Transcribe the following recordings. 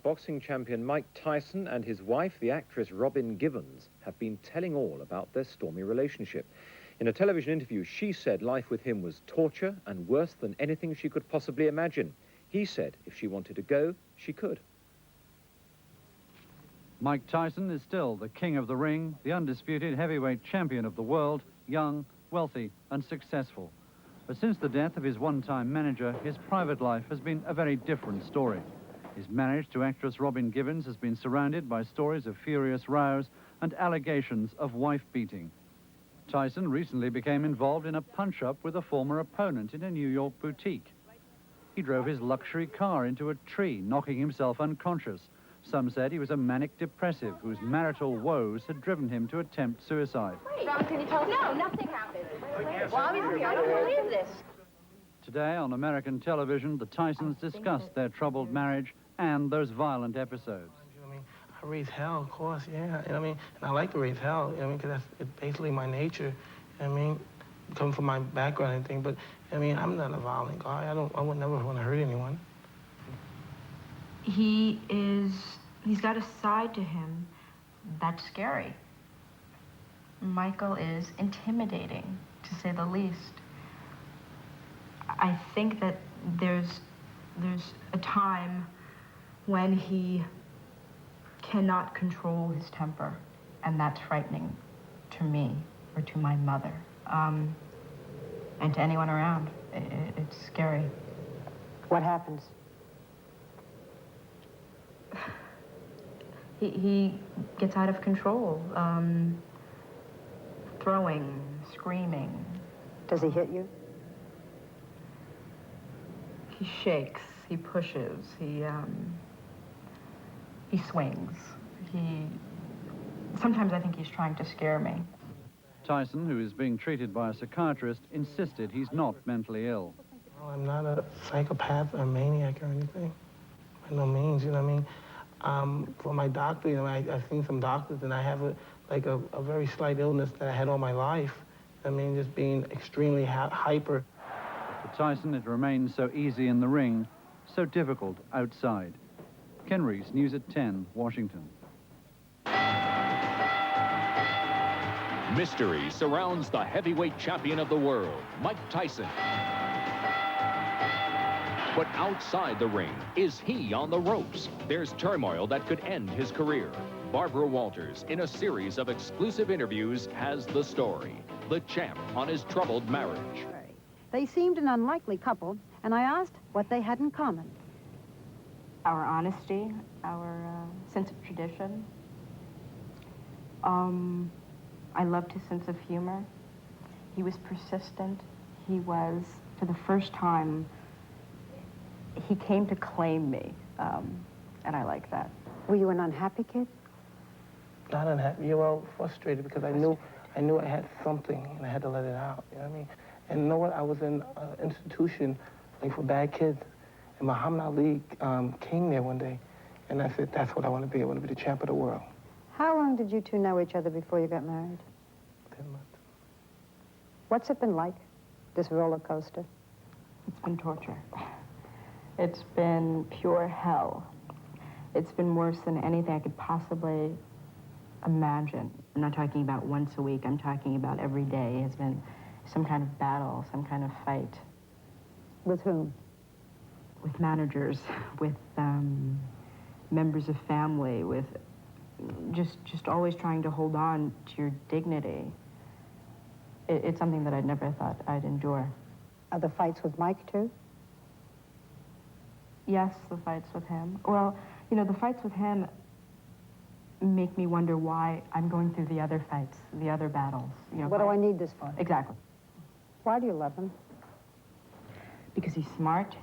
Boxing champion Mike Tyson and his wife, the actress Robin Givens, have been telling all about their stormy relationship. In a television interview, she said life with him was torture and worse than anything she could possibly imagine. He said if she wanted to go, she could. Mike Tyson is still the king of the ring, the undisputed heavyweight champion of the world, young, wealthy and successful. But since the death of his one-time manager, his private life has been a very different story. His marriage to actress Robin Givens has been surrounded by stories of furious rows and allegations of wife-beating. Tyson recently became involved in a punch-up with a former opponent in a New York boutique. He drove his luxury car into a tree, knocking himself unconscious. Some said he was a manic depressive whose marital woes had driven him to attempt suicide. Wait, can you tell us? No, nothing happened. Well, obviously, I don't believe this. Today on American television, the Tysons discussed their troubled marriage and those violent episodes. I mean, I raise hell, of course, yeah. And I mean, and I like to raise hell, I mean, because that's basically my nature. I mean, coming from my background and everything, but I mean, I'm not a violent guy. I would never want to hurt anyone. He's got a side to him that's scary. Michael is intimidating, to say the least. I think that there's a time when he cannot control his temper, and that's frightening to me or to my mother, and to anyone around. It's scary. What happens? He gets out of control, throwing, screaming. Does he hit you? He shakes, he pushes, he swings. Sometimes I think he's trying to scare me. Tyson, who is being treated by a psychiatrist, insisted he's not mentally ill. Well, I'm not a psychopath or a maniac or anything. By no means, you know what I mean? For my doctor, you know, I've seen some doctors, and I have a very slight illness that I had all my life. I mean, just being extremely hyper. For Tyson, it remains so easy in the ring, so difficult outside. Ken Reese, News at 10, Washington. Mystery surrounds the heavyweight champion of the world, Mike Tyson. But outside the ring, is he on the ropes? There's turmoil that could end his career. Barbara Walters, in a series of exclusive interviews, has the story. The champ on his troubled marriage. They seemed an unlikely couple, and I asked what they had in common. Our honesty, our sense of tradition. I loved his sense of humor. He was persistent. He was, for the first time, he came to claim me, and I like that. Were you an unhappy kid? Not unhappy, well, frustrated, because I knew I had something, and I had to let it out, you know what I mean? And you know what, I was in an institution, like, for bad kids, and Muhammad Ali came there one day, and I said, that's what I want to be. I want to be the champ of the world. How long did you two know each other before you got married? 10 months. What's it been like, this roller coaster? It's been torture. It's been pure hell. It's been worse than anything I could possibly imagine. I'm not talking about once a week. I'm talking about every day. It's been some kind of battle, some kind of fight. With whom? With managers, with members of family, with just always trying to hold on to your dignity. It's something that I'd never thought I'd endure. Are the fights with Mike, too? Yes, the fights with him. Well, you know, the fights with him make me wonder why I'm going through the other fights, the other battles. You know, what do I need this for? Exactly. Why do you love him? Because he's smart,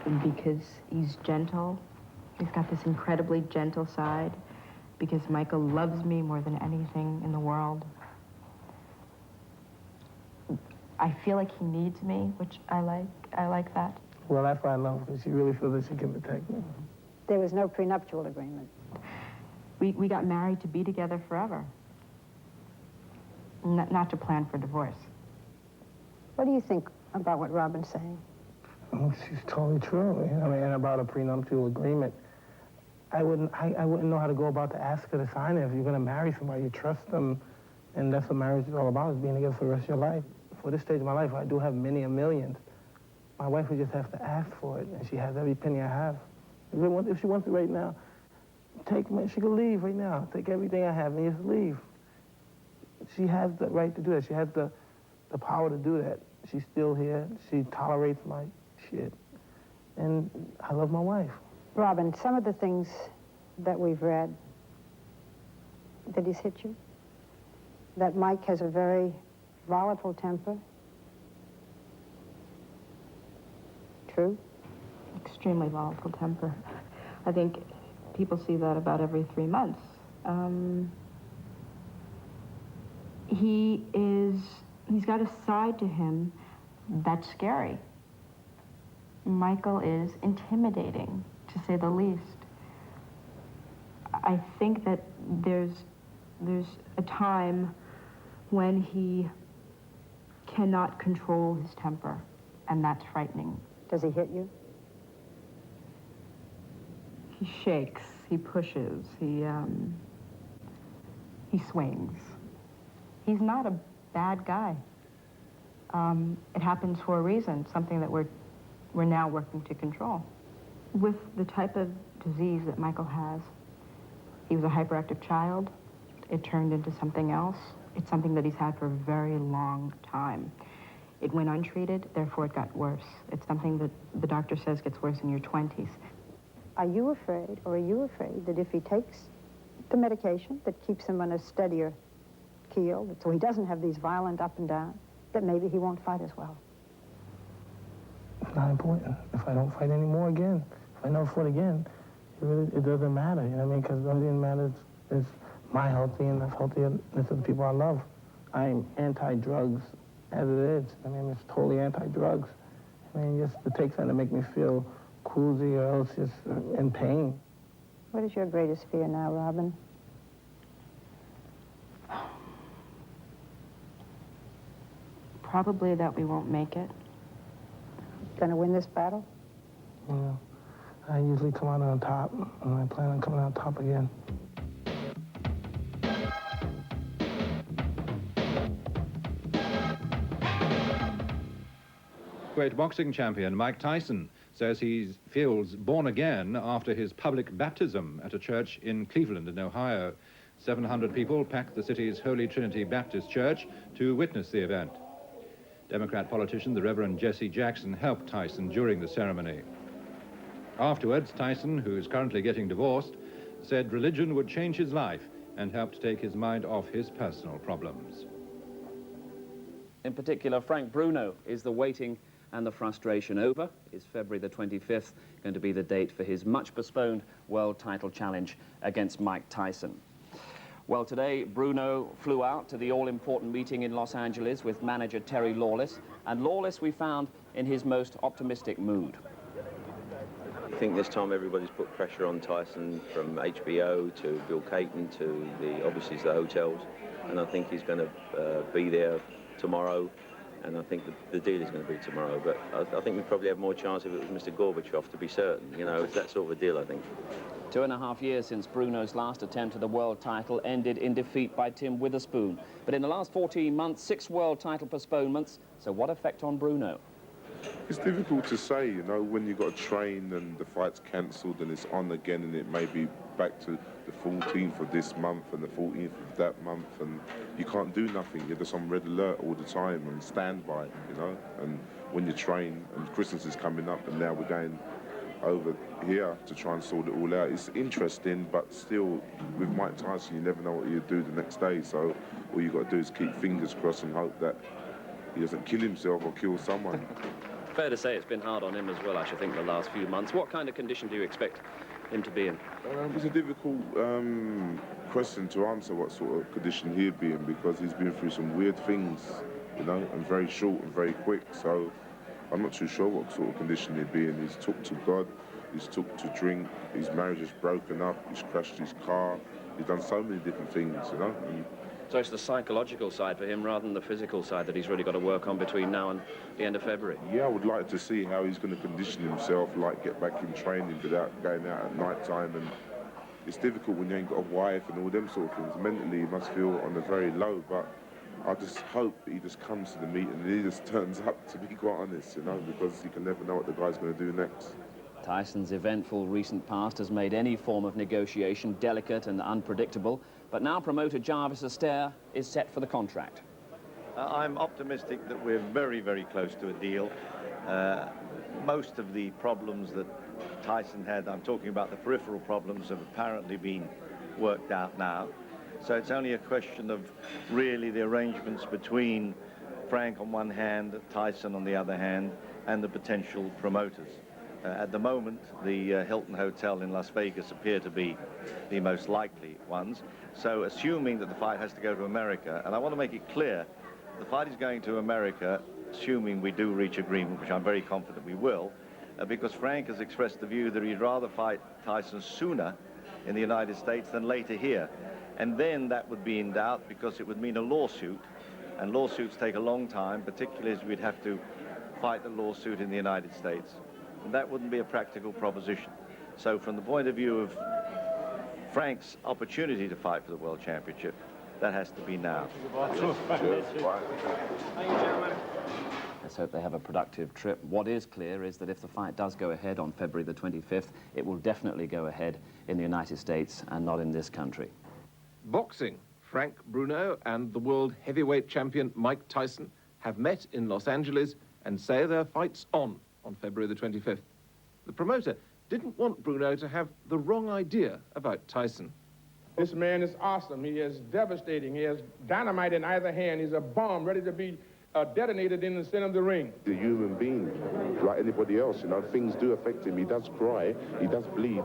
and because he's gentle. He's got this incredibly gentle side, because Michael loves me more than anything in the world. I feel like he needs me, which I like. I like that. Well, that's why I love her, because she really feels that she can protect me. There was no prenuptial agreement. We got married to be together forever. Not to plan for divorce. What do you think about what Robin's saying? Oh, she's totally true. I mean, and about a prenuptial agreement. I wouldn't know how to go about to ask her to sign it. If you're going to marry somebody, you trust them, and that's what marriage is all about, is being together for the rest of your life. For this stage of my life, I do have many a millions. My wife would just have to ask for it, and she has every penny I have. If she wants it right now, she could leave right now. Take everything I have and just leave. She has the right to do that. She has the power to do that. She's still here. She tolerates my shit. And I love my wife. Robin, some of the things that we've read, that he's hit you, that Mike has a very volatile temper. True? Extremely volatile temper. I think people see that about every 3 months. He's got a side to him that's scary. Michael is intimidating, to say the least. I think that there's a time when he cannot control his temper, and that's frightening. Does he hit you? He shakes, he pushes, he swings. He's not a bad guy. It happens for a reason, something that we're now working to control. With the type of disease that Michael has, he was a hyperactive child. It turned into something else. It's something that he's had for a very long time. It went untreated, therefore it got worse. It's something that the doctor says gets worse in your 20s. Are you afraid that if he takes the medication that keeps him on a steadier keel, so he doesn't have these violent up and down, that maybe he won't fight as well? It's not important. If I don't fight anymore again, if I never fought again, it doesn't matter, you know what I mean? Because the only thing that matters is my healthy and the healthiness of the people I love. I'm anti-drugs as it is. I mean, it's totally anti-drugs. I mean, just to take something to make me feel queasy or else just in pain. What is your greatest fear now, Robin? Probably that we won't make it. Gonna win this battle? You know, I usually come out on top, and I plan on coming out on top again. Great boxing champion Mike Tyson says he feels born again after his public baptism at a church in Cleveland in Ohio. 700 people packed the city's Holy Trinity Baptist Church to witness the event. Democrat politician the Reverend Jesse Jackson helped Tyson during the ceremony. Afterwards, Tyson, who is currently getting divorced, said religion would change his life and help to take his mind off his personal problems. In particular, Frank Bruno, is the waiting and the frustration over? Is February the 25th going to be the date for his much-postponed world title challenge against Mike Tyson? Well, today, Bruno flew out to the all-important meeting in Los Angeles with manager Terry Lawless, and Lawless we found in his most optimistic mood. I think this time everybody's put pressure on Tyson, from HBO to Bill Caton to obviously the hotels, and I think he's going to be there tomorrow, and I think the deal is going to be tomorrow, but I think we probably have more chance if it was Mr. Gorbachev, to be certain. You know, it's that sort of a deal, I think. 2.5 years since Bruno's last attempt at the world title ended in defeat by Tim Witherspoon. But in the last 14 months, 6 world title postponements. So what effect on Bruno? It's difficult to say, you know, when you've got to train and the fight's cancelled and it's on again and it may be back to the 14th of this month and the 14th of that month, and you can't do nothing. You're just on red alert all the time and standby, you know, and when you train, and Christmas is coming up and now we're going over here to try and sort it all out. It's interesting, but still, with Mike Tyson, you never know what he'll do the next day, so all you've got to do is keep fingers crossed and hope that he doesn't kill himself or kill someone. Fair to say it's been hard on him as well, I should think, the last few months. What kind of condition do you expect him to be in? It's a difficult question to answer, what sort of condition he'll be in, because he's been through some weird things, you know, and very short and very quick, so I'm not too sure what sort of condition he'll be in. He's took to God, he's took to drink, his marriage is broken up, he's crashed his car, he's done so many different things, you know. So it's the psychological side for him rather than the physical side that he's really got to work on between now and the end of February. Yeah, I would like to see how he's going to condition himself, like get back in training without going out at night time and it's difficult when you ain't got a wife and all them sort of things. Mentally, you must feel on the very low, but I just hope that he just comes to the meeting and he just turns up, to be quite honest, you know, because you can never know what the guy's going to do next. Tyson's eventful recent past has made any form of negotiation delicate and unpredictable, but now promoter Jarvis Astaire is set for the contract. I'm optimistic that we're very, very close to a deal. Most of the problems that Tyson had, I'm talking about the peripheral problems, have apparently been worked out now. So it's only a question of really the arrangements between Frank on one hand, Tyson on the other hand, and the potential promoters. At the moment, the Hilton Hotel in Las Vegas appear to be the most likely ones. So assuming that the fight has to go to America, and I want to make it clear, the fight is going to America, assuming we do reach agreement, which I'm very confident we will, because Frank has expressed the view that he'd rather fight Tyson sooner in the United States than later here. And then that would be in doubt because it would mean a lawsuit, and lawsuits take a long time, particularly as we'd have to fight the lawsuit in the United States. And that wouldn't be a practical proposition. So from the point of view of Frank's opportunity to fight for the World Championship, that has to be now. Let's hope they have a productive trip. What is clear is that if the fight does go ahead on February the 25th, it will definitely go ahead in the United States and not in this country. Boxing. Frank Bruno and the world heavyweight champion Mike Tyson have met in Los Angeles and say their fight's on February the 25th. The promoter didn't want Bruno to have the wrong idea about Tyson. This man is awesome. He is devastating. He has dynamite in either hand. He's a bomb ready to be detonated in the center of the ring. He's a human being, like anybody else, you know. Things do affect him. He does cry. He does bleed.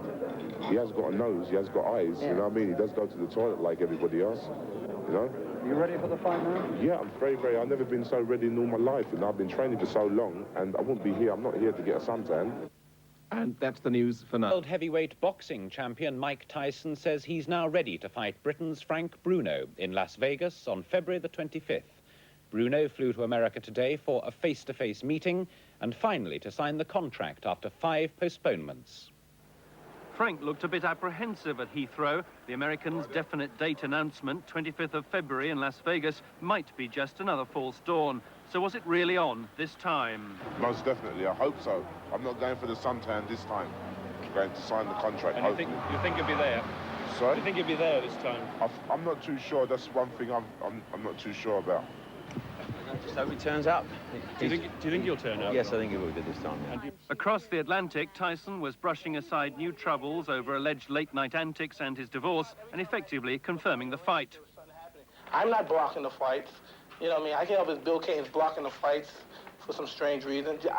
He has got a nose. He has got eyes, you know what I mean? He does go to the toilet like everybody else, you know. You ready for the fight now? Yeah, I'm very, I've never been so ready in all my life, and I've been training for so long, and I wouldn't be here. I'm not here to get a suntan. And that's the news for now. World heavyweight boxing champion Mike Tyson says he's now ready to fight Britain's Frank Bruno in Las Vegas on February the 25th. Bruno flew to America today for a face-to-face meeting and finally to sign the contract after 5 postponements. Frank looked a bit apprehensive at Heathrow. The Americans' definite date announcement, 25th of February in Las Vegas, might be just another false dawn. So was it really on this time? Most definitely, I hope so. I'm not going for the suntan this time. I'm going to sign the contract, and hopefully. you think you'll be there? Sorry? You think you'll be there this time? I'm not too sure. That's one thing I'm not too sure about. Just hope he turns up. Do you think he'll turn up? Yes, I think he will do this time. Yeah. Across the Atlantic, Tyson was brushing aside new troubles over alleged late-night antics and his divorce, and effectively confirming the fight. I'm not blocking the fights. You know what I mean? I can't help it. Bill Cain's blocking the fights for some strange reason. Do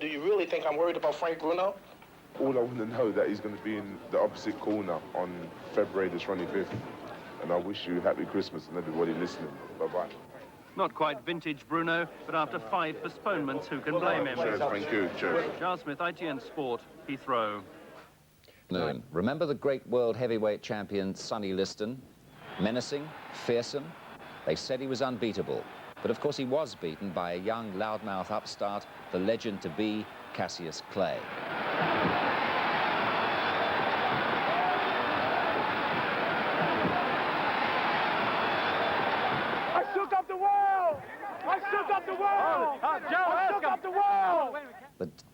you really think I'm worried about Frank Bruno? All I want to know that he's going to be in the opposite corner on February the 25th. And I wish you happy Christmas and everybody listening. Bye-bye. Not quite vintage Bruno, but after 5 postponements, who can blame him? Cheers, thank you. Cheers. Charles Smith, ITN Sport, Heathrow. Noon. Remember the great world heavyweight champion Sonny Liston? Menacing, fearsome. They said he was unbeatable. But of course he was beaten by a young loudmouth upstart, the legend-to-be Cassius Clay. I shook up the world! I shook up the world! I shook up the world!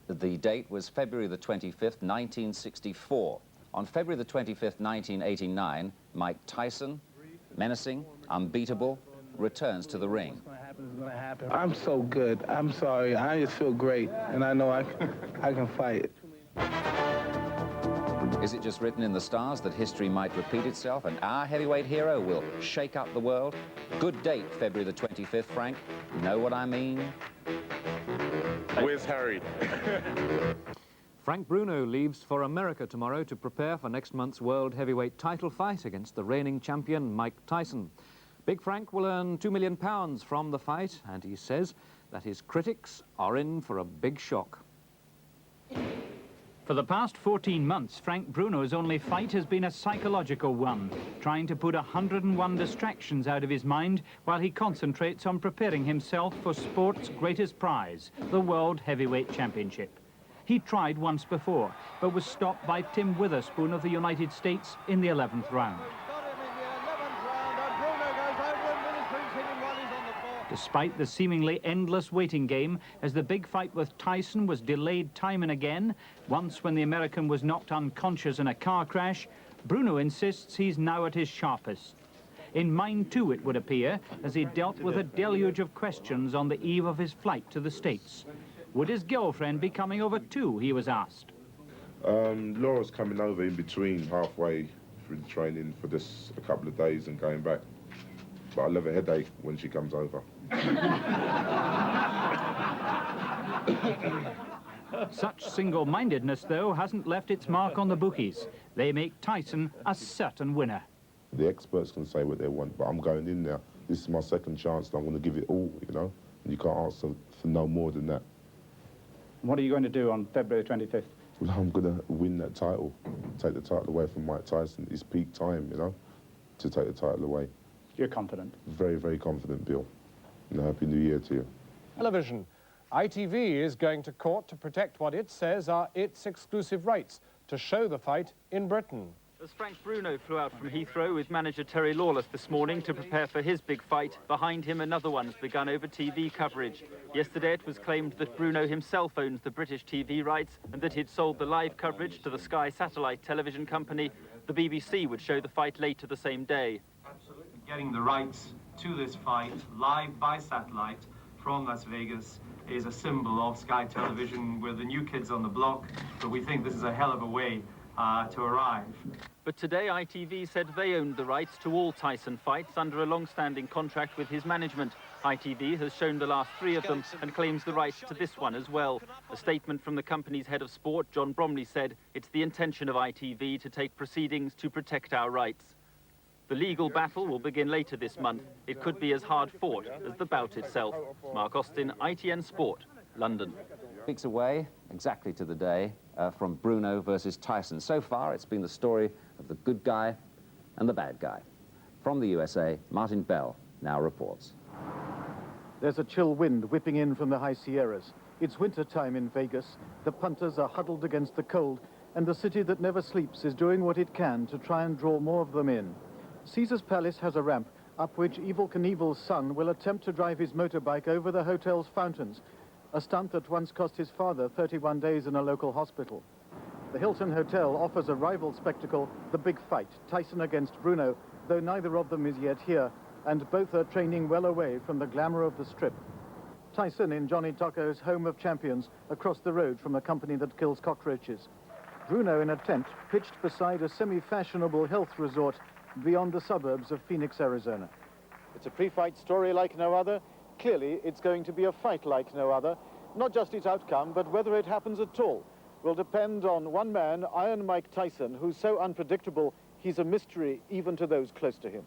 The date was February the 25th, 1964. On February the 25th, 1989, Mike Tyson, menacing, unbeatable, returns to the ring. I'm so good. I'm sorry. I just feel great, and I know I can fight. Is it just written in the stars that history might repeat itself and our heavyweight hero will shake up the world? Good date, February the 25th, Frank. Know what I mean? Where's Harry? Frank Bruno leaves for America tomorrow to prepare for next month's world heavyweight title fight against the reigning champion Mike Tyson. Big Frank will earn £2 million from the fight, and he says that his critics are in for a big shock. For the past 14 months, Frank Bruno's only fight has been a psychological one, trying to put 101 distractions out of his mind while he concentrates on preparing himself for sport's greatest prize, the World Heavyweight Championship. He tried once before, but was stopped by Tim Witherspoon of the United States in the 11th round. Despite the seemingly endless waiting game, as the big fight with Tyson was delayed time and again, once when the American was knocked unconscious in a car crash, Bruno insists he's now at his sharpest. In mind too, it would appear, as he dealt with a deluge of questions on the eve of his flight to the States. Would his girlfriend be coming over too, he was asked. Laura's coming over in between, halfway through the training for just a couple of days and going back. But I'll have a headache when she comes over. Such single-mindedness, though, hasn't left its mark on the bookies. They make Tyson a certain winner. The experts can say what they want, but I'm going in there. This is my second chance, and I'm going to give it all, you know? And you can't ask for no more than that. What are you going to do on February 25th? Well, I'm going to win that title, take the title away from Mike Tyson. It's peak time, you know, to take the title away. You're confident? Very, very confident, Bill. And Happy New Year to you. Television. ITV is going to court to protect what it says are its exclusive rights to show the fight in Britain. As Frank Bruno flew out from Heathrow with manager Terry Lawless this morning to prepare for his big fight, behind him another one's begun over TV coverage. Yesterday it was claimed that Bruno himself owns the British TV rights and that he'd sold the live coverage to the Sky satellite television company. The BBC would show the fight later the same day. Absolutely. Getting the rights to this fight live by satellite from Las Vegas is a symbol of Sky Television. We're the new kids on the block, but we think this is a hell of a way to arrive. But today ITV said they owned the rights to all Tyson fights under a long-standing contract with his management. ITV has shown the last 3 of them and claims the rights to this one as well. A statement from the company's head of sport, John Bromley, said it's the intention of ITV to take proceedings to protect our rights. The legal battle will begin later this month. It could be as hard fought as the bout itself. Mark Austin, ITN Sport, London. Weeks away, exactly to the day, from Bruno versus Tyson. So far, it's been the story of the good guy and the bad guy. From the USA, Martin Bell now reports. There's a chill wind whipping in from the high Sierras. It's winter time in Vegas. The punters are huddled against the cold, and the city that never sleeps is doing what it can to try and draw more of them in. Caesar's Palace has a ramp up which Evel Knievel's son will attempt to drive his motorbike over the hotel's fountains, a stunt that once cost his father 31 days in a local hospital. The Hilton Hotel offers a rival spectacle, the big fight, Tyson against Bruno, though neither of them is yet here, and both are training well away from the glamour of the Strip. Tyson in Johnny Tocco's home of champions, across the road from a company that kills cockroaches. Bruno in a tent pitched beside a semi-fashionable health resort beyond the suburbs of Phoenix, Arizona. It's a pre-fight story like no other. Clearly, it's going to be a fight like no other. Not just its outcome, but whether it happens at all will depend on one man, Iron Mike Tyson, who's so unpredictable, he's a mystery even to those close to him.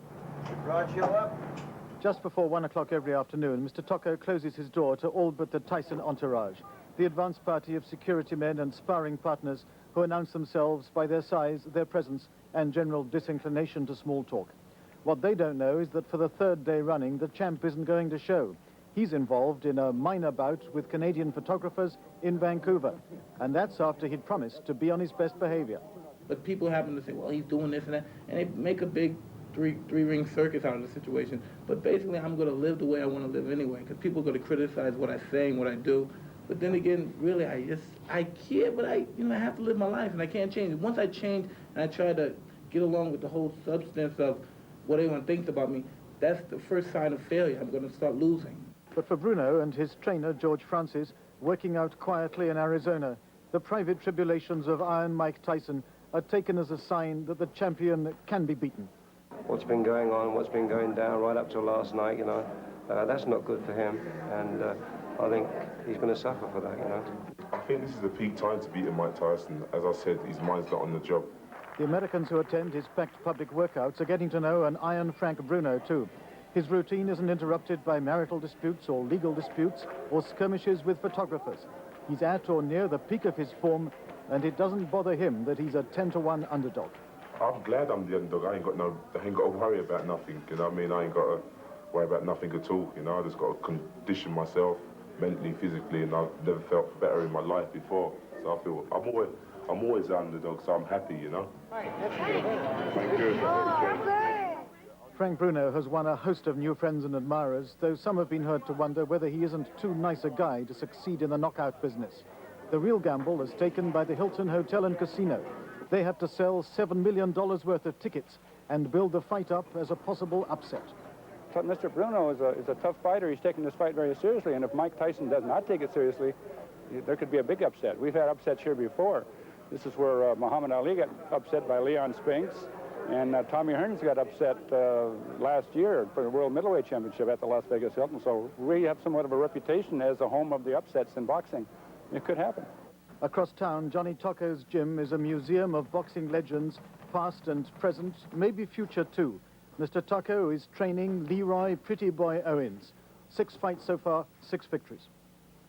Rod, show up. Just before 1 o'clock every afternoon, Mr. Tocco closes his door to all but the Tyson entourage, the advance party of security men and sparring partners who announce themselves by their size, their presence, and general disinclination to small talk. What they don't know is that for the 3rd day running, the champ isn't going to show. He's involved in a minor bout with Canadian photographers in Vancouver, and that's after he'd promised to be on his best behavior. But people happen to say, well, he's doing this and that, and they make a big three-ring circus out of the situation. But basically, I'm going to live the way I want to live anyway, because people are going to criticize what I say and what I do. But then again, really, I care, but I have to live my life, and I can't change it. Once I change and I try to get along with the whole substance of what everyone thinks about me, that's the first sign of failure. I'm going to start losing. But for Bruno and his trainer, George Francis, working out quietly in Arizona, the private tribulations of Iron Mike Tyson are taken as a sign that the champion can be beaten. What's been going on, what's been going down right up till last night, that's not good for him, and I think he's going to suffer for that, I think this is the peak time to beat Mike Tyson. As I said, his mind's not on the job. The Americans who attend his packed public workouts are getting to know an Iron Frank Bruno, too. His routine isn't interrupted by marital disputes or legal disputes or skirmishes with photographers. He's at or near the peak of his form, and it doesn't bother him that he's a 10-to-1 underdog. I'm glad I'm the underdog. I ain't got to worry about nothing, you know what I mean? I ain't got to worry about nothing at all, I just got to condition myself mentally, physically, and I've never felt better in my life before. So I feel I'm always the underdog, so I'm happy, you know. Thank you. Frank Bruno has won a host of new friends and admirers, though some have been heard to wonder whether he isn't too nice a guy to succeed in the knockout business. The real gamble is taken by the Hilton Hotel and Casino. They have to sell $7 million worth of tickets and build the fight up as a possible upset. But Mr. Bruno is a tough fighter. He's taking this fight very seriously, and if Mike Tyson does not take it seriously, there could be a big upset. We've had upsets here before. This is where Muhammad Ali got upset by Leon Spinks, and Tommy Hearns got upset last year for the World Middleweight Championship at the Las Vegas Hilton. So we have somewhat of a reputation as a home of the upsets in boxing. It could happen. Across town, Johnny Tocco's gym is a museum of boxing legends, past and present, maybe future too. Mr. Tocco is training Leroy Pretty Boy Owens. 6 fights so far, 6 victories.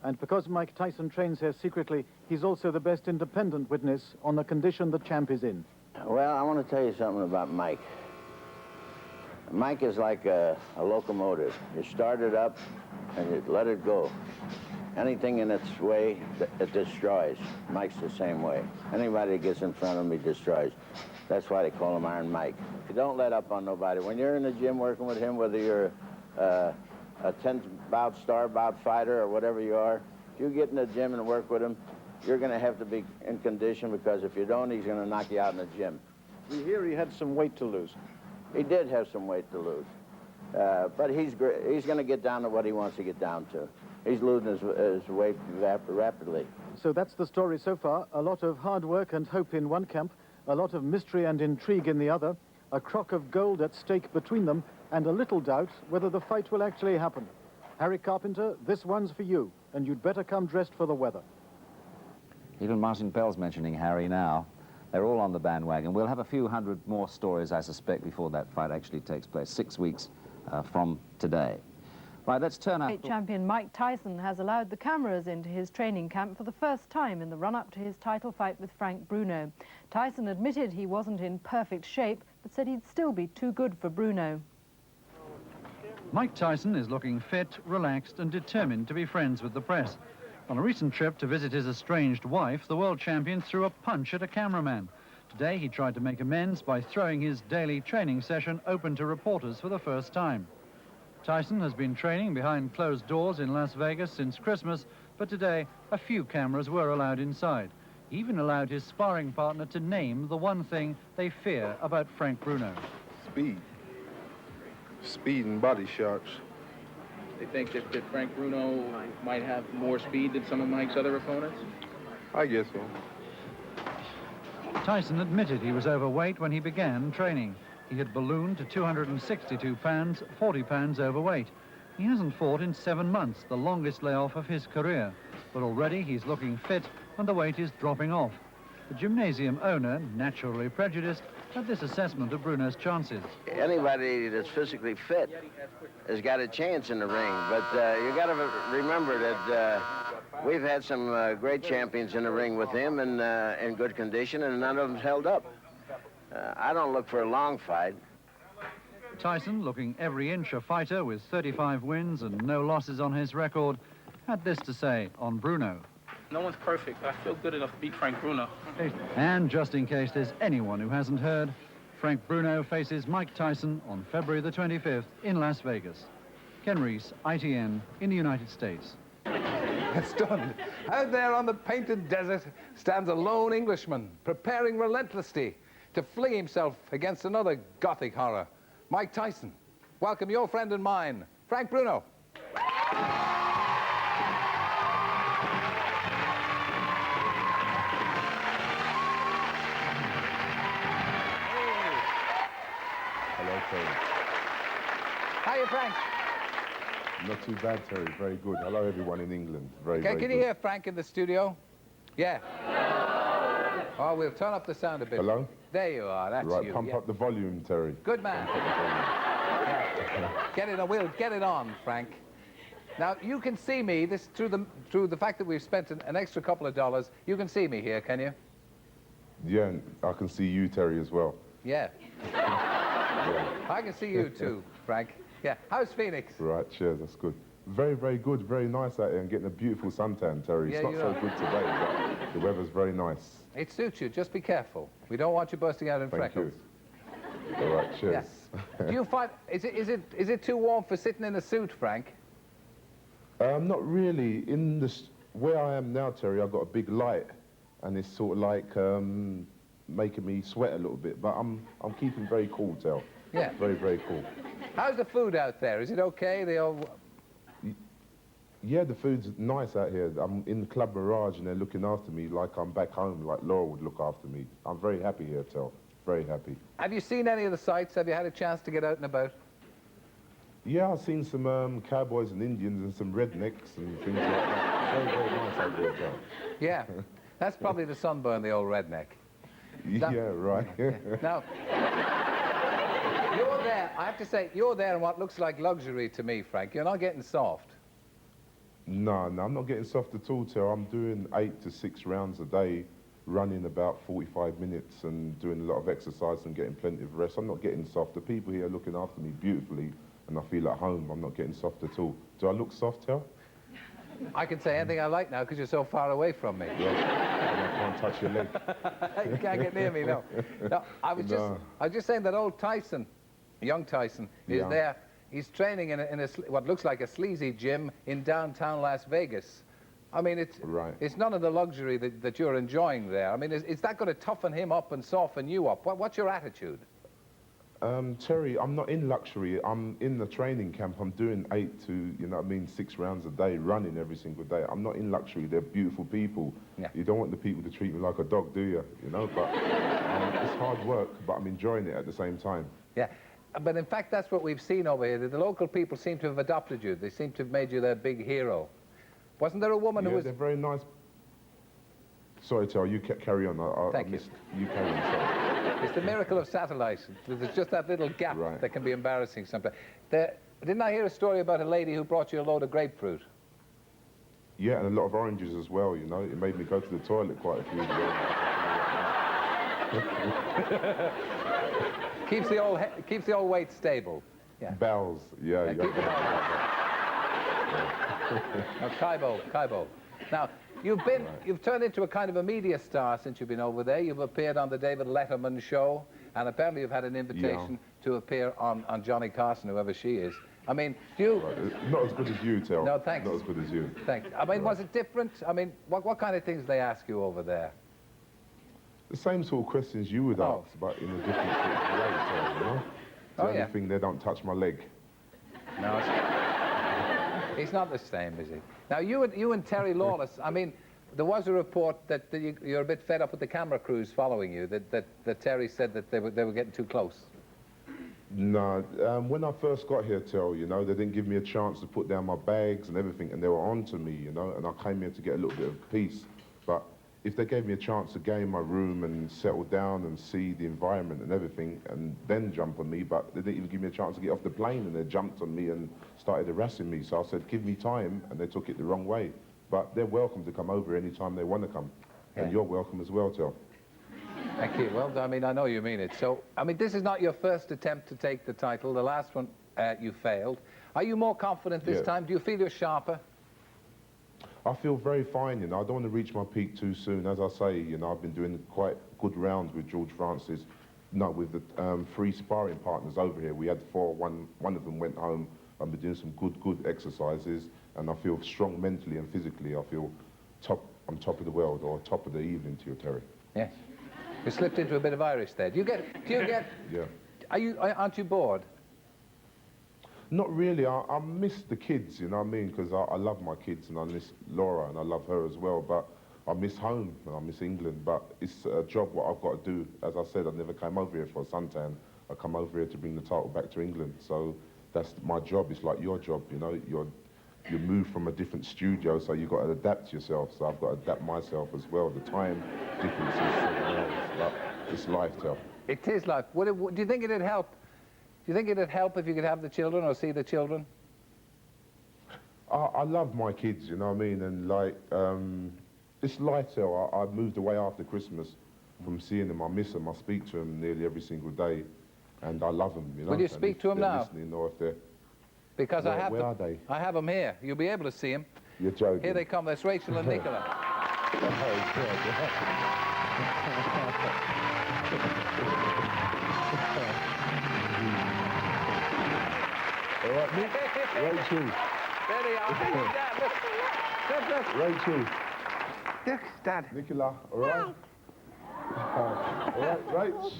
And because Mike Tyson trains here secretly, he's also the best independent witness on the condition the champ is in. Well, I want to tell you something about Mike. Mike is like a locomotive. You start it up and you let it go. Anything in its way, it destroys. Mike's the same way. Anybody that gets in front of him, he destroys. That's why they call him Iron Mike. You don't let up on nobody. When you're in the gym working with him, whether you're a 10-bout, star-bout fighter or whatever you are, if you get in the gym and work with him, you're going to have to be in condition, because if you don't, he's going to knock you out in the gym. We hear he had some weight to lose. He did have some weight to lose. But he's going to get down to what he wants to get down to. He's losing his weight rapidly. So that's the story so far. A lot of hard work and hope in one camp, a lot of mystery and intrigue in the other, a crock of gold at stake between them, and a little doubt whether the fight will actually happen. Harry Carpenter, this one's for you, and you'd better come dressed for the weather. Even Martin Pell's mentioning Harry now. They're all on the bandwagon. We'll have a few hundred more stories, I suspect, before that fight actually takes place, 6 weeks from today. Right, let's turn up. Champion Mike Tyson has allowed the cameras into his training camp for the first time in the run-up to his title fight with Frank Bruno. Tyson admitted he wasn't in perfect shape, but said he'd still be too good for Bruno. Mike Tyson is looking fit, relaxed and determined to be friends with the press. On a recent trip to visit his estranged wife, the world champion threw a punch at a cameraman. Today he tried to make amends by throwing his daily training session open to reporters for the first time. Tyson has been training behind closed doors in Las Vegas since Christmas, but today a few cameras were allowed inside. He even allowed his sparring partner to name the one thing they fear about Frank Bruno. Speed. Speed and body shots. They think that Frank Bruno might have more speed than some of Mike's other opponents? I guess so. Tyson admitted he was overweight when he began training. He had ballooned to 262 pounds, 40 pounds overweight. He hasn't fought in 7 months, the longest layoff of his career. But already he's looking fit and the weight is dropping off. The gymnasium owner, naturally prejudiced, had this assessment of Bruno's chances. Anybody that's physically fit has got a chance in the ring, but you got to remember that we've had some great champions in the ring with him and in good condition, and none of them's held up. I don't look for a long fight. Tyson, looking every inch a fighter with 35 wins and no losses on his record, had this to say on Bruno. No one's perfect, but I feel good enough to beat Frank Bruno. And just in case there's anyone who hasn't heard, Frank Bruno faces Mike Tyson on February the 25th in Las Vegas. Ken Reese, ITN, in the United States. Stunned. Out there on the painted desert stands a lone Englishman, preparing relentlessly to fling himself against another gothic horror. Mike Tyson. Welcome your friend and mine, Frank Bruno. Hello, Terry. Hiya, Frank. Not too bad, Terry. Very good. Hello, everyone in England. Very Can good. you hear Frank in the studio? Yeah. Oh, we'll turn up the sound a bit. Hello? There you are. That's right, you. pump up the volume, Terry. Good man. Yeah. Get it on. We'll get it on, Frank. Now you can see me. This through the fact that we've spent an extra couple of dollars. You can see me here, can you? Yeah, I can see you, Terry, as well. Yeah. I can see you too, Frank. Yeah. How's Phoenix? Right, cheers. That's good. Very, very good. Very nice out here and getting a beautiful suntan, Terry. Yeah, it's not so good today, but The weather's very nice. It suits you. Just be careful. We don't want you bursting out in freckles. Thank you. All right, cheers. Yeah. Do you find, is it too warm for sitting in a suit, Frank? Not really. Where I am now, Terry, I've got a big light, and it's sort of like making me sweat a little bit. But I'm keeping very cool, Tel. Yeah. Very, very cool. How's the food out there? Is it okay? Yeah, the food's nice out here. I'm in the Club Mirage, and they're looking after me like I'm back home, like Laura would look after me. I'm very happy here, Tel. Very happy. Have you seen any of the sights? Have you had a chance to get out and about? Yeah, I've seen some cowboys and Indians and some rednecks and things like that. Very, very nice out there, Tel. Yeah, that's probably the sunburn, the old redneck. Yeah, right. Now, you're there, I have to say, you're there in what looks like luxury to me, Frank. You're not getting soft. No, I'm not getting soft at all, Tel. I'm doing 8 to 6 rounds a day, running about 45 minutes and doing a lot of exercise and getting plenty of rest. I'm not getting soft. The people here are looking after me beautifully, and I feel at home. I'm not getting soft at all. Do I look soft, Tel? I can say anything I like now because you're so far away from me. Yeah, I can't touch your leg. You can't get near me, no. No, I was just saying that old Tyson, young Tyson, is there. He's training in what looks like a sleazy gym in downtown Las Vegas. I mean, it's none of the luxury that you're enjoying there. I mean, is that going to toughen him up and soften you up? What's your attitude? Terry, I'm not in luxury. I'm in the training camp. I'm doing 8 to, 6 rounds a day, running every single day. I'm not in luxury. They're beautiful people. Yeah. You don't want the people to treat me like a dog, do you? But it's hard work, but I'm enjoying it at the same time. Yeah. But in fact, that's what we've seen over here. The local people seem to have adopted you. They seem to have made you their big hero. Wasn't there a woman who was... they're very nice. Sorry, Tel, you carry on. Thank you. You carry on, sorry. It's the miracle of satellite. There's just that little gap that can be embarrassing sometimes. Didn't I hear a story about a lady who brought you a load of grapefruit? Yeah, and a lot of oranges as well, It made me go to the toilet quite a few times. Keeps the old weight stable. Yeah. Bowels, yeah. Keep the Now, Kaibo. Now, you've turned into a kind of a media star since you've been over there. You've appeared on the David Letterman show, and apparently you've had an invitation to appear on Johnny Carson, whoever she is. I mean, Not as good as you, Tel. No, thanks. Not as good as you. Thanks. I mean, was it different? I mean, what kind of things did they ask you over there? The same sort of questions you would ask, but in a different sort of way, Tel, The only thing, they don't touch my leg. No, he's not the same, is he? Now, you and Terry Lawless, I mean, there was a report that you're a bit fed up with the camera crews following you, that Terry said that they were getting too close. No, when I first got here, Tel, they didn't give me a chance to put down my bags and everything, and they were on to me, and I came here to get a little bit of peace. But if they gave me a chance to get in my room and settle down and see the environment and everything, and then jump on me, but they didn't even give me a chance to get off the plane, and they jumped on me and started harassing me. So I said, give me time, and they took it the wrong way. But they're welcome to come over anytime they want to come. Yeah. And you're welcome as well, Tel. Thank you. Well, I mean, I know you mean it. So, I mean, this is not your first attempt to take the title. The last one, you failed. Are you more confident this time? Do you feel you're sharper? I feel very fine, I don't want to reach my peak too soon. As I say, I've been doing quite good rounds with George Francis, with the 3 sparring partners over here. We had 4, one of them went home. I've been doing some good exercises, and I feel strong mentally and physically. I feel I'm top of the world, or top of the evening to you, Terry. Yes. You slipped into a bit of Irish there. Do you get... Yeah. Aren't you bored? Not really. I miss the kids, you know what I mean? Because I love my kids, and I miss Laura, and I love her as well. But I miss home, and I miss England. But it's a job what I've got to do. As I said, I never came over here for a suntan. I come over here to bring the title back to England. So that's my job. It's like your job, You move from a different studio, so you've got to adapt yourself. So I've got to adapt myself as well. The time difference is 7 hours. But it's life, Tel. It is life. Do you think it'd help? Do you think it'd help if you could have the children or see the children? I love my kids, you know what I mean? And it's life, Tel. I moved away after Christmas from seeing them. I miss them. I speak to them nearly every single day, and I love them, Will you speak to them now? Listening, or if they're... Because where are they? I have them here. You'll be able to see them. You're joking. Here they come. That's Rachel and Nicola. All right, Nick. Rachel. There they are. Hey, Dad, look. Look. Rachel. Look, Dad. Nicola, all right? All right, Rach.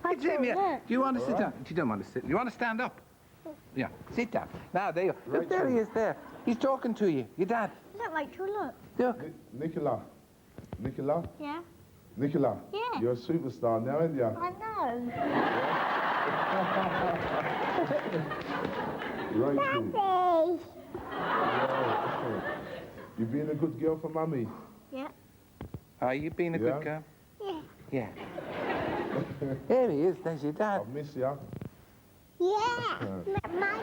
Hey, Jim, yeah. Do you want to sit down? You don't want to sit. You want to stand up? Yeah, sit down. Now, there you are. Look, there he is there. He's talking to you. Your dad. Look, Rachel, look. Look. Nicola. Nicola? Yeah? Nicola? Yeah. You're a superstar now, aren't you? I know. Rachel. Daddy. You being a good girl for Mummy? Yeah. Are you being a good girl? Yeah. Yeah. There he is. There's your dad. I miss you. Yeah. My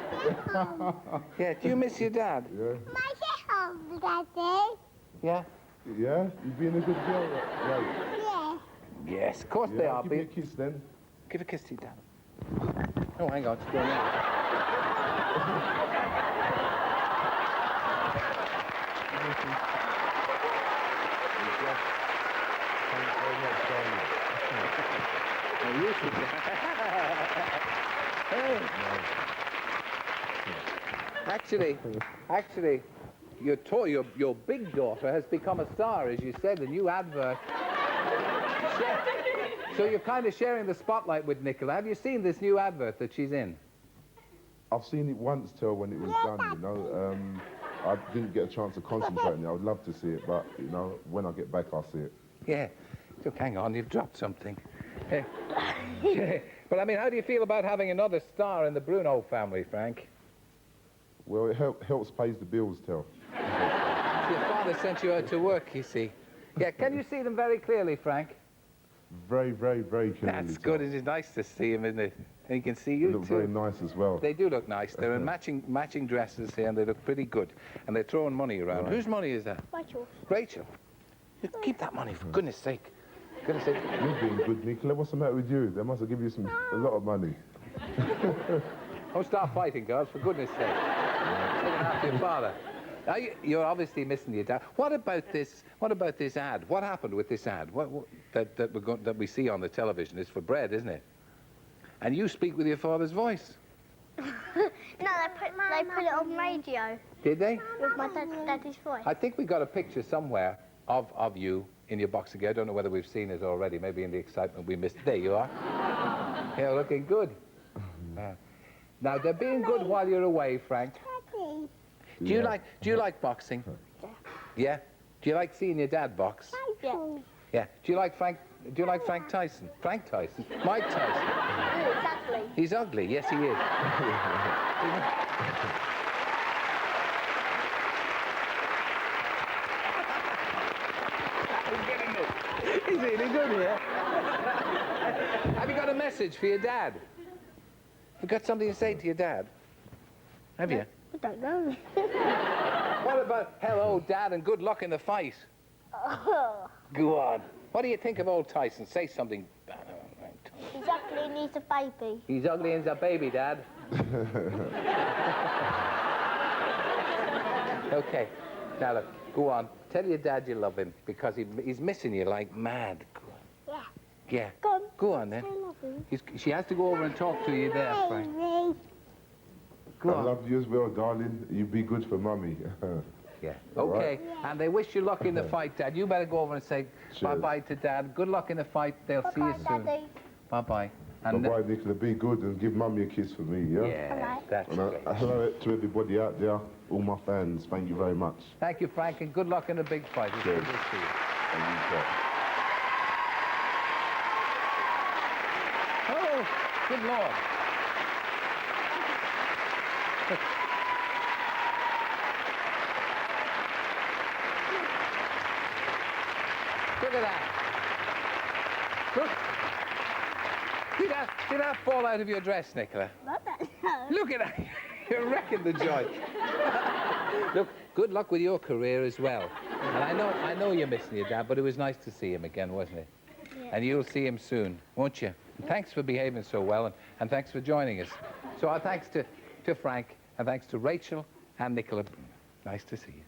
home. Yeah, do you miss your dad? Yeah. My home, Daddy. Yeah? Yeah? You being a good girl, right? Yeah. Yes, of course they are. Give me a kiss then. Give a kiss to your dad. Oh, hang on. It's going on. Actually, your big daughter has become a star, as you said, the new advert. So you're kind of sharing the spotlight with Nicola. Have you seen this new advert that she's in? I've seen it once, Tel, when it was done, you know. I didn't get a chance to concentrate on it. I would love to see it, but, you know, when I get back, I'll see it. Yeah. Look, hang on, you've dropped something. Yeah. But, I mean, how do you feel about having another star in the Bruno family, Frank? Well, it helps pays the bills, Tel. Your father sent you out to work, you see. Yeah, can you see them very clearly, Frank? Very, very, very clearly. That's good. It is nice to see him, isn't it? And you can see you, They look too. very nice as well. They do look nice. They're in matching dresses here, and they look pretty good. And they're throwing money around. Right. Whose money is that? Rachel. Rachel. You keep that money, for goodness sake. Goodness sake. You're being good, Nicola. What's the matter with you? They must have given you a lot of money. Don't start fighting, girls, for goodness sake. Looking after your father. Now, you're obviously missing your dad. What about this ad? What happened with this ad? That we see on the television is for bread, isn't it? And you speak with your father's voice. No, they put it on radio. Did they? With my daddy's voice. I think we got a picture somewhere of you in your box again. I don't know whether we've seen it already. Maybe in the excitement we missed. There you are. Yeah, looking good. Now, they're being good while you're away, Frank. Do you like boxing? Yeah. Do you like seeing your dad box? Yeah. Yeah. Do you like Frank Tyson? Frank Tyson? Mike Tyson? Exactly. He's ugly. Yes, he is. He's really good here. Have you got a message for your dad? You got something to say to your dad? Have you? I don't know. What about hello, Dad, and good luck in the fight? Go on. What do you think of old Tyson? Say something. He's ugly and he's a baby. He's ugly and he's a baby, Dad. Okay. Now, look, go on. Tell your dad you love him because he's missing you like mad. Go on. Yeah. Yeah. Go on. Go on, then. I love him. She has to go over and talk to you there, Frank. Go I on. love you as well, darling. You be good for Mummy. Yeah. All Okay. right. And they wish you luck in the fight, Dad. You better go over and say bye-bye to Dad. Good luck in the fight. They'll see you soon. Daddy. Bye-bye. And Bye-bye, Nicola. Be good and give Mummy a kiss for me, yeah? yeah, that's And great. hello to everybody out there, all my fans. Thank you very much. Thank you, Frank, and good luck in the big fight. It's good to see you. Thank you, sir. Oh, good Lord. Look at that. Look. Did that fall out of your dress, Nicola? Not that. Look at that. You're wrecking the joint. Look, good luck with your career as well. And I know you're missing your dad, but it was nice to see him again, wasn't it? Yeah. And you'll see him soon, won't you? And thanks for behaving so well, and thanks for joining us. So our thanks to Frank, and thanks to Rachel and Nicola. Nice to see you.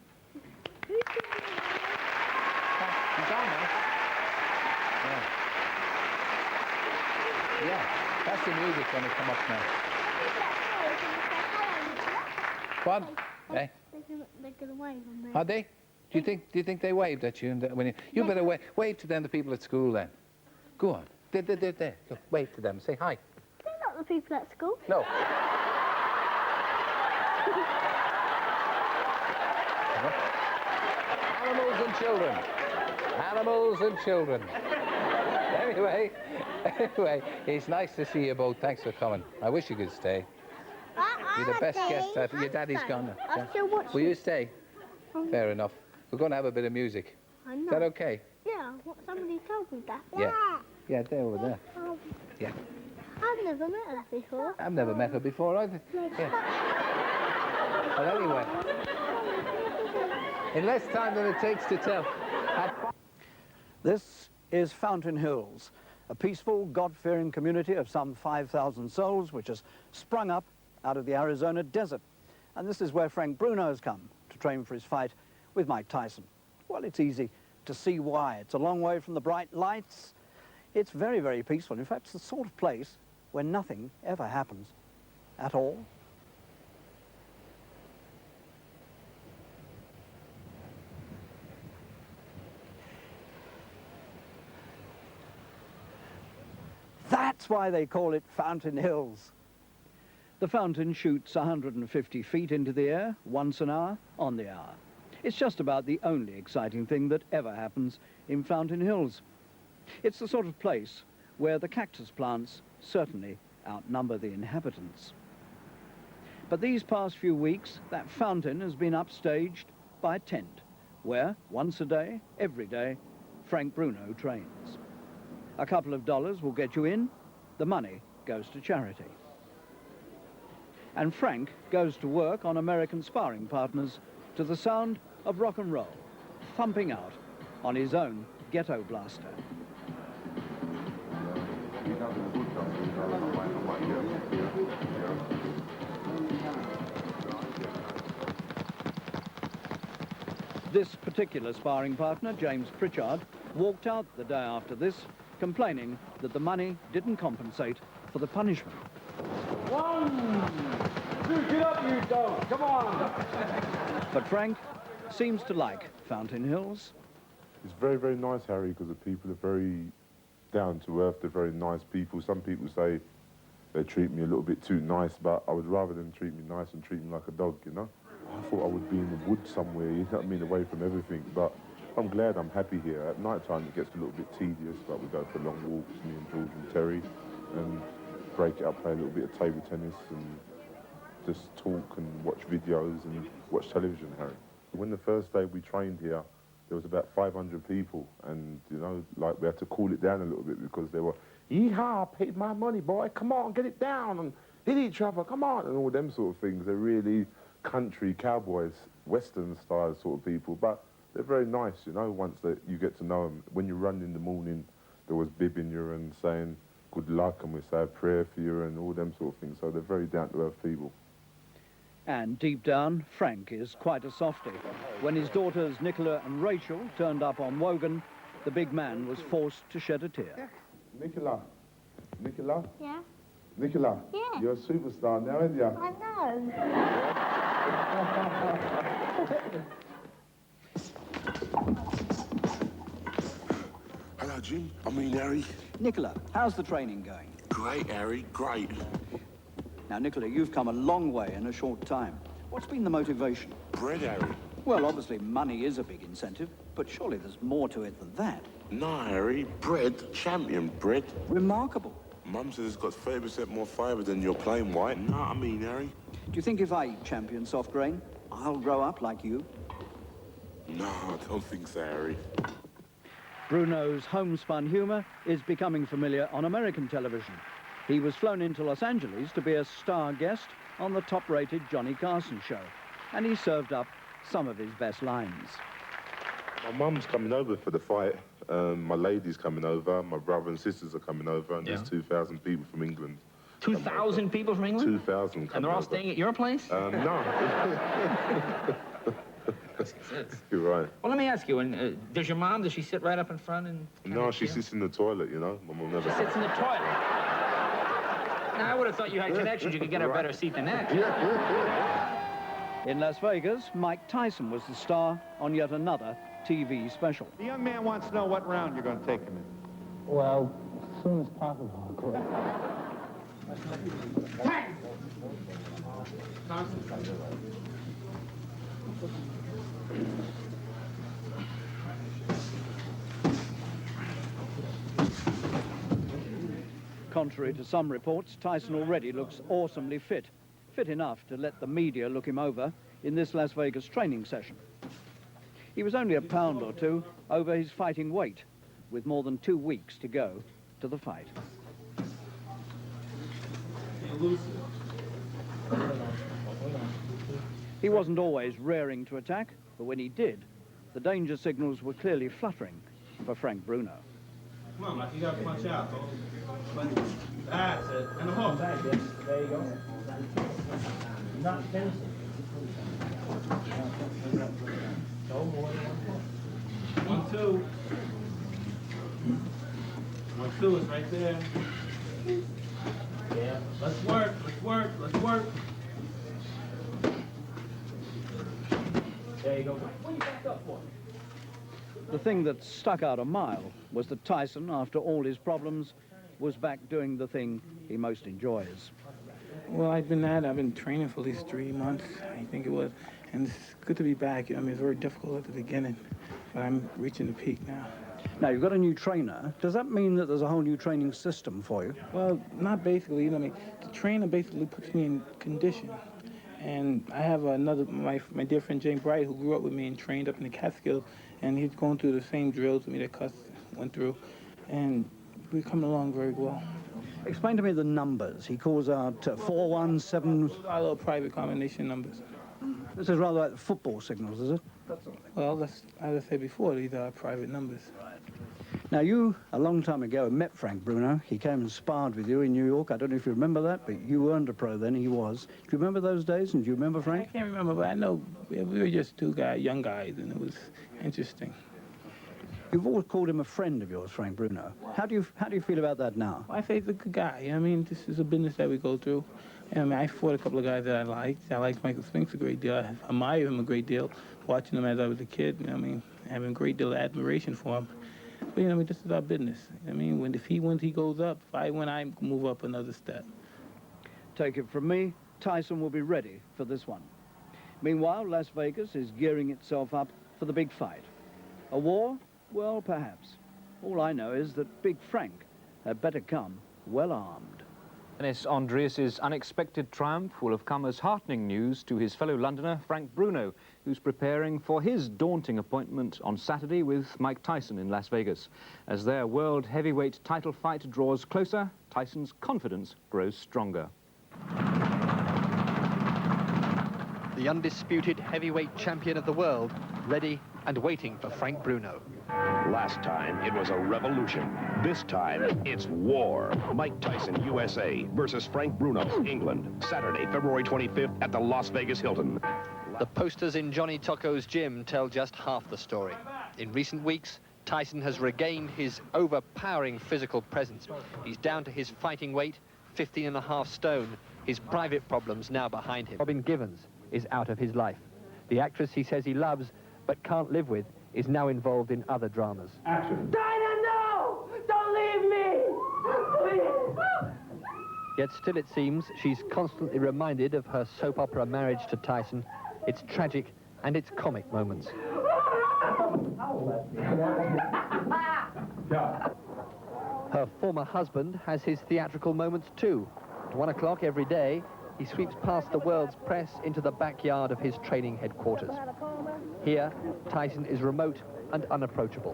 That's the music going to come up now. What? Eh? They're going to wave on me. Are they? Do you think they waved at you? When you better wave to them, the people at school then. Go on. There. Look, wave to them. Say hi. They're not the people at school. No. Animals and children. Animals and children. Anyway, it's nice to see you both. Thanks for coming. I wish you could stay. You're the best guest ever. Your daddy's gone. Will you stay? Fair enough. We're going to have a bit of music. I know. Is that okay? Yeah, somebody told me that. Yeah. Yeah, they're over there. Yeah. I've never met her before. I've never met her before either. Yeah. But anyway, in less time than it takes to tell. This is Fountain Hills, a peaceful, God-fearing community of some 5,000 souls which has sprung up out of the Arizona desert. And this is where Frank Bruno has come to train for his fight with Mike Tyson. Well, it's easy to see why. It's a long way from the bright lights. It's very, very peaceful. In fact, it's the sort of place where nothing ever happens at all. That's why they call it Fountain Hills. The fountain shoots 150 feet into the air, once an hour, on the hour. It's just about the only exciting thing that ever happens in Fountain Hills. It's the sort of place where the cactus plants certainly outnumber the inhabitants. But these past few weeks, that fountain has been upstaged by a tent, where, once a day, every day, Frank Bruno trains. A couple of dollars will get you in, the money goes to charity. And Frank goes to work on American sparring partners to the sound of rock and roll, thumping out on his own ghetto blaster. This particular sparring partner, James Pritchard, walked out the day after this, complaining that the money didn't compensate for the punishment. 1, 2, get up, you dog, come on! But Frank seems to like Fountain Hills. It's very, very nice, Harry, because the people are very down to earth. They're very nice people. Some people say they treat me a little bit too nice, but I would rather them treat me nice and treat me like a dog, you know? I thought I would be in the woods somewhere, you know what I mean, away from everything, but I'm glad I'm happy here. At night time it gets a little bit tedious, but we go for long walks, me and George and Terry, and break it up, play a little bit of table tennis and just talk and watch videos and watch television, Harry. When the first day we trained here, there was about 500 people, and, you know, like, we had to cool it down a little bit because they were, "Yeehaw, I paid my money, boy, come on, get it down, and hit each other, come on," and all them sort of things. They're really country cowboys, Western style sort of people, but they're very nice, you know, once you get to know them. When you run in the morning, there was bibbing you and saying good luck, and we say a prayer for you and all them sort of things, so they're very down-to-earth people. And deep down, Frank is quite a softie. When his daughters Nicola and Rachel turned up on Wogan, the big man was forced to shed a tear. Nicola? Yeah? Nicola? Yeah. You're a superstar now, aren't you? I know. Hello, Jim. I mean, Harry. Nicola, how's the training going? Great, Harry, great. Now, Nicola, you've come a long way in a short time. What's been the motivation? Bread, Harry. Well, obviously, money is a big incentive, but surely there's more to it than that. No, Harry. Bread. Champion bread. Remarkable. Mum says it's got 30% more fibre than your plain white. Know what I mean, Harry? Do you think if I eat champion soft grain, I'll grow up like you? No, I don't think so, Harry. Bruno's homespun humour is becoming familiar on American television. He was flown into Los Angeles to be a star guest on the top-rated Johnny Carson show, and he served up some of his best lines. My mum's coming over for the fight. My lady's coming over. My brother and sisters are coming over, and there's 2,000 people from England. 2,000 people from England? 2,000. And they're all staying at your place? No. You're right. Well, let me ask you, does your mom, does she sit right up in front and... No, she sits in the toilet, you know. My mum never... She sits in the toilet? Now, I would have thought you had connections. You could get a better seat than that. In Las Vegas, Mike Tyson was the star on yet another TV special. The young man wants to know what round you're going to take him in. Well, as soon as possible, of course. Contrary to some reports, Tyson already looks awesomely fit. Fit enough to let the media look him over in this Las Vegas training session. He was only a pound or two over his fighting weight, with more than 2 weeks to go to the fight. He wasn't always raring to attack, but when he did, the danger signals were clearly fluttering for Frank Bruno. Come on, Mike, you got to punch out. That's it. And the hook. There you go. Not finishing. No more than 1 2. 1 2 is right there. Yeah. Let's work. Let's work. Let's work. There you go. What are you back up for? The thing that stuck out a mile was that Tyson, after all his problems, was back doing the thing he most enjoys. Well, I've been training for at least 3 months, I think it was, and it's good to be back. I mean, it's very difficult at the beginning, but I'm reaching the peak now. Now, you've got a new trainer. Does that mean that there's a whole new training system for you? Well, not basically. I mean, the trainer basically puts me in condition. And I have my dear friend Jane Bright, who grew up with me and trained up in the Catskills, and he's going through the same drills with me that Cuss went through, and we're coming along very well. Explain to me the numbers. He calls out 417... Those are little private combination numbers. This is rather like the football signals, is it? Well, as I said before, these are private numbers. Now, you, a long time ago, met Frank Bruno. He came and sparred with you in New York. I don't know if you remember that, but you weren't a pro then, he was. Do you remember those days, and do you remember Frank? I can't remember, but I know we were just young guys, and it was interesting. You've always called him a friend of yours, Frank Bruno. How do you feel about that now? Well, I say he's a good guy. I mean, this is a business that we go through. I mean, I fought a couple of guys that I liked. I liked Michael Spinks a great deal. I admire him a great deal, watching him as I was a kid. You know, I mean, having a great deal of admiration for him. But, you know, I mean, this is our business. I mean, if he wins, he goes up. If I win, I move up another step. Take it from me, Tyson will be ready for this one. Meanwhile, Las Vegas is gearing itself up for the big fight. A war? Well, perhaps. All I know is that Big Frank had better come well armed. Dennis Andreas' unexpected triumph will have come as heartening news to his fellow Londoner, Frank Bruno, who's preparing for his daunting appointment on Saturday with Mike Tyson in Las Vegas. As their world heavyweight title fight draws closer, Tyson's confidence grows stronger. The undisputed heavyweight champion of the world, ready and waiting for Frank Bruno. Last time, it was a revolution. This time, it's war. Mike Tyson, USA, versus Frank Bruno, England. Saturday, February 25th at the Las Vegas Hilton. The posters in Johnny Tocco's gym tell just half the story. In recent weeks, Tyson has regained his overpowering physical presence. He's down to his fighting weight, 15.5 stone. His private problems now behind him. Robin Givens is out of his life. The actress he says he loves but can't live with is now involved in other dramas. Action. Dinah, no! Don't leave me! Please! Yet still it seems she's constantly reminded of her soap opera marriage to Tyson, its tragic and its comic moments. Her former husband has his theatrical moments too. At 1 o'clock every day, he sweeps past the world's press into the backyard of his training headquarters. Here, Tyson is remote and unapproachable.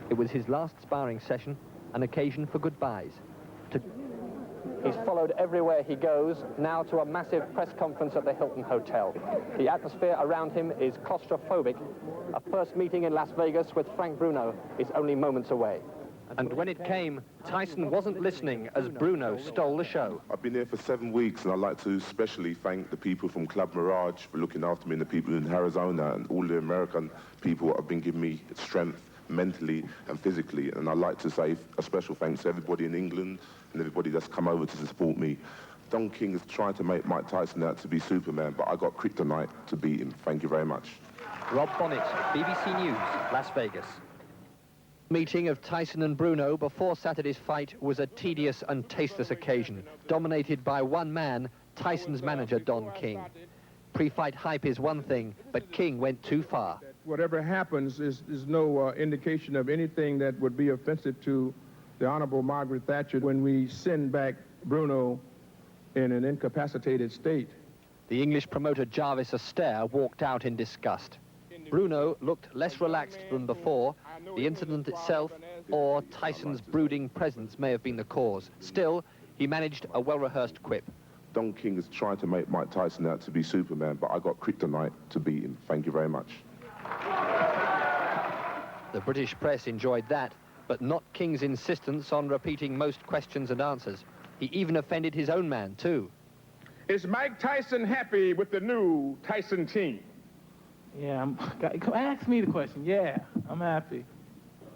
It was his last sparring session, an occasion for goodbyes. He's followed everywhere he goes, now to a massive press conference at the Hilton Hotel. The atmosphere around him is claustrophobic. A first meeting in Las Vegas with Frank Bruno is only moments away. And when it came, Tyson wasn't listening as Bruno stole the show. I've been here for 7 weeks, and I'd like to especially thank the people from Club Mirage for looking after me, and the people in Arizona and all the American people that have been giving me strength mentally and physically. And I'd like to say a special thanks to everybody in England and everybody that's come over to support me. Don King has tried to make Mike Tyson out to be Superman, but I got kryptonite to beat him. Thank you very much. Rob Bonnet, BBC News, Las Vegas. Meeting of Tyson and Bruno before Saturday's fight was a tedious and tasteless occasion, dominated by one man, Tyson's manager, Don King. Pre-fight hype is one thing, but King went too far. Whatever happens is no indication of anything that would be offensive to the Honorable Margaret Thatcher when we send back Bruno in an incapacitated state. The English promoter Jarvis Astaire walked out in disgust. Bruno looked less relaxed than before. The incident itself or Tyson's brooding presence may have been the cause. Still, he managed a well-rehearsed quip. Don King has tried to make Mike Tyson out to be Superman, but I got kryptonite to beat him. Thank you very much. The British press enjoyed that, but not King's insistence on repeating most questions and answers. He even offended his own man, too. Is Mike Tyson happy with the new Tyson team? Yeah, ask me the question. Yeah, I'm happy.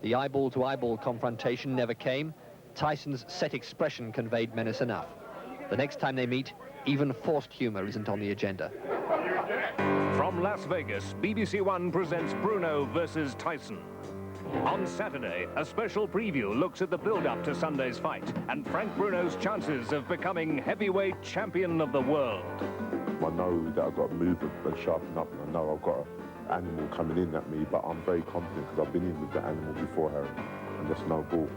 The eyeball-to-eyeball confrontation never came. Tyson's set expression conveyed menace enough. The next time they meet, even forced humor isn't on the agenda. From Las Vegas, BBC1 presents Bruno versus Tyson. On Saturday, a special preview looks at the build-up to Sunday's fight and Frank Bruno's chances of becoming heavyweight champion of the world. I know that I've got to move and sharpen up, and I know I've got an animal coming in at me, but I'm very confident because I've been in with the animal before, Harry, and there's no ball.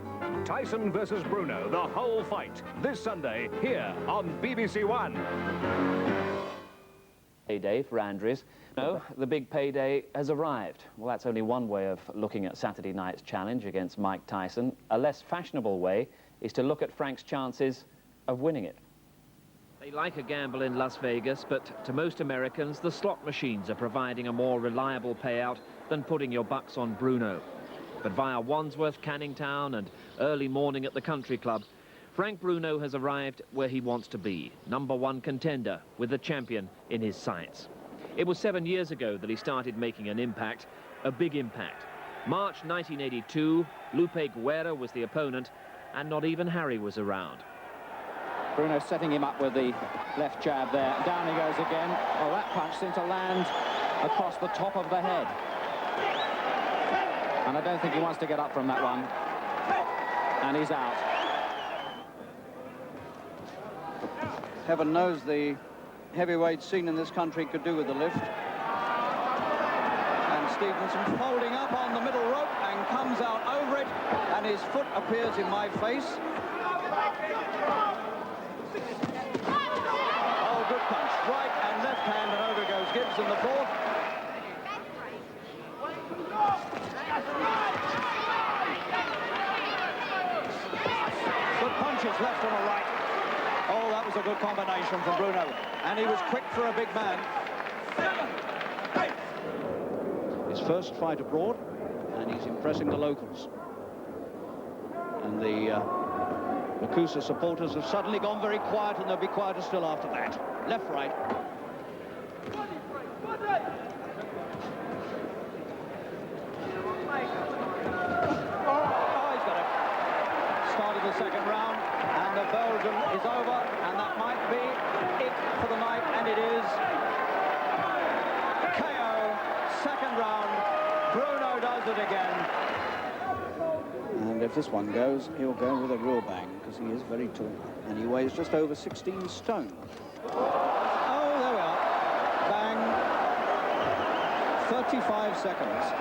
Tyson versus Bruno, the whole fight, this Sunday, here on BBC1. Payday for Andries. No, the big payday has arrived. Well, that's only one way of looking at Saturday night's challenge against Mike Tyson. A less fashionable way is to look at Frank's chances of winning it. They like a gamble in Las Vegas, but to most Americans, the slot machines are providing a more reliable payout than putting your bucks on Bruno. But via Wandsworth, Canning Town and early morning at the country club, Frank Bruno has arrived where he wants to be, #1 contender with the champion in his sights. It was 7 years ago that he started making an impact, a big impact. March 1982, Lupe Guerra was the opponent, and not even Harry was around. Bruno setting him up with the left jab there. Down he goes again. Oh, that punch seemed to land across the top of the head. And I don't think he wants to get up from that one. And he's out. Heaven knows the heavyweight scene in this country could do with the lift. And Stevenson folding up on the middle rope and comes out over it, and his foot appears in my face. Oh, good punch. Right and left hand, and over goes Gibbs in the fourth. Good punches left and a right. Oh, that was a good combination from Bruno. And he was quick for a big man. His first fight abroad, and he's impressing the locals. And the Makusa supporters have suddenly gone very quiet, and they'll be quieter still after that. Left, right. Oh, he's got it. Started the second round, and the Belgian is over, and that might be it for the night, and it is. KO, second round. Bruno does it again. And if this one goes, he'll go with a real bang, because he is very tall, and he weighs just over 16 stone. Oh, there we are. Bang. 35 seconds.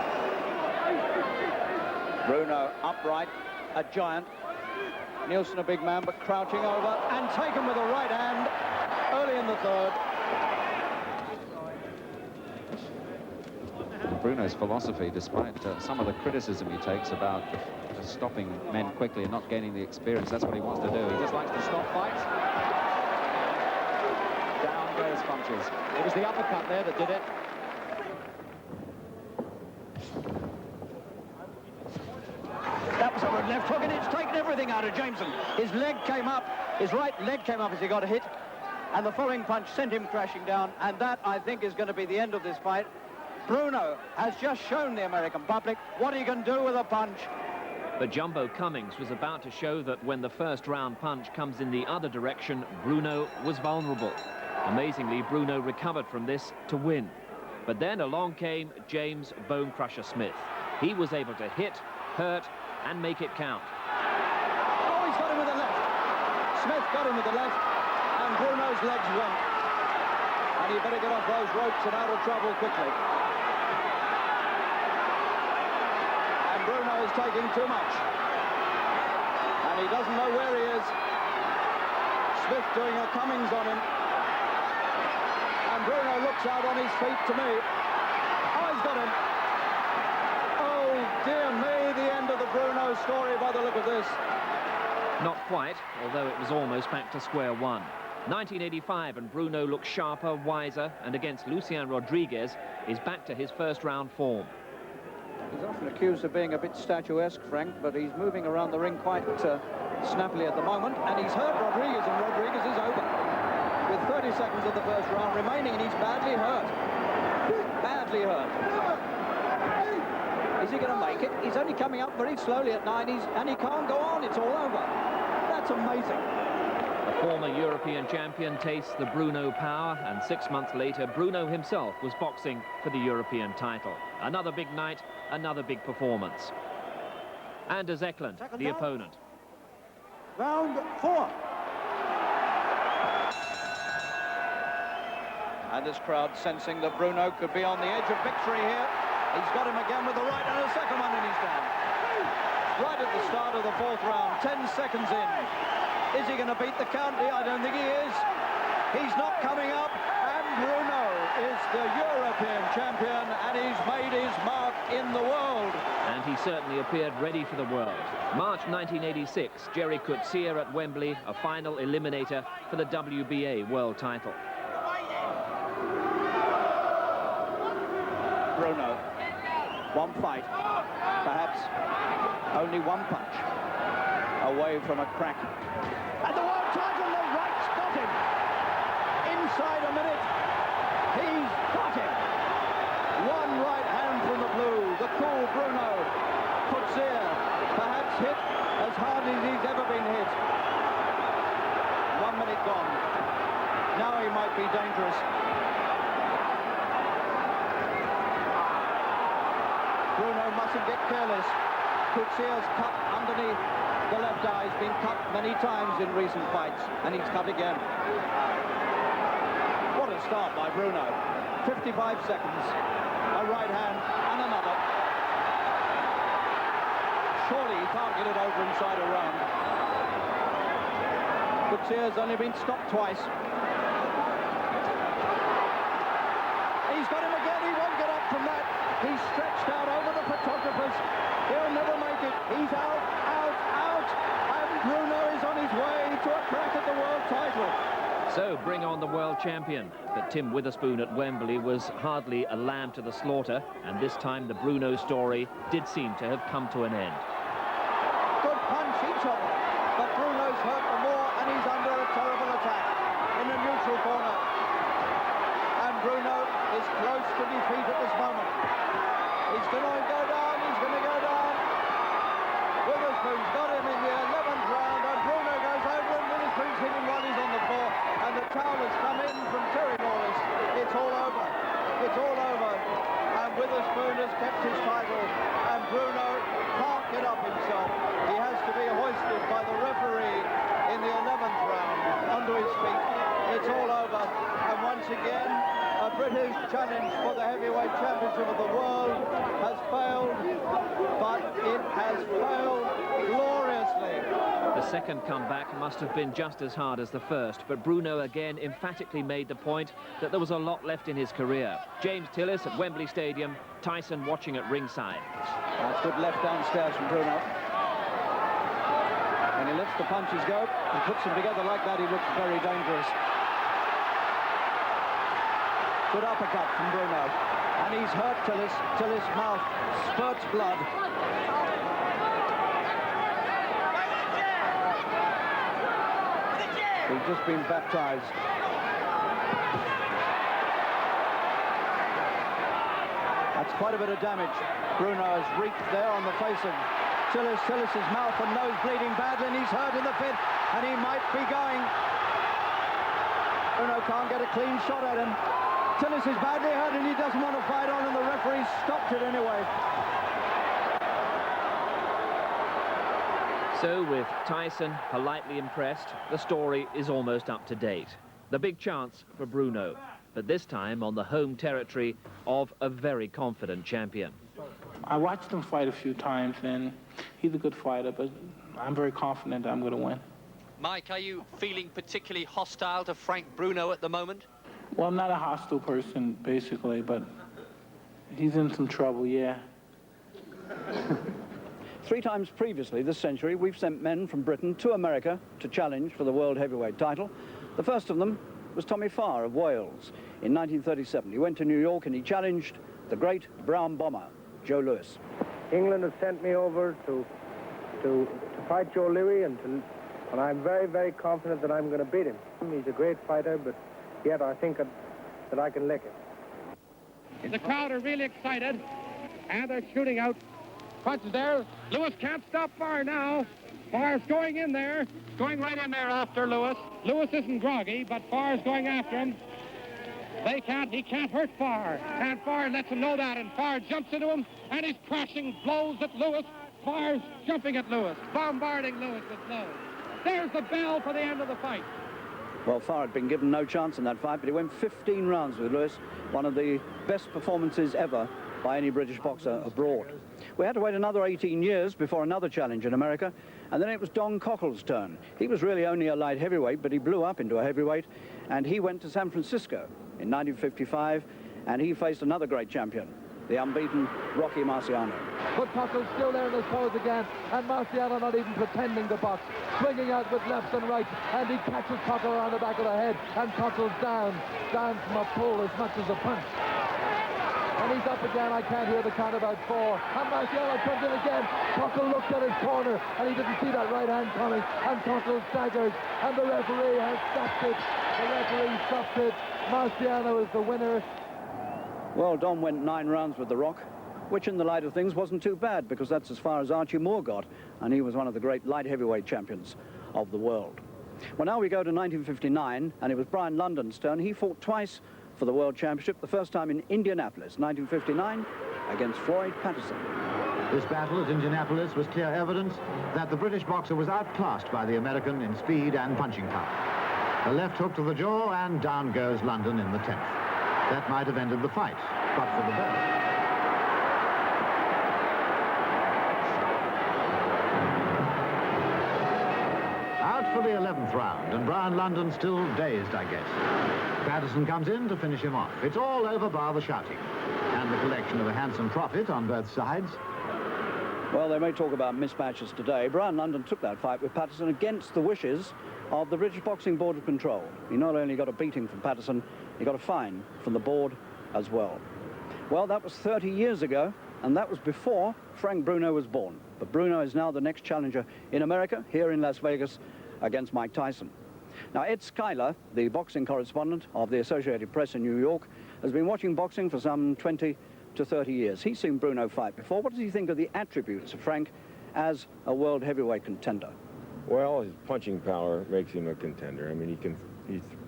Bruno upright, a giant. Nielsen a big man, but crouching over, and taken with a right hand early in the third. Bruno's philosophy, despite some of the criticism he takes about stopping men quickly and not gaining the experience, that's what he wants to do. He just likes to stop fights. Down goes punches. It was the uppercut there that did it. That was a good left hook, and it's taken everything out of Jameson. His leg came up, his right leg came up as he got a hit, and the following punch sent him crashing down, and that, I think, is going to be the end of this fight. Bruno has just shown the American public what he can do with a punch. But Jumbo Cummings was about to show that when the first round punch comes in the other direction, Bruno was vulnerable. Amazingly, Bruno recovered from this to win. But then along came James Bone Crusher Smith. He was able to hit, hurt, and make it count. Oh, he's got him with the left. Smith got him with the left, and Bruno's legs went. And he better get off those ropes and out of trouble quickly. And Bruno is taking too much. And he doesn't know where he is. Smith doing a Cummings on him. And Bruno looks out on his feet to me. Oh, he's got him. Oh, dear me, the end of the Bruno story by the look of this. Not quite, although it was almost back to square one. 1985, and Bruno looks sharper, wiser, and against Lucien Rodriguez is back to his first round form. He's often accused of being a bit statuesque, Frank, but he's moving around the ring quite snappily at the moment, and he's hurt Rodriguez, and Rodriguez is over. With 30 seconds of the first round remaining, and he's badly hurt. Badly hurt. Is he going to make it? He's only coming up very slowly at 90s, and he can't go on. It's all over. That's amazing. The former European champion tastes the Bruno power, and 6 months later, Bruno himself was boxing for the European title. Another big night, another big performance. Anders Eklund, the opponent. Round 4. And this crowd sensing that Bruno could be on the edge of victory here. He's got him again with the right and a second one, and he's down. Right at the start of the fourth round, 10 seconds in. Is he going to beat the count? I don't think he is. He's not coming up, and Bruno is the European champion, and he's made his mark in the world. And he certainly appeared ready for the world. March 1986, Jerry Coetzee at Wembley, a final eliminator for the WBA world title. Bruno, one fight, perhaps only one punch away from a crack. And the world title, the right's got him. Inside a minute, he's got him. One right hand from the blue, the cool Bruno. Coetzee, perhaps hit as hard as he's ever been hit. 1 minute gone. Now he might be dangerous. Bruno mustn't get careless. Coetzee's cut underneath the left eye. He's been cut many times in recent fights, and he's cut again. What a start by Bruno. 55 seconds, a right hand, and another. Surely he can't get it over inside a round. Coetzee's only been stopped twice. He's got him again. He won't get up from that. He's stretched out over the photographers. He'll never make it. He's out, out, out. And Bruno is on his way to a crack at the world title. So bring on the world champion. But Tim Witherspoon at Wembley was hardly a lamb to the slaughter. And this time the Bruno story did seem to have come to an end. Good punch, each of them. But Bruno's hurt the more, and he's under a terrible attack in a neutral corner. And Bruno is close to defeat at this moment. He's going to go down, he's going to go down. Witherspoon's got him in the 11th round, and Bruno goes over, and Witherspoon's hitting while he's on the floor. And the towel has come in from Terry Norris. It's all over. It's all over. And Witherspoon has kept his title, and Bruno can't get up himself. He has to be hoisted by the referee in the 11th round onto his feet. It's all over. And once again, a British challenge for the heavyweight championship of the world has failed, but it has failed gloriously. The second comeback must have been just as hard as the first, but Bruno again emphatically made the point that there was a lot left in his career. James Tillis at Wembley Stadium, Tyson watching at ringside. That's good left downstairs from Bruno. When he lets the punches go and puts them together like that, he looks very dangerous. Good uppercut from Bruno. And he's hurt Tillis. Tillis' mouth spurts blood. He's just been baptized. Quite a bit of damage. Bruno has reaped there on the face of Tillis. Tillis's mouth and nose bleeding badly, and he's hurt in the pit, and he might be going. Bruno can't get a clean shot at him. Tillis is badly hurt, and he doesn't want to fight on, and the referee stopped it anyway. So, with Tyson politely impressed, the story is almost up to date. The big chance for Bruno, but this time on the home territory of a very confident champion. I watched him fight a few times, and he's a good fighter, but I'm very confident I'm going to win. Mike, are you feeling particularly hostile to Frank Bruno at the moment? Well, I'm not a hostile person, basically, but he's in some trouble, yeah. 3 times previously this century, we've sent men from Britain to America to challenge for the World Heavyweight title. The first of them was Tommy Farr of Wales in 1937. He went to New York and he challenged the great brown bomber, Joe Louis. England has sent me over to fight Joe Louis, and I'm very, very confident that I'm going to beat him. He's a great fighter, but yet I think that I can lick him. The crowd are really excited, and they're shooting out punches there. Louis can't stop Farr now. Farr's going in there, going right in there after Louis. Louis isn't groggy, but Farr's going after him. He can't hurt Farr, and Farr lets him know that, and Farr jumps into him, and he's crashing blows at Louis. Farr's jumping at Louis, bombarding Louis with blows. There's the bell for the end of the fight. Well, Farr had been given no chance in that fight, but he went 15 rounds with Louis, one of the best performances ever by any British boxer abroad. We had to wait another 18 years before another challenge in America, and then it was Don Cockle's turn. He was really only a light heavyweight, but he blew up into a heavyweight, and he went to San Francisco in 1955, and he faced another great champion, the unbeaten Rocky Marciano. But Cockle's still there in his pose again, and Marciano not even pretending to box, swinging out with lefts and rights, and he catches Cockle around the back of the head, and Cockle's down from a pull as much as a punch. And he's up again. I can't hear the count about 4. And Marciano comes in again. Cockle looked at his corner, and he didn't see that right hand coming. And Cockle staggers, and the referee has stopped it. The referee stopped it. Marciano is the winner. Well, Don went 9 rounds with The Rock, which in the light of things wasn't too bad, because that's as far as Archie Moore got, and he was one of the great light heavyweight champions of the world. Well, now we go to 1959, and it was Brian London's turn. He fought twice for the World Championship, the first time in Indianapolis, 1959, against Floyd Patterson. This battle at Indianapolis was clear evidence that the British boxer was outclassed by the American in speed and punching power. A left hook to the jaw, and down goes London in the 10th. That might have ended the fight, but for the bell. Out for the 11th round, and Brian London still dazed, I guess. Patterson comes in to finish him off. It's all over bar the shouting, and the collection of a handsome profit on both sides. Well, they may talk about mismatches today. Brian London took that fight with Patterson against the wishes of the British Boxing Board of Control. He not only got a beating from Patterson, he got a fine from the board as well. Well, that was 30 years ago, and that was before Frank Bruno was born. But Bruno is now the next challenger in America, here in Las Vegas, against Mike Tyson. Now, Ed Schuyler, the boxing correspondent of the Associated Press in New York, has been watching boxing for some 20 to 30 years. He's seen Bruno fight before. What does he think of the attributes of Frank as a world heavyweight contender? Well, his punching power makes him a contender. I mean,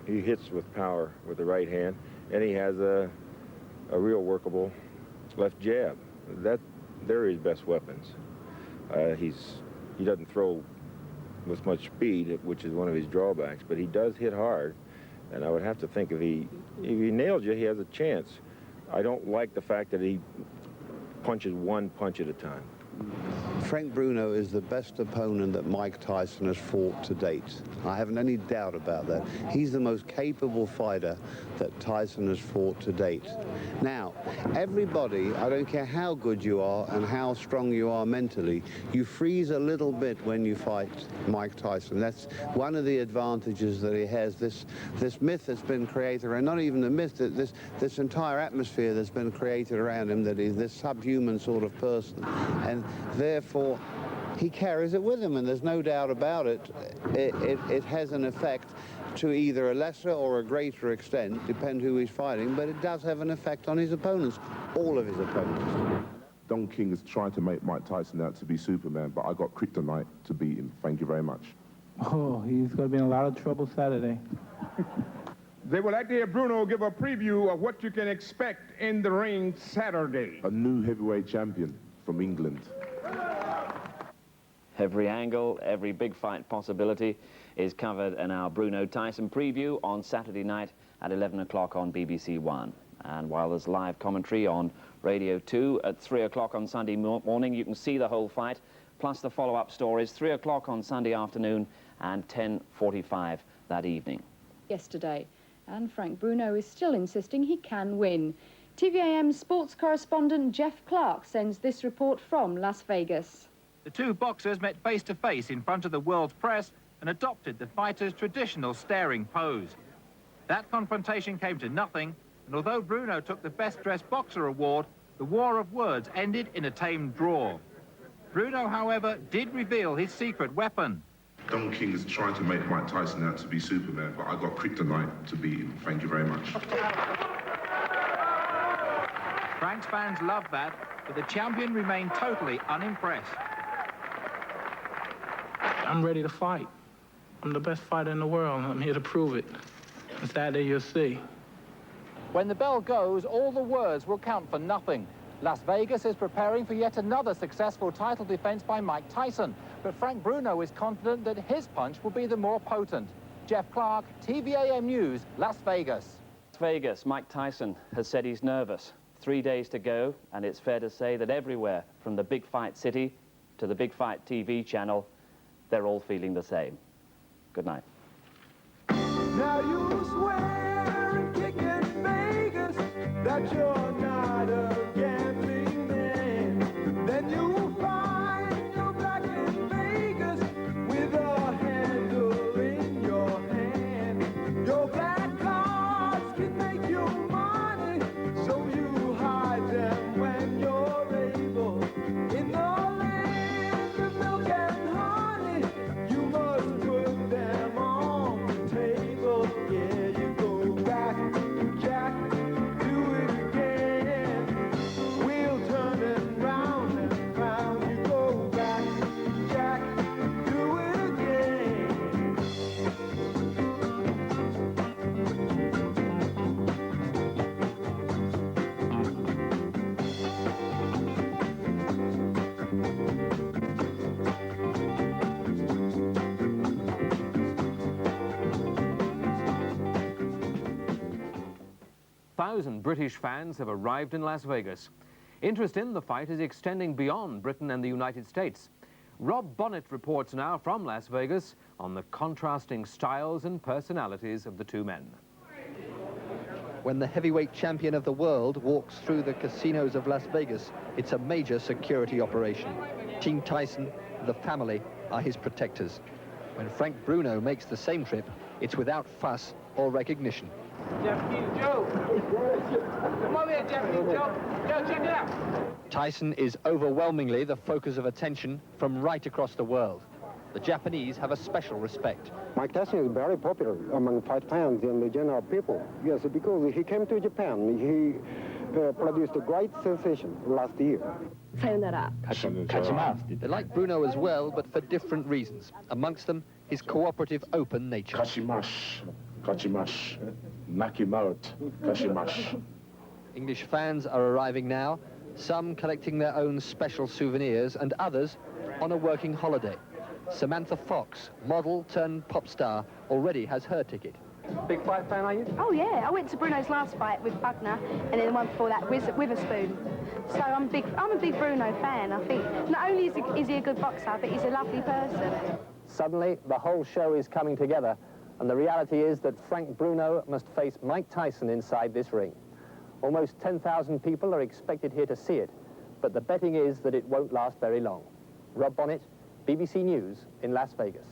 he hits with power with the right hand, and he has a real workable left jab. They're his best weapons. He doesn't throw with much speed, which is one of his drawbacks, but he does hit hard, and I would have to think if he nails you, he has a chance. I don't like the fact that he punches one punch at a time. Frank Bruno is the best opponent that Mike Tyson has fought to date. I haven't any doubt about that. He's the most capable fighter that Tyson has fought to date. Now, everybody, I don't care how good you are and how strong you are mentally, you freeze a little bit when you fight Mike Tyson. That's one of the advantages that he has. This myth that's been created, and not even the myth, this entire atmosphere that's been created around him, that he's this subhuman sort of person. And therefore, he carries it with him, and there's no doubt about it. It has an effect to either a lesser or a greater extent, depend who he's fighting, but it does have an effect on his opponents, all of his opponents. Don King is trying to make Mike Tyson out to be Superman, but I got kryptonite to beat him. Thank you very much. Oh, he's going to be in a lot of trouble Saturday. They would like to hear Bruno give a preview of what you can expect in the ring Saturday. A new heavyweight champion from England. Every angle, every big fight possibility is covered in our Bruno Tyson preview on Saturday night at 11 o'clock on BBC One. And while there's live commentary on Radio 2 at 3 o'clock on Sunday morning, you can see the whole fight, plus the follow-up stories, 3 o'clock on Sunday afternoon and 10:45 that evening. Yesterday, and Frank Bruno is still insisting he can win. TVAM sports correspondent Jeff Clark sends this report from Las Vegas. The two boxers met face-to-face in front of the world's press and adopted the fighter's traditional staring pose. That confrontation came to nothing, and although Bruno took the Best Dressed Boxer award, the war of words ended in a tame draw. Bruno, however, did reveal his secret weapon. Don King is trying to make Mike Tyson out to be Superman, but I got kryptonite to beat him. Thank you very much. Frank's fans loved that, but the champion remained totally unimpressed. I'm ready to fight. I'm the best fighter in the world. I'm here to prove it. And Saturday you'll see. When the bell goes, all the words will count for nothing. Las Vegas is preparing for yet another successful title defense by Mike Tyson, but Frank Bruno is confident that his punch will be the more potent. Jeff Clark, TVAM News, Las Vegas. Las Vegas, Mike Tyson has said he's nervous. 3 days to go, and it's fair to say that everywhere, from the Big Fight City to the Big Fight TV channel, they're all feeling the same. Good night. Now you swear and kick in Vegas that you're not a gambling man. Then you find you're back in Vegas with a handle in your hand. Your black cards can make you money, so you hide them when you're able. In the land of milk and honey, you must put them on the table. Yeah, you go back, Jack, do it again. We'll turn it round and round. You go back, Jack, do it again. 1,000 British fans have arrived in Las Vegas. Interest in the fight is extending beyond Britain and the United States. Rob Bonnet reports now from Las Vegas on the contrasting styles and personalities of the two men. When the heavyweight champion of the world walks through the casinos of Las Vegas, it's a major security operation. Team Tyson, the family, are his protectors. When Frank Bruno makes the same trip, it's without fuss or recognition. Joe! Come over here, Joe! Joe, check it out! Tyson is overwhelmingly the focus of attention from right across the world. The Japanese have a special respect. Mike Tyson is very popular among fight fans and the general people. Yes, because he came to Japan. He produced a great sensation last year. Sayonara. They like Bruno as well, but for different reasons. Amongst them, his cooperative, open nature. Kachimash. Knock him out. Kashimash. English fans are arriving now, some collecting their own special souvenirs and others on a working holiday. Samantha Fox, model turned pop star, already has her ticket. Big fight fan, are you? Oh, yeah. I went to Bruno's last fight with Buckner, and then the one before that with Witherspoon. So I'm a big Bruno fan, I think. Not only is he a good boxer, but he's a lovely person. Suddenly, the whole show is coming together, and the reality is that Frank Bruno must face Mike Tyson inside this ring. Almost 10,000 people are expected here to see it, but the betting is that it won't last very long. Rob Bonnet, BBC News in Las Vegas.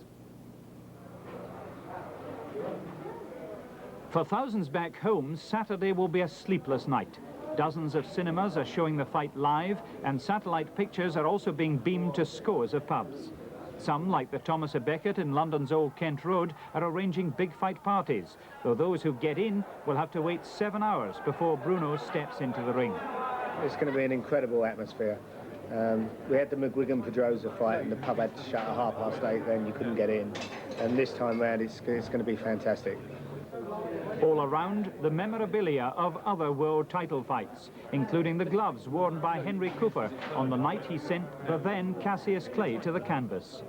For thousands back home, Saturday will be a sleepless night. Dozens of cinemas are showing the fight live, and satellite pictures are also being beamed to scores of pubs. Some, like the Thomas a Becket in London's Old Kent Road, are arranging big fight parties, though those who get in will have to wait 7 hours before Bruno steps into the ring. It's going to be an incredible atmosphere. We had the McGuigan-Pedrosa fight and the pub had to shut at 8:30, then you couldn't get in. And this time round it's going to be fantastic. All around, the memorabilia of other world title fights, including the gloves worn by Henry Cooper on the night he sent the then Cassius Clay to the canvas.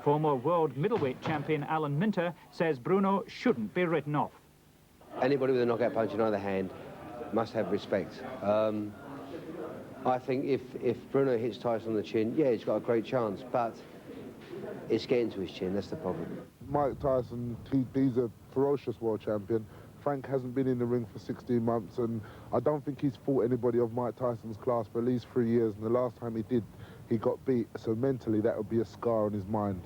Former world middleweight champion Alan Minter says Bruno shouldn't be written off. Anybody with a knockout punch in either hand must have respect. I think if Bruno hits Tyson on the chin, yeah, he's got a great chance, but it's getting to his chin, that's the problem. Mike Tyson, he's a ferocious world champion. Frank hasn't been in the ring for 16 months, and I don't think he's fought anybody of Mike Tyson's class for at least 3 years, and the last time he did, he got beat, so mentally that would be a scar on his mind.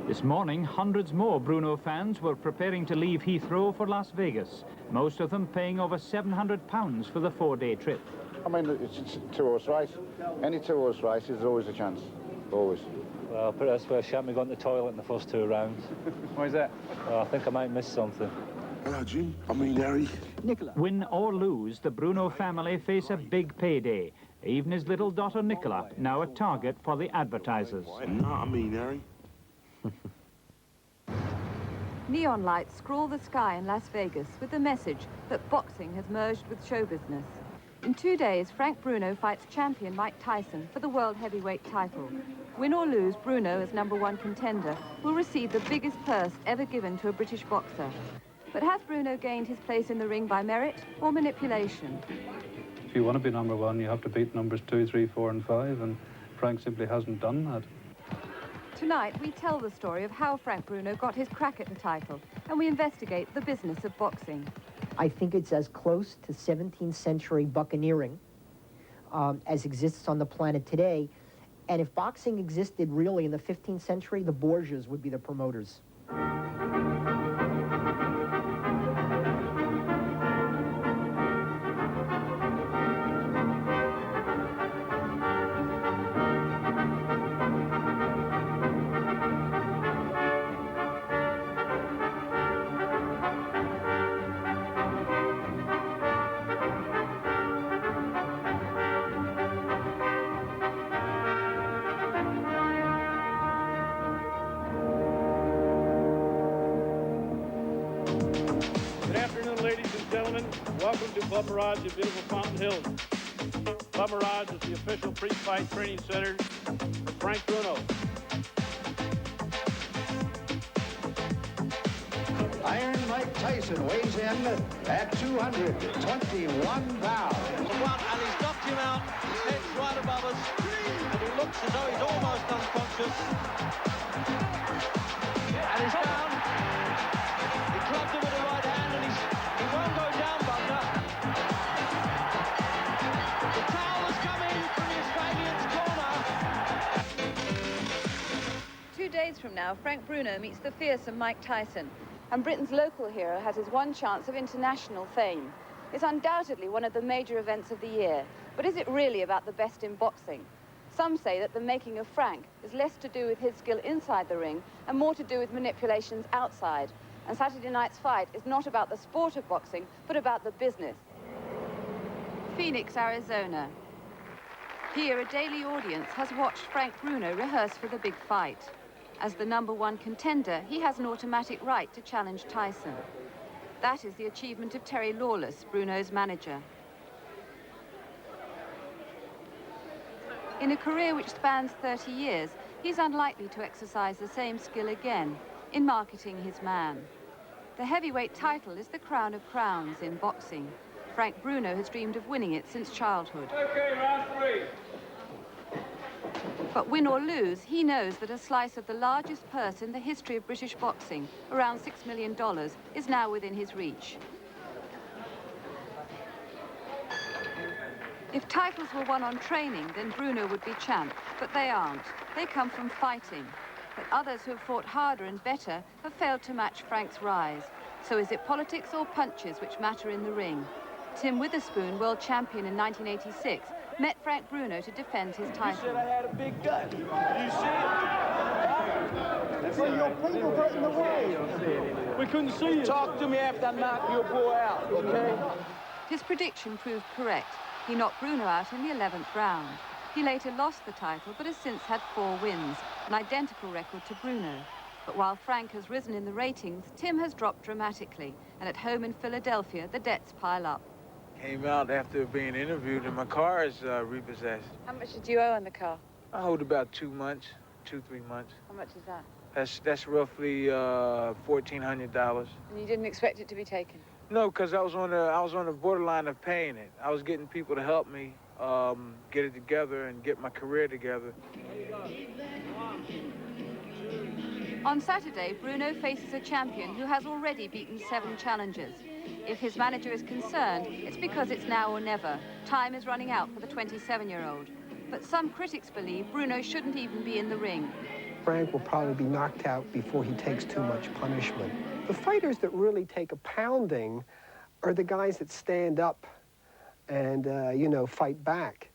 This morning, hundreds more Bruno fans were preparing to leave Heathrow for Las Vegas, most of them paying over £700 for the 4-day trip. I mean, it's a two-horse race. Any two-horse race, there's always a chance, always. Well, I'll put it this way, I shan't be going to the toilet in the first 2 rounds. Why is that? Well, I think I might miss something. Hello, Jim. I mean, Harry. Nicola. Win or lose, the Bruno family face a big payday. Even his little daughter Nicola, now a target for the advertisers. No, I mean, Harry. Neon lights scroll the sky in Las Vegas with the message that boxing has merged with show business. In 2 days, Frank Bruno fights champion Mike Tyson for the World Heavyweight title. Win or lose, Bruno, as #1 contender, will receive the biggest purse ever given to a British boxer. But has Bruno gained his place in the ring by merit or manipulation? If you want to be #1, you have to beat numbers 2, 3, 4 and 5, and Frank simply hasn't done that. Tonight, we tell the story of how Frank Bruno got his crack at the title, and we investigate the business of boxing. I think it's as close to 17th century buccaneering as exists on the planet today. And if boxing existed really in the 15th century, the Borgias would be the promoters. Club Mirage at beautiful Fountain Hills. Club Mirage is the official pre-fight training center for Frank Bruno. Iron Mike Tyson weighs in at 221 pounds. And he's knocked him out. His head's right above us. And he looks as though he's almost unconscious. And he's down. He clubbed him with the right hand and he won't go down, Butler. The towel has come in from the Australian's corner. 2 days from now, Frank Bruno meets the fearsome Mike Tyson. And Britain's local hero has his one chance of international fame. It's undoubtedly one of the major events of the year. But is it really about the best in boxing? Some say that the making of Frank is less to do with his skill inside the ring and more to do with manipulations outside. And Saturday night's fight is not about the sport of boxing, but about the business. Phoenix, Arizona. Here, a daily audience has watched Frank Bruno rehearse for the big fight. As the #1 contender, he has an automatic right to challenge Tyson. That is the achievement of Terry Lawless, Bruno's manager. In a career which spans 30 years, he's unlikely to exercise the same skill again in marketing his man. The heavyweight title is the crown of crowns in boxing. Frank Bruno has dreamed of winning it since childhood. Okay, round 3. But win or lose, he knows that a slice of the largest purse in the history of British boxing, around $6 million, is now within his reach. If titles were won on training, then Bruno would be champ, but they aren't. They come from fighting. But others who have fought harder and better have failed to match Frank's rise. So is it politics or punches which matter in the ring? Tim Witherspoon, world champion in 1986, met Frank Bruno to defend his title. You said I had a big gut. You see it? Well, your people got in the way. We couldn't see you. Talk to me after I knock your boy out, okay? His prediction proved correct. He knocked Bruno out in the 11th round. He later lost the title, but has since had 4 wins, an identical record to Bruno. But while Frank has risen in the ratings, Tim has dropped dramatically, and at home in Philadelphia, the debts pile up. Came out after being interviewed, and my car is repossessed. How much did you owe on the car? I owed about 2 months, 2-3 months. How much is that? That's roughly $1,400. And you didn't expect it to be taken? No, because I was on the borderline of paying it. I was getting people to help me get it together and get my career together. On Saturday, Bruno faces a champion who has already beaten 7 challengers. If his manager is concerned, it's because it's now or never. Time is running out for the 27-year-old. But some critics believe Bruno shouldn't even be in the ring. Frank will probably be knocked out before he takes too much punishment. The fighters that really take a pounding are the guys that stand up and, you know, fight back.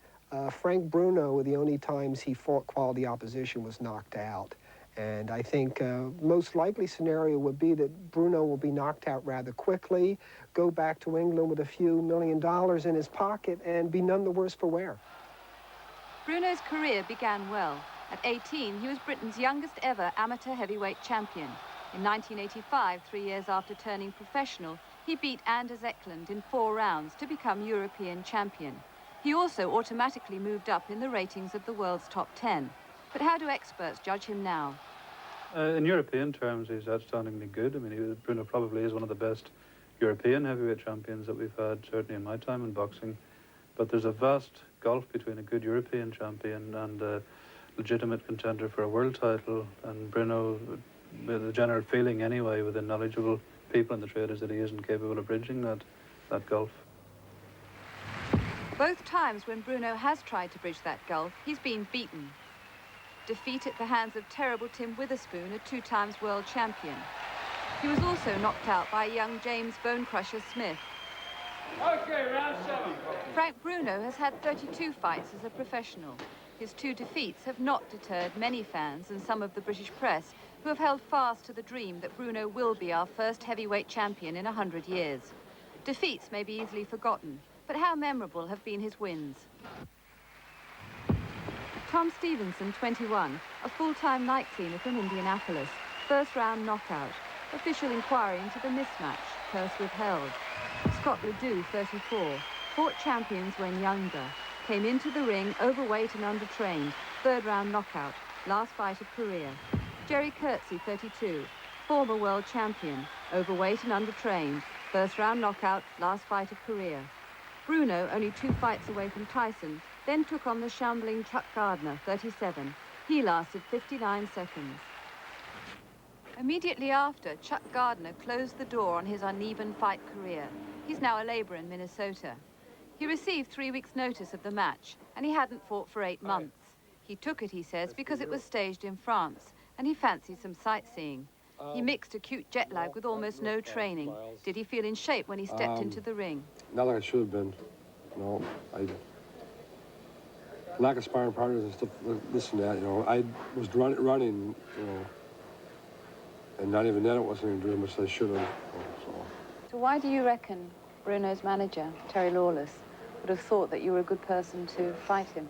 Frank Bruno, the only times he fought quality opposition, was knocked out. And I think most likely scenario would be that Bruno will be knocked out rather quickly, go back to England with a few $1 million in his pocket, and be none the worse for wear. Bruno's career began well. At 18, he was Britain's youngest ever amateur heavyweight champion. In 1985, 3 years after turning professional, he beat Anders Eklund in 4 rounds to become European champion. He also automatically moved up in the ratings of the world's top 10. But how do experts judge him now? In European terms, he's outstandingly good. I mean, Bruno probably is one of the best European heavyweight champions that we've had, certainly in my time in boxing. But there's a vast gulf between a good European champion and a legitimate contender for a world title. And Bruno, the general feeling anyway within knowledgeable people in the trade is that he isn't capable of bridging that gulf. Both times when Bruno has tried to bridge that gulf, he's been beaten. Defeat at the hands of terrible Tim Witherspoon, a 2-times world champion. He was also knocked out by young James Bone Crusher Smith. Okay, round 7. Frank Bruno has had 32 fights as a professional. His 2 defeats have not deterred many fans and some of the British press who have held fast to the dream that Bruno will be our first heavyweight champion in 100 years. Defeats may be easily forgotten, but how memorable have been his wins? Tom Stevenson, 21, a full-time night cleaner from Indianapolis. First-round knockout. Official inquiry into the mismatch. Purse withheld. Scott Ledoux, 34, fought champions when younger. Came into the ring overweight and undertrained. 3rd-round knockout. Last fight of career. Jerry Curtsey, 32, former world champion. Overweight and undertrained. 1st-round knockout. Last fight of career. Bruno, only 2 fights away from Tyson, then took on the shambling Chuck Gardner, 37. He lasted 59 seconds. Immediately after, Chuck Gardner closed the door on his uneven fight career. He's now a labourer in Minnesota. He received 3 weeks' notice of the match, and he hadn't fought for 8 months. He took it, he says, because it was staged in France, and he fancied some sightseeing. He mixed acute jet lag with almost no training. Did he feel in shape when he stepped into the ring? Not like I should have been. No, lack of sparring partners and stuff like this and that, you know. I was running, you know, and not even then it wasn't even doing much as I should have. So why do you reckon Bruno's manager, Terry Lawless, would have thought that you were a good person to fight him?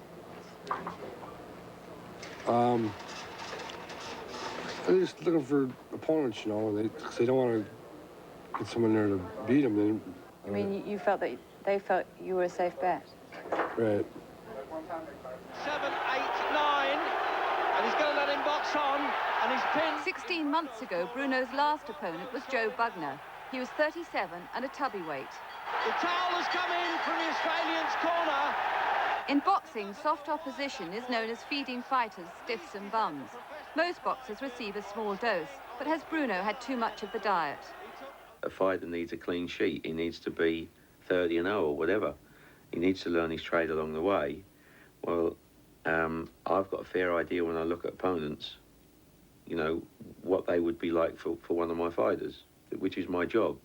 They're just looking for opponents, you know, because they don't want to get someone there to beat them. I mean, you felt that they felt you were a safe bet? Right. 7, 8, 9, and he's going to let him box on, and he's pinned. 16 months ago, Bruno's last opponent was Joe Bugner. He was 37 and a tubby weight. The towel has come in from the Australian's corner. In boxing, soft opposition is known as feeding fighters stiffs and bums. Most boxers receive a small dose, but has Bruno had too much of the diet? A fighter needs a clean sheet. He needs to be 30-0 or whatever. He needs to learn his trade along the way. Well, I've got a fair idea when I look at opponents, you know, what they would be like for one of my fighters, which is my job.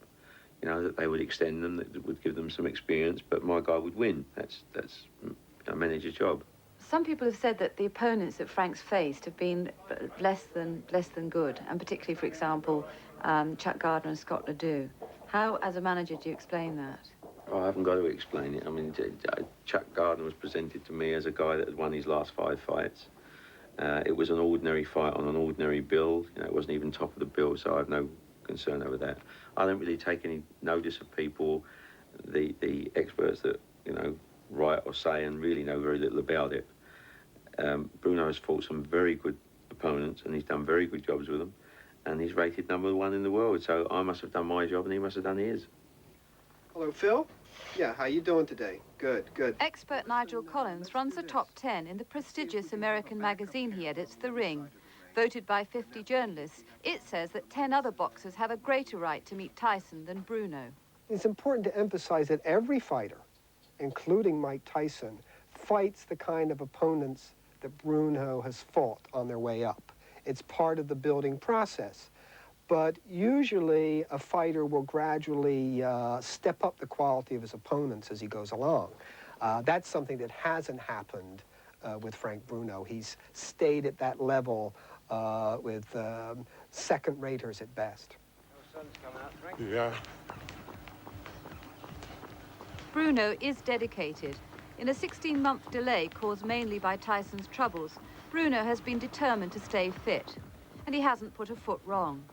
you know, that they would extend them, that would give them some experience, but my guy would win. That's a manager's job. Some people have said that the opponents that Frank's faced have been less than good, and particularly, for example, Chuck Gardner and Scott Ledoux. How, as a manager, do you explain that? I haven't got to explain it. I mean, Chuck Gardner was presented to me as a guy that had won his last 5 fights. It was an ordinary fight on an ordinary bill. You know, it wasn't even top of the bill, so I have no concern over that. I don't really take any notice of people, the experts that, you know, write or say and really know very little about it. Bruno has fought some very good opponents, and he's done very good jobs with them, and he's rated #1 in the world, so I must have done my job and he must have done his. Hello, Phil. Yeah, how you doing today? Good, good. Expert Nigel Collins runs the top 10 in the prestigious American magazine he edits, The Ring. Voted by 50 journalists, it says that 10 other boxers have a greater right to meet Tyson than Bruno. It's important to emphasize that every fighter, including Mike Tyson, fights the kind of opponents that Bruno has fought on their way up. It's part of the building process. But usually a fighter will gradually step up the quality of his opponents as he goes along. That's something that hasn't happened with Frank Bruno. He's stayed at that level with second-raters at best. Yeah. Bruno is dedicated. In a 16-month delay caused mainly by Tyson's troubles, Bruno has been determined to stay fit, and he hasn't put a foot wrong.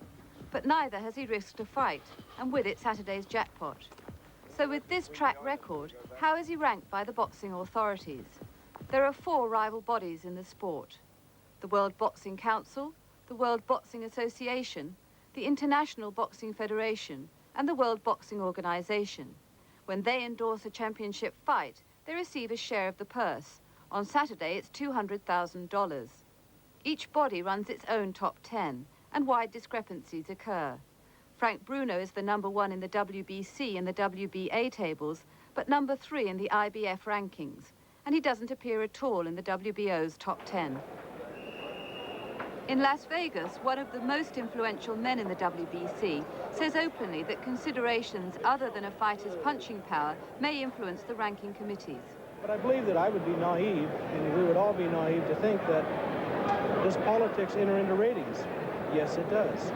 But neither has he risked a fight, and with it Saturday's jackpot. So with this track record, how is he ranked by the boxing authorities? There are 4 rival bodies in the sport: the World Boxing Council, the World Boxing Association, the International Boxing Federation, and the World Boxing Organization. When they endorse a championship fight, they receive a share of the purse. On Saturday, it's $200,000. Each body runs its own top 10, and wide discrepancies occur. Frank Bruno is the #1 in the WBC and the WBA tables, but #3 in the IBF rankings, and he doesn't appear at all in the WBO's top 10. In Las Vegas, one of the most influential men in the WBC says openly that considerations other than a fighter's punching power may influence the ranking committees. But I believe that I would be naive, and we would all be naive to think that does politics enter into ratings? Yes, it does.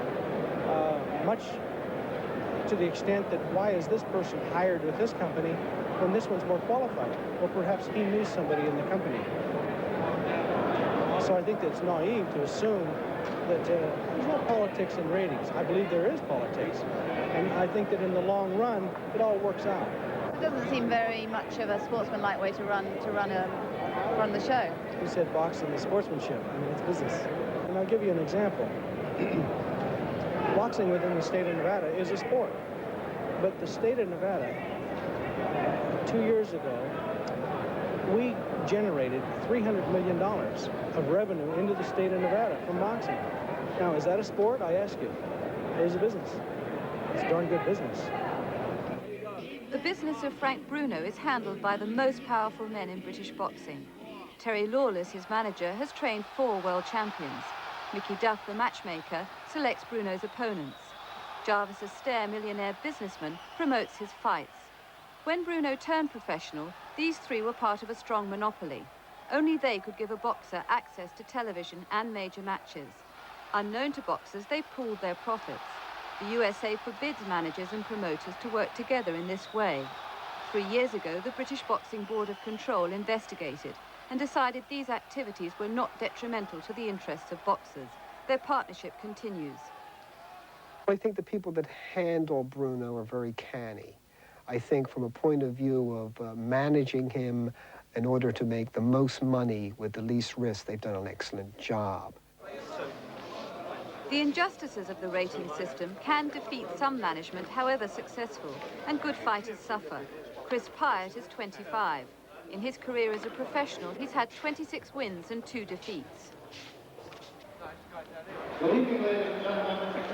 Much to the extent that why is this person hired with this company when this one's more qualified? Or perhaps he knew somebody in the company. So I think that it's naive to assume that there's no politics in ratings. I believe there is politics, and I think that in the long run, it all works out. It doesn't seem very much of a sportsmanlike way to run the show. You said boxing is sportsmanship. I mean, it's business. And I'll give you an example. Boxing within the state of Nevada is a sport, but the state of Nevada, 2 years ago, we generated $300 million of revenue into the state of Nevada from boxing. Now, is that a sport? I ask you. It is a business. It's a darn good business. The business of Frank Bruno is handled by the most powerful men in British boxing. Terry Lawless, his manager, has trained 4 world champions. Mickey Duff, the matchmaker, selects Bruno's opponents. Jarvis Astaire, millionaire businessman, promotes his fights. When Bruno turned professional, these 3 were part of a strong monopoly. Only they could give a boxer access to television and major matches. Unknown to boxers, they pooled their profits. The USA forbids managers and promoters to work together in this way. 3 years ago, the British Boxing Board of Control investigated and decided these activities were not detrimental to the interests of boxers. Their partnership continues. I think the people that handle Bruno are very canny. I think from a point of view of managing him in order to make the most money with the least risk, they've done an excellent job. The injustices of the rating system can defeat some management, however successful, and good fighters suffer. Chris Pyatt is 25. In his career as a professional, he's had 26 wins and 2 defeats. Good evening, ladies and gentlemen.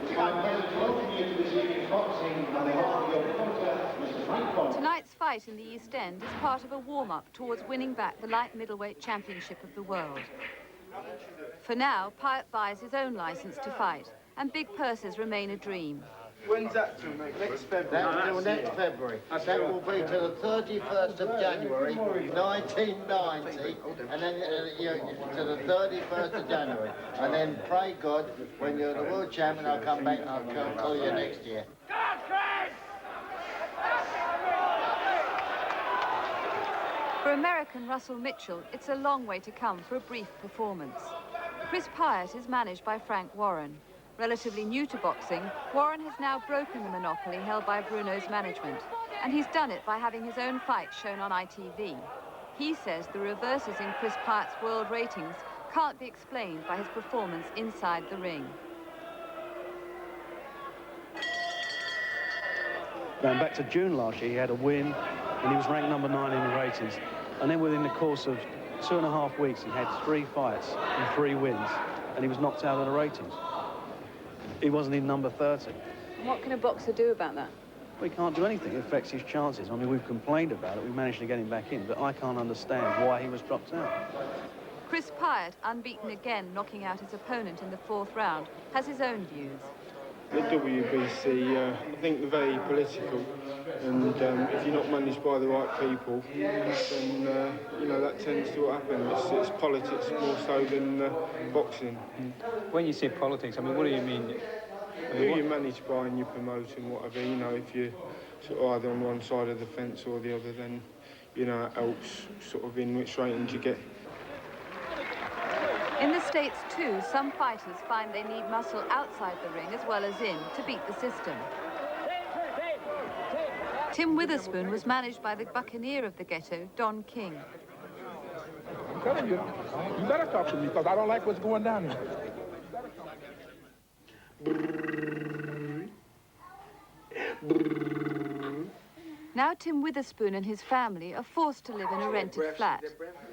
It's my pleasure to welcome you to this evening's boxing on behalf of your promoter, Mr. Mike Tyson. Tonight's fight in the East End is part of a warm-up towards winning back the light middleweight championship of the world. For now, Pyatt buys his own license to fight, and big purses remain a dream. When's that to, mate? Next February? That's till next February. That will be to the 31st of January, 1990, and then to the 31st of January. And then, pray God, when you're the world champion, I'll come back and I'll call you next year. For American Russell Mitchell, it's a long way to come for a brief performance. Chris Pyatt is managed by Frank Warren. Relatively new to boxing, Warren has now broken the monopoly held by Bruno's management, and he's done it by having his own fight shown on ITV. He says the reverses in Chris Pyatt's world ratings can't be explained by his performance inside the ring. Going back to June last year, he had a win, and he was ranked number 9 in the ratings. And then within the course of 2.5 weeks, he had 3 fights and 3 wins, and he was knocked out of the ratings. He wasn't even number 30. What can a boxer do about that? We can't do anything. It affects his chances. I mean, we've complained about it. We managed to get him back in, but I can't understand why he was dropped out. Chris Pyatt, unbeaten again, knocking out his opponent in the 4th round, has his own views. The WBC, I think they're very political, and if you're not managed by the right people, then you know, that tends to happen. It's politics more so than boxing. When you say politics, I mean, what do you mean? Who you're managed by and you're promoting, whatever, you know, if you're sort of either on one side of the fence or the other, then, you know, it helps sort of in which ratings you get. In the States, too, some fighters find they need muscle outside the ring as well as in to beat the system. Tim Witherspoon was managed by the buccaneer of the ghetto, Don King. I'm telling you, you better talk to me because I don't like what's going down here. Now Tim Witherspoon and his family are forced to live in a rented flat.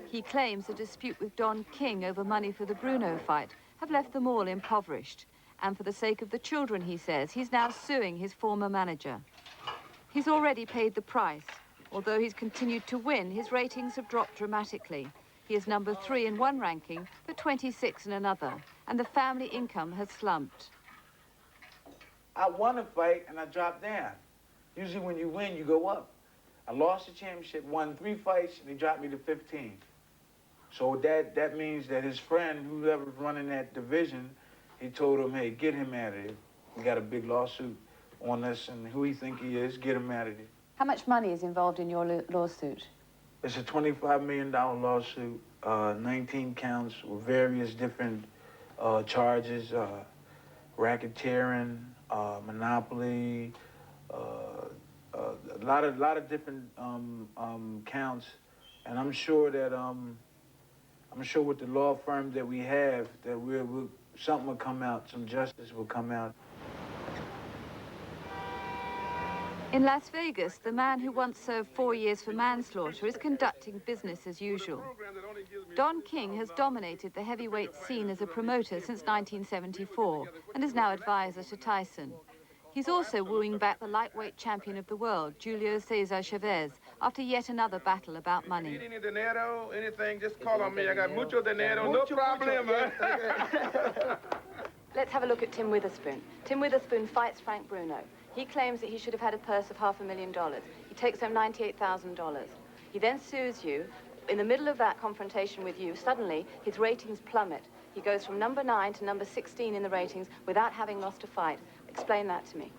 He claims a dispute with Don King over money for the Bruno fight have left them all impoverished. And for the sake of the children, he says, he's now suing his former manager. He's already paid the price. Although he's continued to win, his ratings have dropped dramatically. He is number 3 in one ranking, but 26 in another. And the family income has slumped. I won a fight and I dropped down. Usually when you win, you go up. I lost the championship, won 3 fights, and they dropped me to 15. So that means that his friend, whoever's running that division, he told him, hey, get him out of here. We got a big lawsuit on us, and who he think he is, get him out of here. How much money is involved in your lawsuit? It's a $25 million lawsuit, 19 counts with various different charges, racketeering, monopoly, a lot of different counts, and I'm sure that with the law firm that we have, that something will come out, some justice will come out. In Las Vegas, the man who once served 4 years for manslaughter is conducting business as usual. Don King has dominated the heavyweight scene as a promoter since 1974 and is now advisor to Tyson. He's also wooing back the lightweight champion of the world, Julio Cesar Chavez, after yet another battle about money. Need any dinero, anything, just call on me. I got mucho dinero, no problema. Let's have a look at Tim Witherspoon. Tim Witherspoon fights Frank Bruno. He claims that he should have had a purse of $500,000. He takes home $98,000. He then sues you. In the middle of that confrontation with you, suddenly his ratings plummet. He goes from number 9 to number 16 in the ratings without having lost a fight. Explain that to me.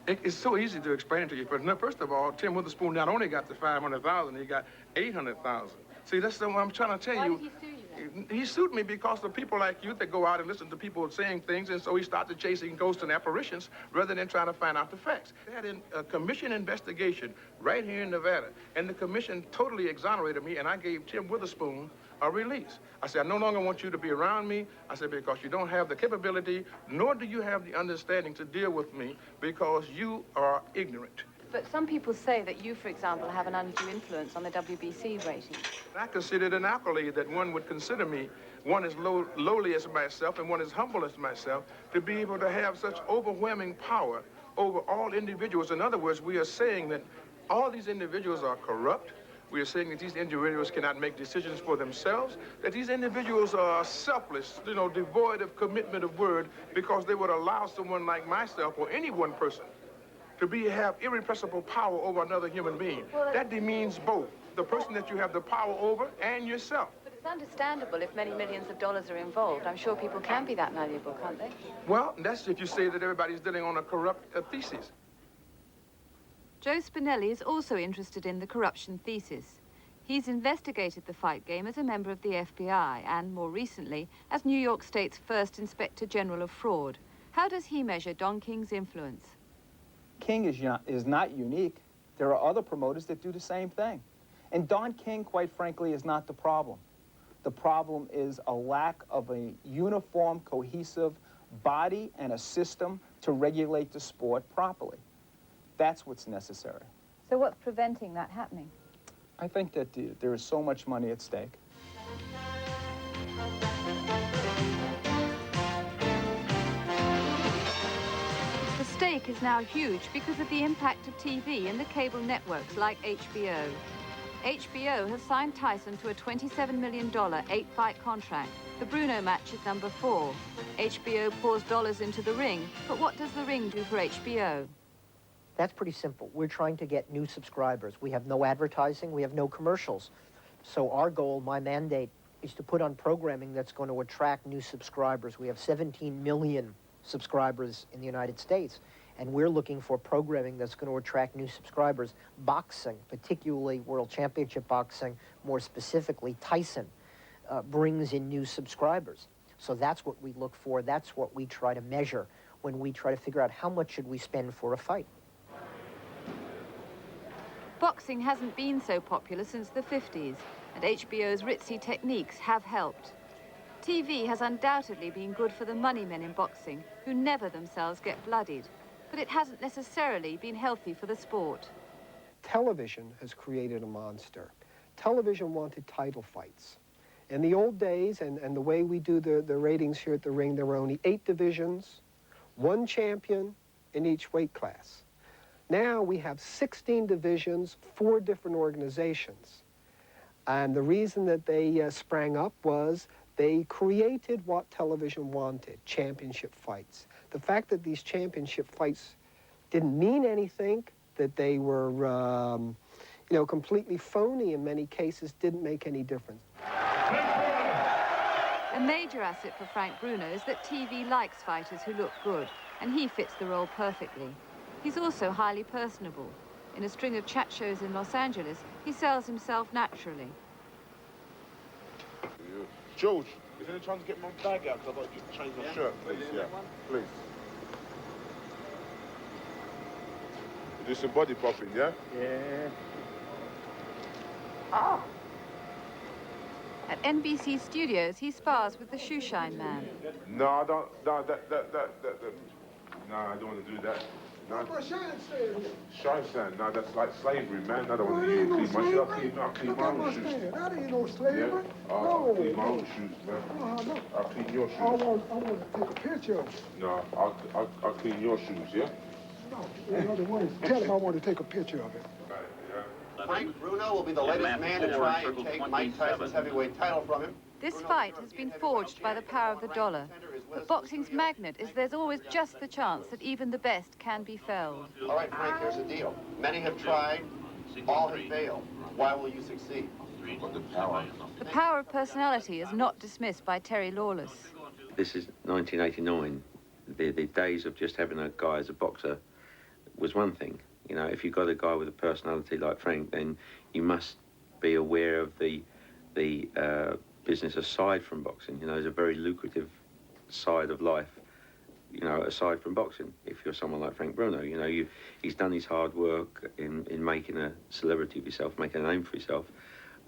It's so easy to explain it to you. But no, first of all, Tim Witherspoon not only got the $500,000, he got $800,000. See, that's what I'm trying to tell you. Why did he sue you then? He sued me because of people like you that go out and listen to people saying things, and so he started chasing ghosts and apparitions rather than trying to find out the facts. They had a commission investigation right here in Nevada, and the commission totally exonerated me, and I gave Tim Witherspoon a release. I said, I no longer want you to be around me. I said, because you don't have the capability, nor do you have the understanding to deal with me because you are ignorant. But some people say that you, for example, have an undue influence on the WBC ratings. I consider it an accolade that one would consider me, one as lowly as myself and one as humble as myself, to be able to have such overwhelming power over all individuals. In other words, we are saying that all these individuals are corrupt. We are saying that these individuals cannot make decisions for themselves, that these individuals are selfless, devoid of commitment of word, because they would allow someone like myself or any one person to have irrepressible power over another human being. That demeans both the person that you have the power over and yourself. But it's understandable if many millions of dollars are involved. I'm sure people can be that malleable, can't they? Well, that's if you say that everybody's dealing on a corrupt thesis. Joe Spinelli is also interested in the corruption thesis. He's investigated the fight game as a member of the FBI and, more recently, as New York State's first Inspector General of Fraud. How does he measure Don King's influence? King is not unique. There are other promoters that do the same thing. And Don King, quite frankly, is not the problem. The problem is a lack of a uniform, cohesive body and a system to regulate the sport properly. That's what's necessary. So what's preventing that happening? I think that there is so much money at stake. The stake is now huge because of the impact of TV and the cable networks like HBO. HBO has signed Tyson to a $27 million 8-fight contract. The Bruno match is number 4. HBO pours dollars into the ring, but what does the ring do for HBO? That's pretty simple. We're trying to get new subscribers. We have no advertising, we have no commercials. So our goal, my mandate, is to put on programming that's going to attract new subscribers. We have 17 million subscribers in the United States, and we're looking for programming that's going to attract new subscribers. Boxing, particularly World Championship boxing, more specifically Tyson, brings in new subscribers. So that's what we look for. That's what we try to measure when we try to figure out how much should we spend for a fight. Boxing hasn't been so popular since the 50s, and HBO's ritzy techniques have helped. TV has undoubtedly been good for the money men in boxing, who never themselves get bloodied, but it hasn't necessarily been healthy for the sport. Television has created a monster. Television wanted title fights. In the old days, and the way we do the ratings here at the ring, there were only 8 divisions, 1 champion in each weight class. Now we have 16 divisions, 4 different organizations. And the reason that they sprang up was they created what television wanted, championship fights. The fact that these championship fights didn't mean anything, that they were, you know, completely phony in many cases, didn't make any difference. A major asset for Frank Bruno is that TV likes fighters who look good, and he fits the role perfectly. He's also highly personable. In a string of chat shows in Los Angeles, he sells himself naturally. George, is there any chance to get my bag out? Because I've got to just change my shirt, please. Yeah, please. You do some body popping, yeah? Yeah. Ah! At NBC Studios, he spars with the Shoeshine Man. No, I don't. No, no, I don't want to do that. No. Shine stand, no, that's like slavery, man. I don't want to use clean my shoes. I'll clean my own shoes. That ain't no slavery. Yeah? I'll clean my own shoes, man. I'll clean your shoes. I want to take a picture of it. No, I'll clean your shoes, yeah? No, in other words, tell him I want to take a picture of it. Frank Bruno will be the latest man to try and take Mike Tyson's heavyweight title from him. This fight has been forged by the power of the dollar. But boxing's magnet is there's always just the chance that even the best can be felled. All right, Frank, here's the deal. Many have tried, all have failed. Why will you succeed? The power of personality is not dismissed by Terry Lawless. This is 1989. The days of just having a guy as a boxer was one thing. You know, if you've got a guy with a personality like Frank, then you must be aware of the business aside from boxing. You know, there's a very lucrative side of life, you know, aside from boxing. If you're someone like Frank Bruno, you know, he's done his hard work in making a celebrity of himself, making a name for himself.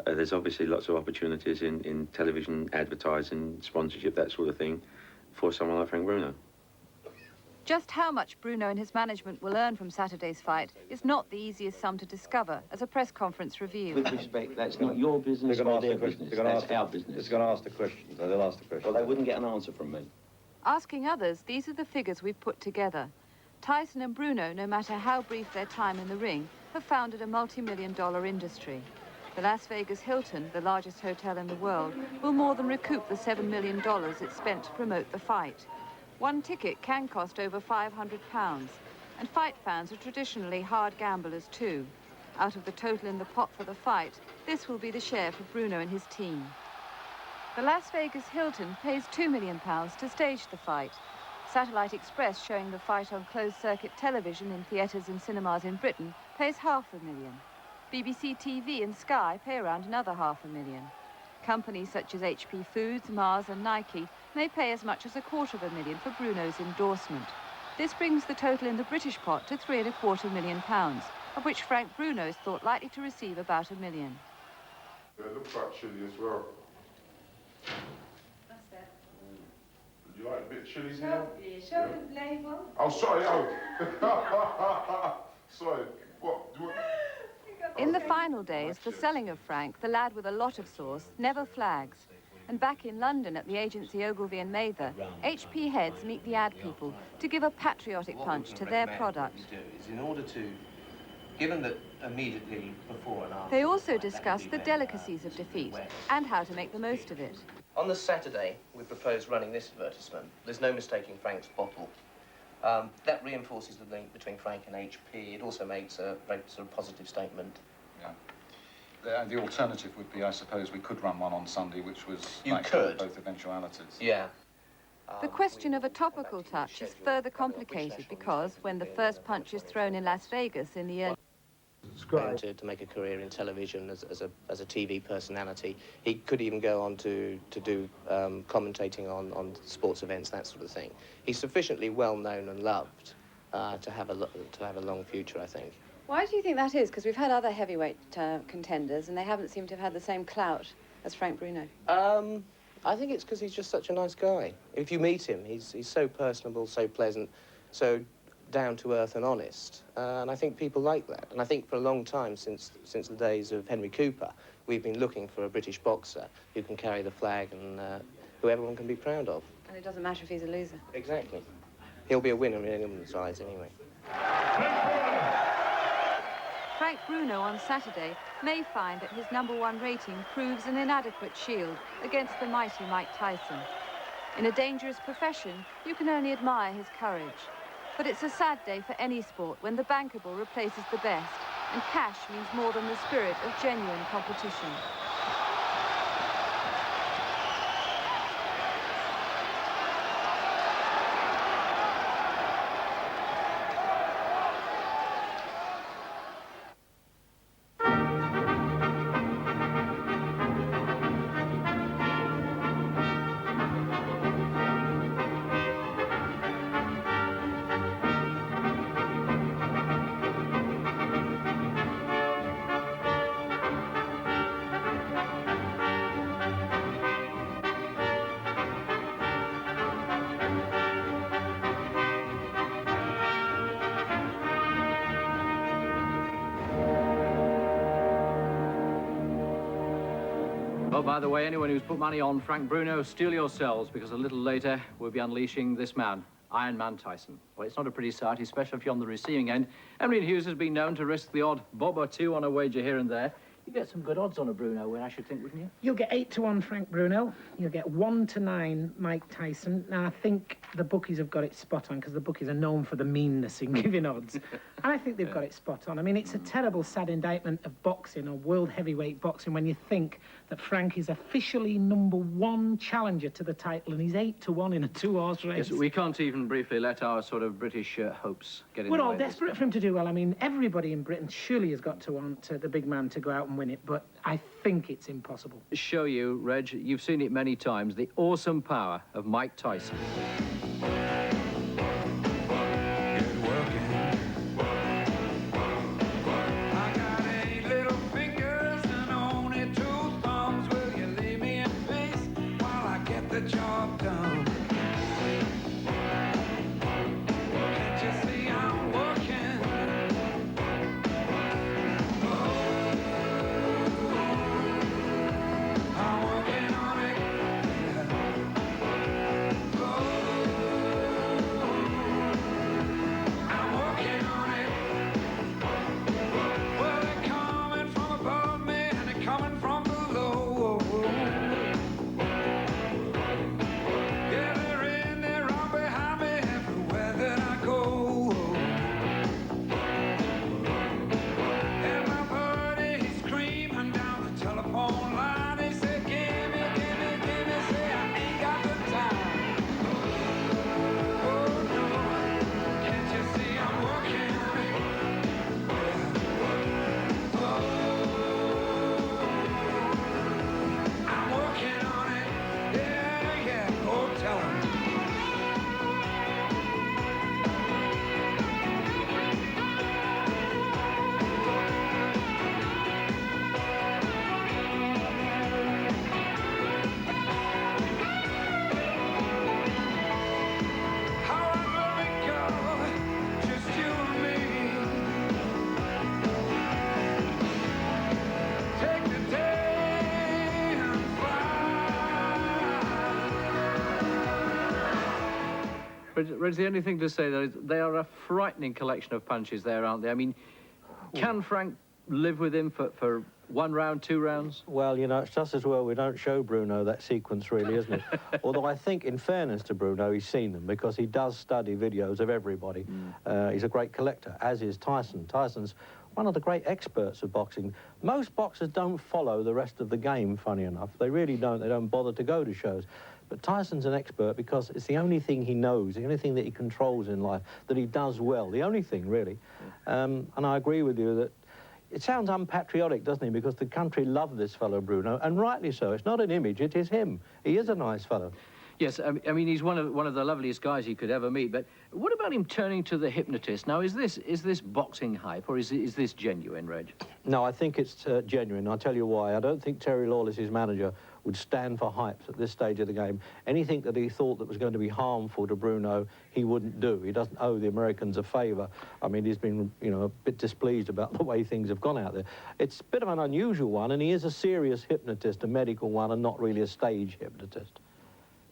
There's obviously lots of opportunities in television, advertising, sponsorship, that sort of thing, for someone like Frank Bruno. Just how much Bruno and his management will earn from Saturday's fight is not the easiest sum to discover, as a press conference revealed. With respect, that's not your business or their business, that's our business. They're going to ask the questions, they'll ask the questions. Well, they wouldn't get an answer from me. Asking others, these are the figures we've put together. Tyson and Bruno, no matter how brief their time in the ring, have founded a multi-million-dollar industry. The Las Vegas Hilton, the largest hotel in the world, will more than recoup the $7 million it spent to promote the fight. One ticket can cost over £500. And fight fans are traditionally hard gamblers too. Out of the total in the pot for the fight, this will be the share for Bruno and his team. The Las Vegas Hilton pays £2 million to stage the fight. Satellite Express, showing the fight on closed-circuit television in theatres and cinemas in Britain, pays £500,000. BBC TV and Sky pay around another £500,000. Companies such as HP Foods, Mars and Nike may pay as much as £250,000 for Bruno's endorsement. This brings the total in the British pot to £325 million, of which Frank Bruno is thought likely to receive about $1 million. It looks like chili as well. That's it. You like a bit chili here? Show the label. Oh, sorry, oh. Sorry, what? Do you want... In the final days, the selling of Frank, the lad with a lot of sauce, never flags. And back in London at the agency Ogilvy and Mather, HP heads meet the ad people to give a patriotic punch to their product. In order to, given that immediately before and after... They also discuss the delicacies of defeat and how to make the most of it. On the Saturday, we propose running this advertisement. There's no mistaking Frank's bottle. That reinforces the link between Frank and HP. It also makes a very sort of positive statement. Yeah. The alternative would be, I suppose, we could run one on Sunday, which was both eventualities. Yeah. The question of a topical touch is further complicated because when the first punch is thrown in Las Vegas in the early... To make a career in television as a TV personality. He could even go on to do commentating on sports events, that sort of thing. He's sufficiently well known and loved to have a long future, I think. Why do you think that is? Because we've had other heavyweight contenders and they haven't seemed to have had the same clout as Frank Bruno. I think it's because he's just such a nice guy. If you meet him, he's so personable, so pleasant, so down to earth and honest, and I think people like that. And I think for a long time, since the days of Henry Cooper, we've been looking for a British boxer who can carry the flag and who everyone can be proud of. And it doesn't matter if he's a loser. Exactly. He'll be a winner in anyone's eyes anyway. Frank Bruno on Saturday may find that his #1 rating proves an inadequate shield against the mighty Mike Tyson. In a dangerous profession, you can only admire his courage. But it's a sad day for any sport when the bankable replaces the best, and cash means more than the spirit of genuine competition. Oh, by the way, anyone who's put money on Frank Bruno, steel yourselves, because a little later we'll be unleashing this man, Iron Man Tyson. Well, it's not a pretty sight, especially if you're on the receiving end. Emily Hughes has been known to risk the odd bob or two on a wager here and there. You get some good odds on a Bruno win, I should think, wouldn't you? You'll get 8-1 Frank Bruno. You'll get 1-9 Mike Tyson. Now, I think the bookies have got it spot on because the bookies are known for the meanness in giving odds. And I think they've got it spot on. I mean, it's a terrible, sad indictment of boxing or world heavyweight boxing when you think that Frank is officially #1 challenger to the title and he's 8-1 in a 2-horse race. Yes, we can't even briefly let our sort of British hopes get in the way. We're all desperate for him to do well. I mean, everybody in Britain surely has got to want the big man to go out and win it, but I think it's impossible. Show you, Reg, you've seen it many times, the awesome power of Mike Tyson. Reg, the only thing to say, though, is they are a frightening collection of punches there, aren't they? I mean, can Frank live with him for 1 round, 2 rounds? Well, you know, it's just as well we don't show Bruno that sequence, really, isn't it? Although I think, in fairness to Bruno, he's seen them, because he does study videos of everybody. He's a great collector, as is Tyson. Tyson's one of the great experts of boxing. Most boxers don't follow the rest of the game, funny enough. They really don't. They don't bother to go to shows. But Tyson's an expert because it's the only thing he knows, the only thing that he controls in life, that he does well, the only thing, really. And I agree with you that it sounds unpatriotic, doesn't it? Because the country love this fellow, Bruno, and rightly so. It's not an image, it is him. He is a nice fellow. Yes, I mean, he's one of the loveliest guys you could ever meet, but what about him turning to the hypnotist? Now, is this boxing hype, or is this genuine, Reg? No, I think it's genuine. I'll tell you why. I don't think Terry Lawless, his manager, would stand for hypes at this stage of the game. Anything that he thought that was going to be harmful to Bruno, he wouldn't do. He doesn't owe the Americans a favour. I mean, he's been, you know, a bit displeased about the way things have gone out there. It's a bit of an unusual one, and he is a serious hypnotist, a medical one, and not really a stage hypnotist.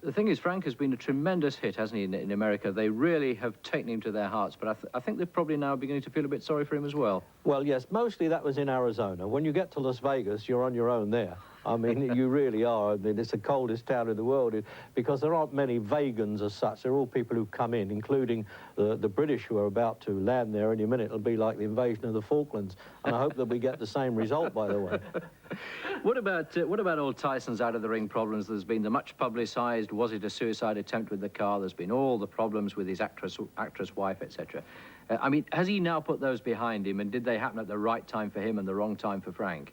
The thing is, Frank has been a tremendous hit, hasn't he, in America? They really have taken him to their hearts, but I think they're probably now beginning to feel a bit sorry for him as well. Well, yes, mostly that was in Arizona. When you get to Las Vegas, you're on your own there. I mean, you really are. I mean, it's the coldest town in the world because there aren't many Vegans as such. They're all people who come in, including the British who are about to land there any minute. It'll be like the invasion of the Falklands, and I hope that we get the same result, by the way. What about old Tyson's out-of-the-ring problems? There's been the much publicised, was it a suicide attempt with the car? There's been all the problems with his actress wife, etc. I mean, has he now put those behind him, and did they happen at the right time for him and the wrong time for Frank?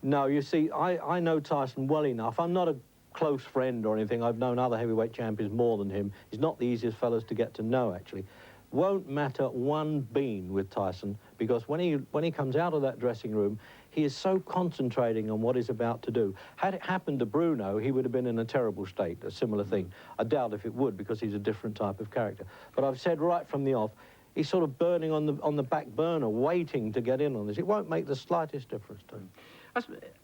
No, you see, I know Tyson well enough. I'm not a close friend or anything. I've known other heavyweight champions more than him. He's not the easiest fellows to get to know, actually. Won't matter one bean with Tyson, because when he comes out of that dressing room, he is so concentrating on what he's about to do. Had it happened to Bruno, he would have been in a terrible state, a similar thing. I doubt if it would, because he's a different type of character. But I've said right from the off, he's sort of burning on the back burner, waiting to get in on this. It won't make the slightest difference to him.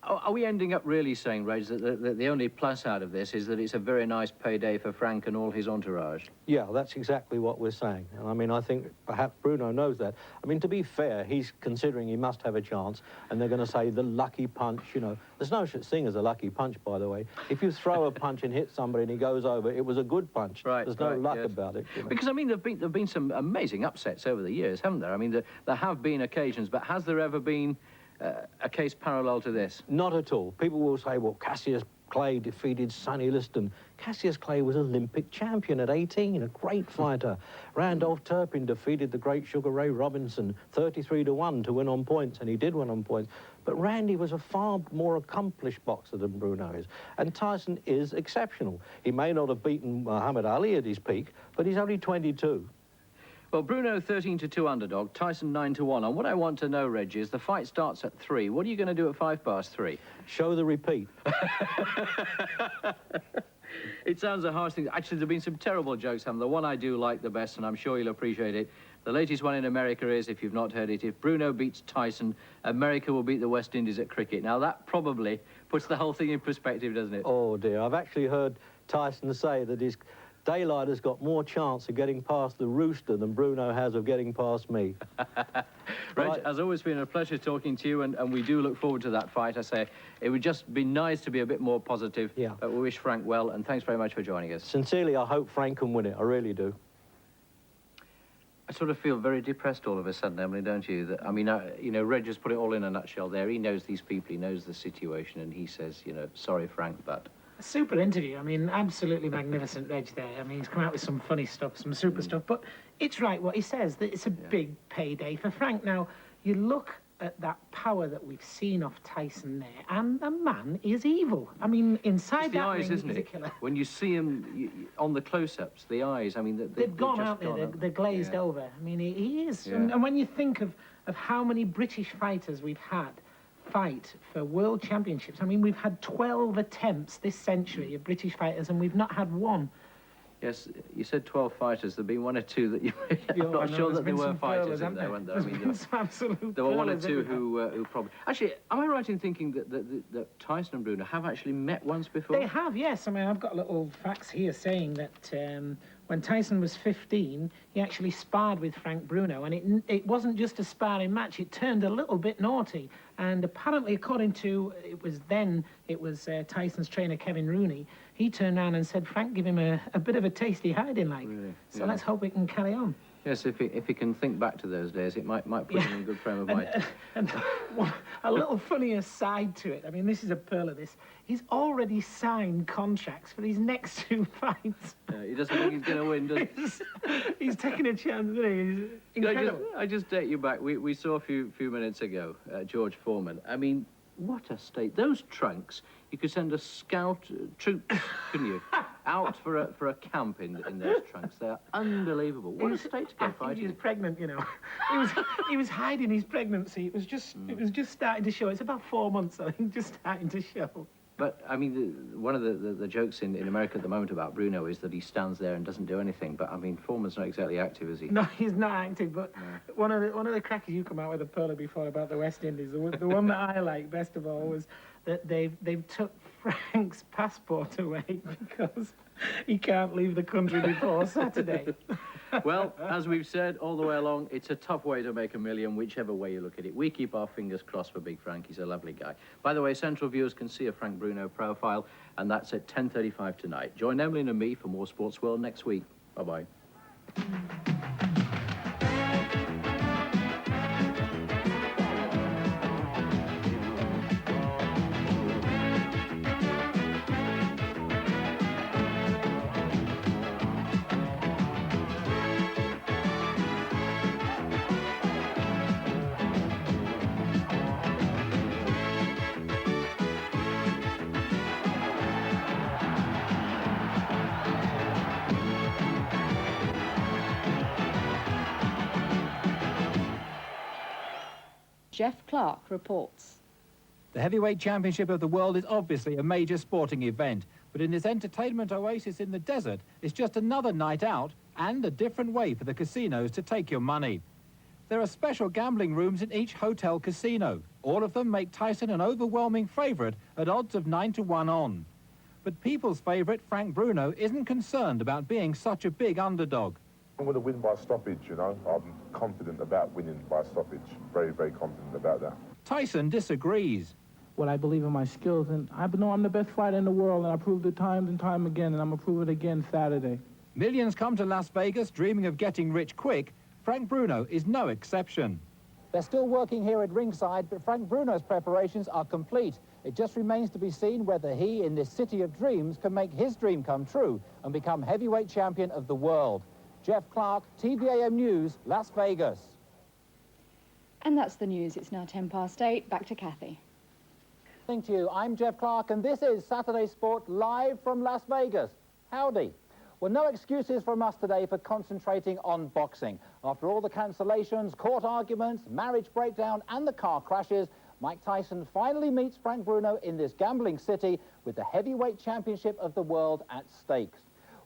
Are we ending up really saying, Reg, that the only plus out of this is that it's a very nice payday for Frank and all his entourage? Yeah, that's exactly what we're saying. And I mean, I think perhaps Bruno knows that. I mean, to be fair, he's considering he must have a chance, and they're going to say the lucky punch, you know. There's no such thing as a lucky punch, by the way. If you throw a punch and hit somebody and he goes over, it was a good punch. Right, There's no luck about it. You know? Because, I mean, there've been some amazing upsets over the years, haven't there? I mean, there have been occasions, but has there ever been a case parallel to this? Not at all. People will say, well, Cassius Clay defeated Sonny Liston. Cassius Clay was Olympic champion at 18, a great fighter. Randolph Turpin defeated the great Sugar Ray Robinson 33-1 to win on points, and he did win on points. But Randy was a far more accomplished boxer than Bruno is. And Tyson is exceptional. He may not have beaten Muhammad Ali at his peak, but he's only 22. Well, Bruno 13-2 underdog, Tyson 9-1. And what I want to know, Reg, is the fight starts at 3. What are you going to do at 3:05? Show the repeat. It sounds a harsh thing. Actually, there have been some terrible jokes, haven't there? The one I do like the best, and I'm sure you'll appreciate it. The latest one in America is, if you've not heard it, if Bruno beats Tyson, America will beat the West Indies at cricket. Now, that probably puts the whole thing in perspective, doesn't it? Oh, dear. I've actually heard Tyson say that his daylight has got more chance of getting past the rooster than Bruno has of getting past me. Reg, has always been a pleasure talking to you, and we do look forward to that fight. I say, it would just be nice to be a bit more positive. Yeah. We wish Frank well, and thanks very much for joining us. Sincerely, I hope Frank can win it. I really do. I sort of feel very depressed all of a sudden, Emily, don't you? That, I mean, you know, Reg just put it all in a nutshell there. He knows these people, he knows the situation, and he says, you know, sorry, Frank, but... A super interview. I mean, absolutely magnificent, Reg, there. I mean, he's come out with some funny stuff, some super stuff, but it's right what he says, that it's a big payday for Frank. Now, you look at that power that we've seen off Tyson there, and the man is evil. I mean, inside it's the that eyes, ring, isn't he's a it? killer. When you see him on the close-ups, the eyes, I mean... They've gone out there, they're glazed over. I mean, he is. Yeah. And when you think of how many British fighters we've had fight for world championships, I mean, we've had 12 attempts this century of British fighters, and we've not had one. Yes, you said 12 fighters. There've been 1 or 2 that you... I'm not sure that there were fighters in there, weren't there? I mean, there were 1 or 2 who probably... Actually, am I right in thinking that Tyson and Bruno have actually met once before? They have, yes. I mean, I've got little facts here saying that when Tyson was 15, he actually sparred with Frank Bruno, and it wasn't just a sparring match, it turned a little bit naughty. And apparently, according to, it was Tyson's trainer, Kevin Rooney, he turned around and said, Frank, give him a bit of a tasty hiding, like. Really? So let's hope it can carry on. Yes, if he can think back to those days, it might put him in a good frame of mind. And a little funnier side to it, I mean, this is a pearl of this. He's already signed contracts for his next 2 fights. He doesn't think he's going to win, does he? He's taking a chance, isn't he? Incredible. I just take you back. We saw a few minutes ago, George Foreman. I mean, what a state. Those trunks, you could send a scout troop, couldn't you, out for a camp in those trunks. They're unbelievable. What a state to go fighting. He was pregnant, you know. he was hiding his pregnancy. It was just starting to show. It's about 4 months, I think, just starting to show. But, I mean, one of the jokes in America at the moment about Bruno is that he stands there and doesn't do anything. But, I mean, Foreman's not exactly active, is he? No, he's not active, but no. One of the crackers you come out with a pearler before about the West Indies, the one that I like best of all was that they've took Frank's passport away because he can't leave the country before Saturday. Well, as we've said all the way along, it's a tough way to make a million, whichever way you look at it. We keep our fingers crossed for Big Frank. He's a lovely guy. By the way, Central viewers can see a Frank Bruno profile, and that's at 10:35 tonight. Join Emily and me for more Sports World next week. Bye-bye. Jeff Clark reports. The Heavyweight Championship of the World is obviously a major sporting event, but in this entertainment oasis in the desert, it's just another night out and a different way for the casinos to take your money. There are special gambling rooms in each hotel casino. All of them make Tyson an overwhelming favourite at odds of 9-1 on. But people's favourite, Frank Bruno, isn't concerned about being such a big underdog. I'm going to win by stoppage, you know. I'm confident about winning by stoppage. Very, very confident about that. Tyson disagrees. Well, I believe in my skills, and I know I'm the best fighter in the world, and I proved it time and time again, and I'm going to prove it again Saturday. Millions come to Las Vegas dreaming of getting rich quick. Frank Bruno is no exception. They're still working here at ringside, but Frank Bruno's preparations are complete. It just remains to be seen whether he, in this city of dreams, can make his dream come true and become heavyweight champion of the world. Jeff Clark, TVAM News, Las Vegas. And that's the news. It's now 8:10. Back to Kathy. Thank you. I'm Jeff Clark, and this is Saturday Sport live from Las Vegas. Howdy. Well, no excuses from us today for concentrating on boxing. After all the cancellations, court arguments, marriage breakdown, and the car crashes, Mike Tyson finally meets Frank Bruno in this gambling city with the heavyweight championship of the world at stake.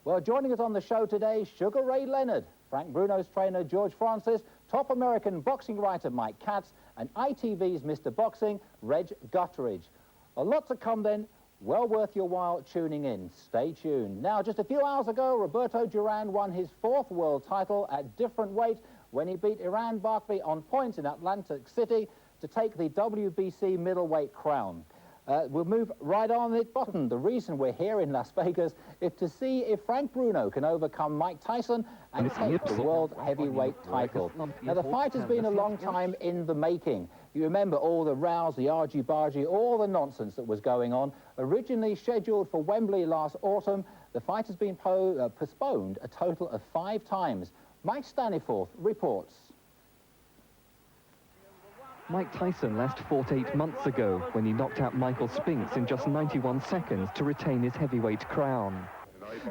Well, joining us on the show today, Sugar Ray Leonard, Frank Bruno's trainer George Francis, top American boxing writer Mike Katz, and ITV's Mr. Boxing, Reg Gutteridge. A lot to come then. Well worth your while tuning in. Stay tuned. Now, just a few hours ago, Roberto Duran won his 4th world title at different weight when he beat Iran Barkby on points in Atlantic City to take the WBC middleweight crown. We'll move right on it button. The reason we're here in Las Vegas is to see if Frank Bruno can overcome Mike Tyson and take the world heavyweight title. Now, the fight has been a long time in the making. You remember all the rows, the argy-bargy, all the nonsense that was going on. Originally scheduled for Wembley last autumn, the fight has been postponed a total of 5 times. Mike Staniforth reports. Mike Tyson last fought 8 months ago when he knocked out Michael Spinks in just 91 seconds to retain his heavyweight crown.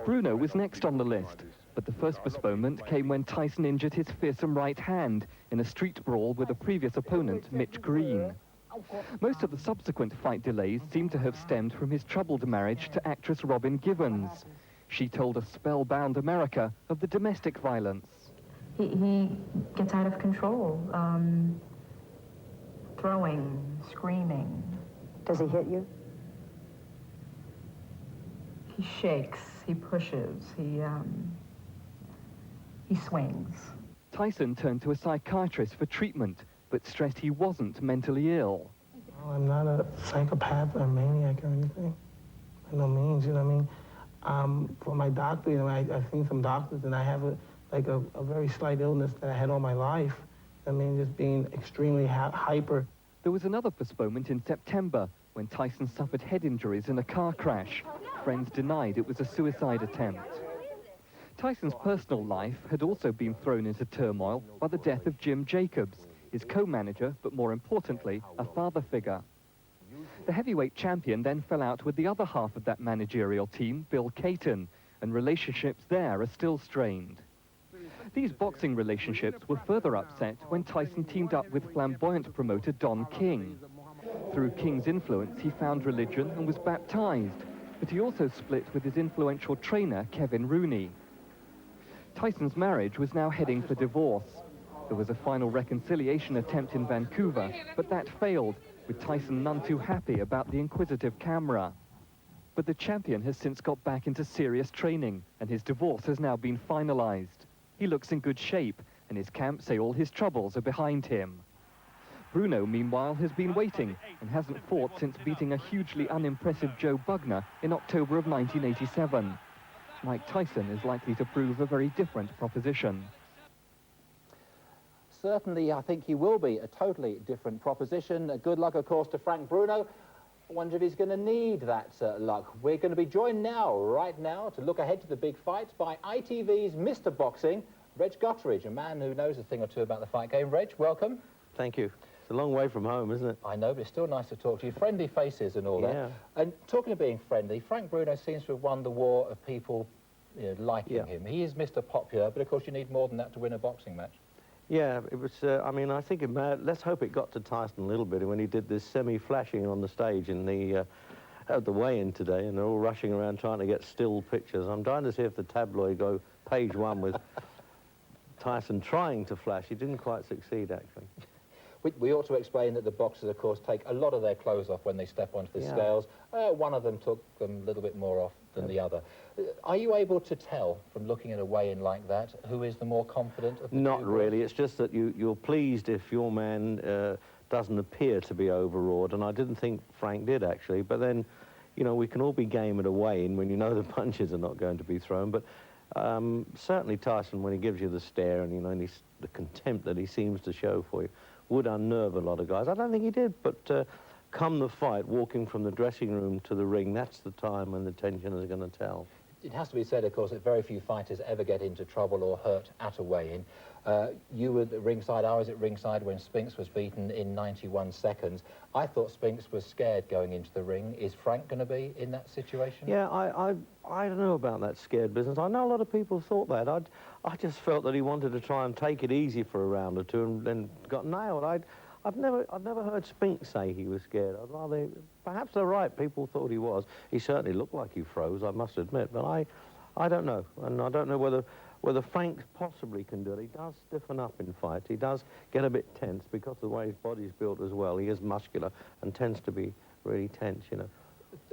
Bruno was next on the list, but the first postponement came when Tyson injured his fearsome right hand in a street brawl with a previous opponent, Mitch Green. Most of the subsequent fight delays seem to have stemmed from his troubled marriage to actress Robin Givens. She told a spellbound America of the domestic violence. He gets out of control. Throwing, screaming. Does he hit you? He shakes, he pushes, he he swings. Tyson turned to a psychiatrist for treatment, but stressed he wasn't mentally ill. Well, I'm not a psychopath or a maniac or anything. By no means, you know what I mean? For my doctor, you know, I've seen some doctors, and I have a very slight illness that I had all my life. I mean, just being extremely hyper. There was another postponement in September when Tyson suffered head injuries in a car crash. Friends denied it was a suicide attempt. Tyson's personal life had also been thrown into turmoil by the death of Jim Jacobs, his co-manager, but more importantly, a father figure. The heavyweight champion then fell out with the other half of that managerial team, Bill Caton, and relationships there are still strained. These boxing relationships were further upset when Tyson teamed up with flamboyant promoter Don King. Through King's influence, he found religion and was baptized, but he also split with his influential trainer, Kevin Rooney. Tyson's marriage was now heading for divorce. There was a final reconciliation attempt in Vancouver, but that failed, with Tyson none too happy about the inquisitive camera. But the champion has since got back into serious training, and his divorce has now been finalized. He looks in good shape, and his camp say all his troubles are behind him. Bruno, meanwhile, has been waiting and hasn't fought since beating a hugely unimpressive Joe Bugner in October of 1987. Mike Tyson is likely to prove a very different proposition. Certainly, I think he will be a totally different proposition. Good luck, of course, to Frank Bruno. I wonder if he's going to need that luck. We're going to be joined now, right now, to look ahead to the big fight by ITV's Mr. Boxing, Reg Gutteridge, a man who knows a thing or two about the fight game. Reg, welcome. Thank you. It's a long way from home, isn't it? I know, but it's still nice to talk to you. Friendly faces and all that. And talking of being friendly, Frank Bruno seems to have won the war of people liking him. He is Mr. Popular, but of course you need more than that to win a boxing match. Yeah, it was, I mean, I think let's hope it got to Tyson a little bit when he did this semi-flashing on the stage in the, at the weigh-in today, and they're all rushing around trying to get still pictures. I'm trying to see if the tabloid go page one with Tyson trying to flash. He didn't quite succeed, actually. We ought to explain that the boxers, of course, take a lot of their clothes off when they step onto the scales. One of them took them a little bit more off than the other. Are you able to tell, from looking at a weigh-in like that, who is the more confident of the Not really. It's just that you're pleased if your man doesn't appear to be overawed, and I didn't think Frank did, actually. But then, you know, we can all be game at a weigh-in when you know the punches are not going to be thrown. But certainly Tyson, when he gives you the stare and, you know, and the contempt that he seems to show for you, would unnerve a lot of guys. I don't think he did, but come the fight, walking from the dressing room to the ring, that's the time when the tension is going to tell. It has to be said, of course, that very few fighters ever get into trouble or hurt at a weigh-in. You were at ringside, I was at ringside when Spinks was beaten in 91 seconds. I thought Spinks was scared going into the ring. Is Frank going to be in that situation? Yeah, I don't know about that scared business. I know a lot of people thought that. I just felt that he wanted to try and take it easy for a round or two and then got nailed. I've never heard Spinks say he was scared. I'd rather, perhaps they're right, people thought he was. He certainly looked like he froze, I must admit, but I don't know. And I don't know whether Frank possibly can do it. He does stiffen up in fights. He does get a bit tense because of the way his body's built as well. He is muscular and tends to be really tense, you know.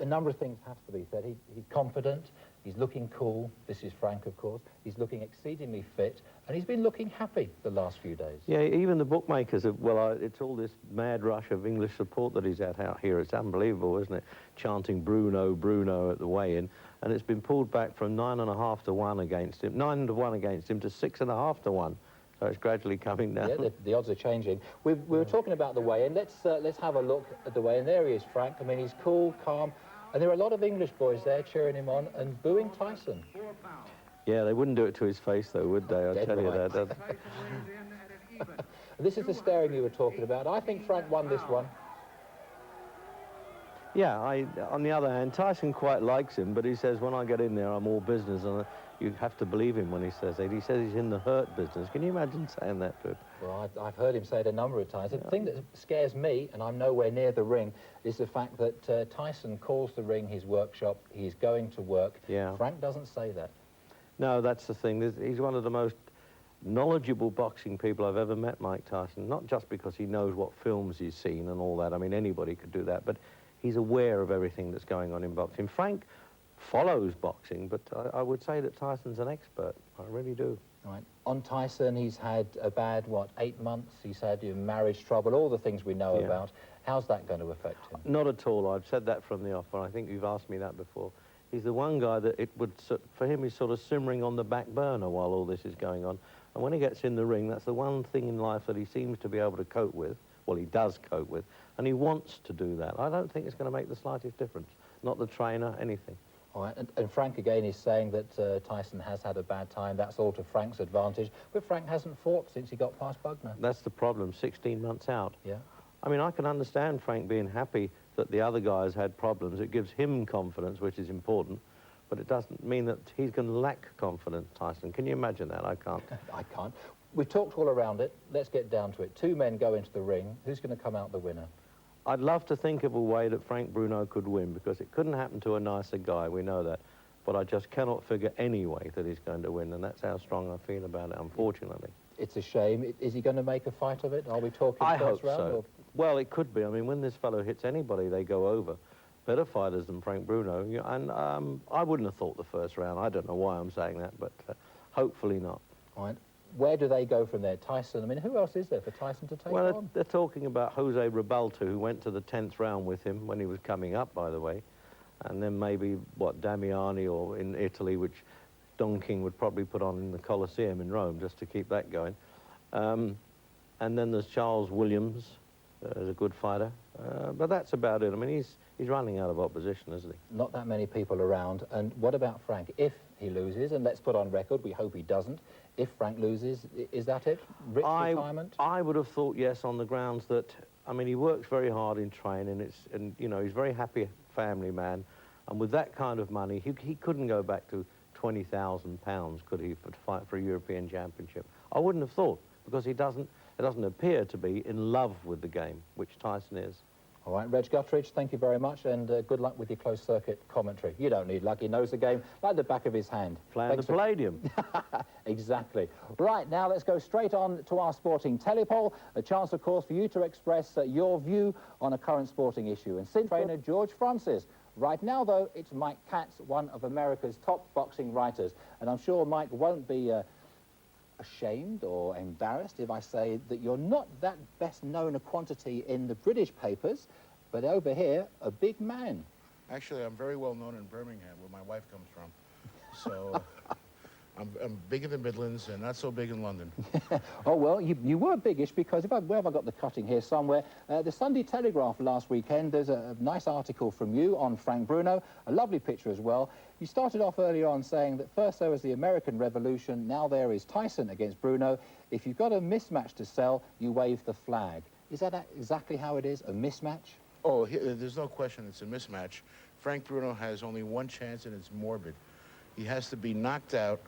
A number of things have to be said. He's confident, he's looking cool. This is Frank, of course. He's looking exceedingly fit, and he's been looking happy the last few days. Yeah, even the bookmakers have, well, it's all this mad rush of English support that he's at out here. It's unbelievable, isn't it? Chanting Bruno, Bruno at the weigh-in, and it's been pulled back from 9.5 to 1 against him, 9 to 1 against him to 6.5 to 1. So it's gradually coming down. Yeah, the odds are changing. We were talking about the weigh-in. Let's have a look at the weigh-in. There he is, Frank. I mean, he's cool, calm, and there are a lot of English boys there cheering him on and booing Tyson. Yeah, they wouldn't do it to his face, though, would they? I'll tell you that. This is the staring you were talking about. I think Frank won this one. Yeah, on the other hand, Tyson quite likes him, but he says, when I get in there, I'm all business, and you have to believe him when he says that. He says he's in the hurt business. Can you imagine saying that to him? Well, I've heard him say it a number of times. The thing that scares me, and I'm nowhere near the ring, is the fact that Tyson calls the ring his workshop. He's going to work. Yeah. Frank doesn't say that. No, that's the thing. He's one of the most knowledgeable boxing people I've ever met, Mike Tyson, not just because he knows what films he's seen and all that. I mean, anybody could do that, but he's aware of everything that's going on in boxing. Frank follows boxing, but I would say that Tyson's an expert. I really do. Right. On Tyson, he's had a bad, what, 8 months? He's had marriage trouble, all the things we know about. How's that going to affect him? Not at all. I've said that from the off, and I think you've asked me that before. He's the one guy that it would, for him, he's sort of simmering on the back burner while all this is going on. And when he gets in the ring, that's the one thing in life that he seems to be able to cope with. Well, he does cope with, and he wants to do that. I don't think it's going to make the slightest difference. Not the trainer, anything. All right, and Frank again is saying that Tyson has had a bad time. That's all to Frank's advantage. But Frank hasn't fought since he got past Bugner. That's the problem, 16 months out. Yeah. I mean, I can understand Frank being happy that the other guys had problems. It gives him confidence, which is important. But it doesn't mean that he's going to lack confidence, Tyson. Can you imagine that? I can't. I can't. We've talked all around it. Let's get down to it. 2 men go into the ring. Who's going to come out the winner? I'd love to think of a way that Frank Bruno could win, because it couldn't happen to a nicer guy, we know that. But I just cannot figure any way that he's going to win, and that's how strong I feel about it, unfortunately. It's a shame. Is he going to make a fight of it? Are we talking I first hope round? so. Or? Well, it could be. I mean, when this fellow hits anybody, they go over. Better fighters than Frank Bruno. And I wouldn't have thought the first round. I don't know why I'm saying that, but hopefully not. All right. Where do they go from there? Tyson, I mean, who else is there for Tyson to take well, on? They're talking about Jose Ribalta, who went to the 10th round with him when he was coming up, by the way. And then maybe, what, Damiani or in Italy, which Don King would probably put on in the Colosseum in Rome, just to keep that going. And then there's Charles Williams, as a good fighter. But that's about it. I mean, he's running out of opposition, isn't he? Not that many people around. And what about Frank? If he loses, and let's put on record, we hope he doesn't, if Frank loses, is that it? Rich retirement? I would have thought yes, on the grounds that, I mean, he works very hard in training, and you know, he's a very happy family man, and with that kind of money, he couldn't go back to £20,000, could he, to fight for a European Championship? I wouldn't have thought, because it doesn't appear to be in love with the game, which Tyson is. All right, Reg Guttridge, thank you very much, and good luck with your closed-circuit commentary. You don't need luck, he knows the game like the back of his hand. Playing the Palladium. Exactly. Right, now let's go straight on to our sporting telepoll. A chance, of course, for you to express your view on a current sporting issue. And since trainer George Francis. Right now, though, it's Mike Katz, one of America's top boxing writers. And I'm sure Mike won't be ashamed or embarrassed if I say that you're not that best known a quantity in the British papers, but over here, a big man. Actually, I'm very well known in Birmingham, where my wife comes from. So I'm big in the Midlands and not so big in London. Oh, well, you were biggish, because where have I got the cutting here somewhere? The Sunday Telegraph last weekend, there's a nice article from you on Frank Bruno, a lovely picture as well. You started off earlier on saying that first there was the American Revolution, now there is Tyson against Bruno. If you've got a mismatch to sell, you wave the flag. Is that exactly how it is, a mismatch? Oh, there's no question it's a mismatch. Frank Bruno has only one chance, and it's morbid. He has to be knocked out,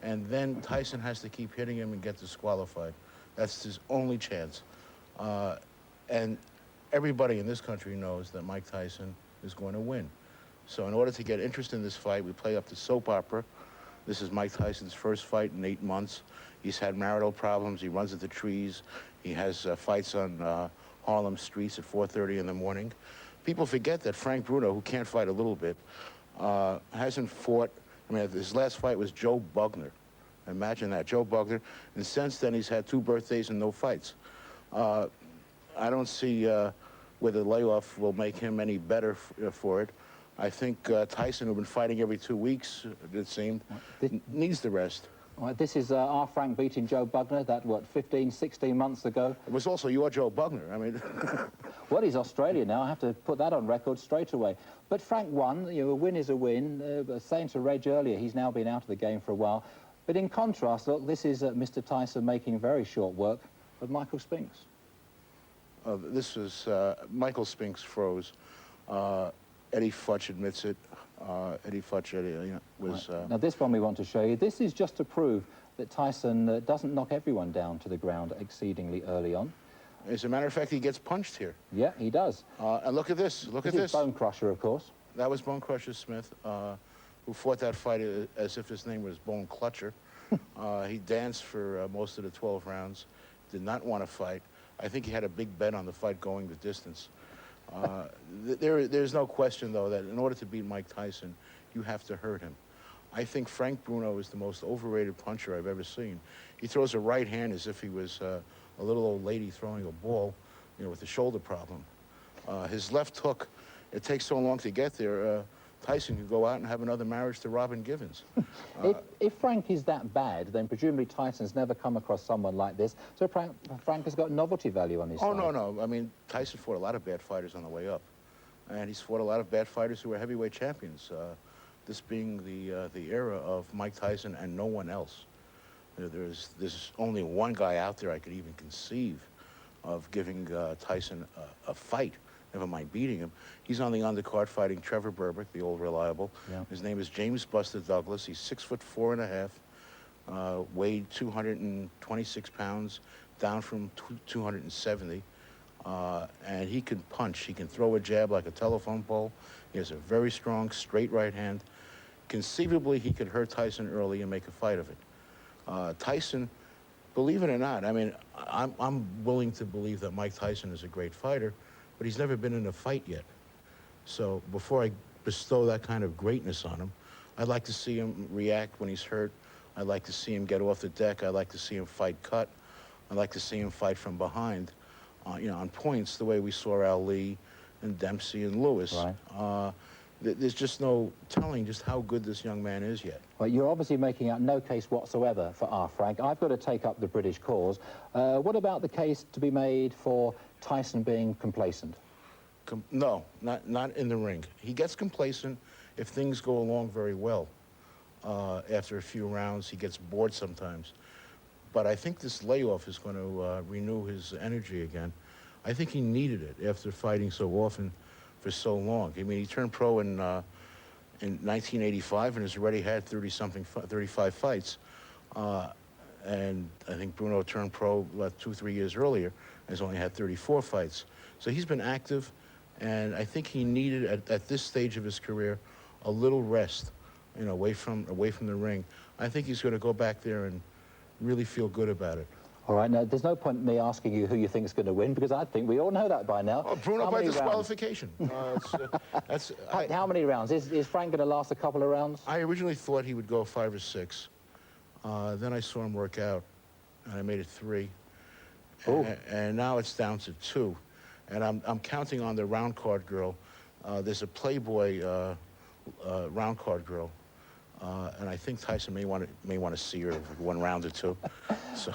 and then Tyson has to keep hitting him and get disqualified. That's his only chance. And everybody in this country knows that Mike Tyson is going to win. So in order to get interest in this fight, we play up the soap opera. This is Mike Tyson's first fight in 8 months. He's had marital problems. He runs into trees. He has fights on Harlem streets at 4:30 in the morning. People forget that Frank Bruno, who can't fight a little bit, hasn't fought. I mean, his last fight was Joe Bugner. Imagine that, Joe Bugner. And since then, he's had 2 birthdays and no fights. I don't see where the layoff will make him any better for it. I think Tyson, who's been fighting every 2 weeks, it seemed, needs the rest. All right, this is our Frank beating Joe Bugner, that, what, 15, 16 months ago? It was also your Joe Bugner, I mean... Well, he's Australian now, I have to put that on record straight away. But Frank won, you know, a win is a win. Saying to Reg earlier, he's now been out of the game for a while. But in contrast, look, this is Mr. Tyson making very short work of Michael Spinks. This is Michael Spinks froze. Eddie Futch admits it. Eddie Futch was... Right. Now, this one we want to show you. This is just to prove that Tyson doesn't knock everyone down to the ground exceedingly early on. As a matter of fact, he gets punched here. Yeah, he does. And look at this. Look at this. This is Bone Crusher, of course. That was Bone Crusher Smith, who fought that fight as if his name was Bone Clutcher. He danced for most of the 12 rounds, did not want to fight. I think he had a big bet on the fight going the distance. There's no question, though, that in order to beat Mike Tyson, you have to hurt him. I think Frank Bruno is the most overrated puncher I've ever seen. He throws a right hand as if he was a little old lady throwing a ball, you know, with a shoulder problem. His left hook, it takes so long to get there. Tyson could go out and have another marriage to Robin Givens. If Frank is that bad, then presumably Tyson's never come across someone like this. So Frank has got novelty value on his side. No. I mean, Tyson fought a lot of bad fighters on the way up. And he's fought a lot of bad fighters who were heavyweight champions. This being the era of Mike Tyson and no one else. There's only one guy out there I could even conceive of giving Tyson a fight, never mind beating him. He's on the undercard fighting Trevor Berbick, the old reliable. Yeah. His name is James Buster Douglas. He's 6'4½", weighed 226 pounds, down from 270. And he can punch. He can throw a jab like a telephone pole. He has a very strong, straight right hand. Conceivably, he could hurt Tyson early and make a fight of it. Tyson, believe it or not, I mean, I'm willing to believe that Mike Tyson is a great fighter, but he's never been in a fight yet. So before I bestow that kind of greatness on him, I'd like to see him react when he's hurt. I'd like to see him get off the deck. I'd like to see him fight cut. I'd like to see him fight from behind, you know, on points the way we saw Ali and Dempsey and Lewis. Right. There's just no telling just how good this young man is yet. Well, you're obviously making out no case whatsoever for our Frank. I've got to take up the British cause. What about the case to be made for Tyson being complacent? No, not in the ring. He gets complacent if things go along very well. After a few rounds, he gets bored sometimes. But I think this layoff is going to renew his energy again. I think he needed it after fighting so often for so long. I mean, he turned pro in 1985 and has already had 35 fights. And I think Bruno turned pro about 2-3 years earlier and has only had 34 fights. So he's been active, and I think he needed, at this stage of his career, a little rest, you know, away from the ring. I think he's going to go back there and really feel good about it. All right, now, there's no point in me asking you who you think is going to win, because I think we all know that by now. Oh, Bruno by disqualification. How many rounds? Is Frank going to last a couple of rounds? I originally thought he would go 5 or 6. Then I saw him work out, and I made it 3. And now it's down to 2. And I'm counting on the round card girl. There's a Playboy round card girl. And I think Tyson may want to see her 1 round or 2. So.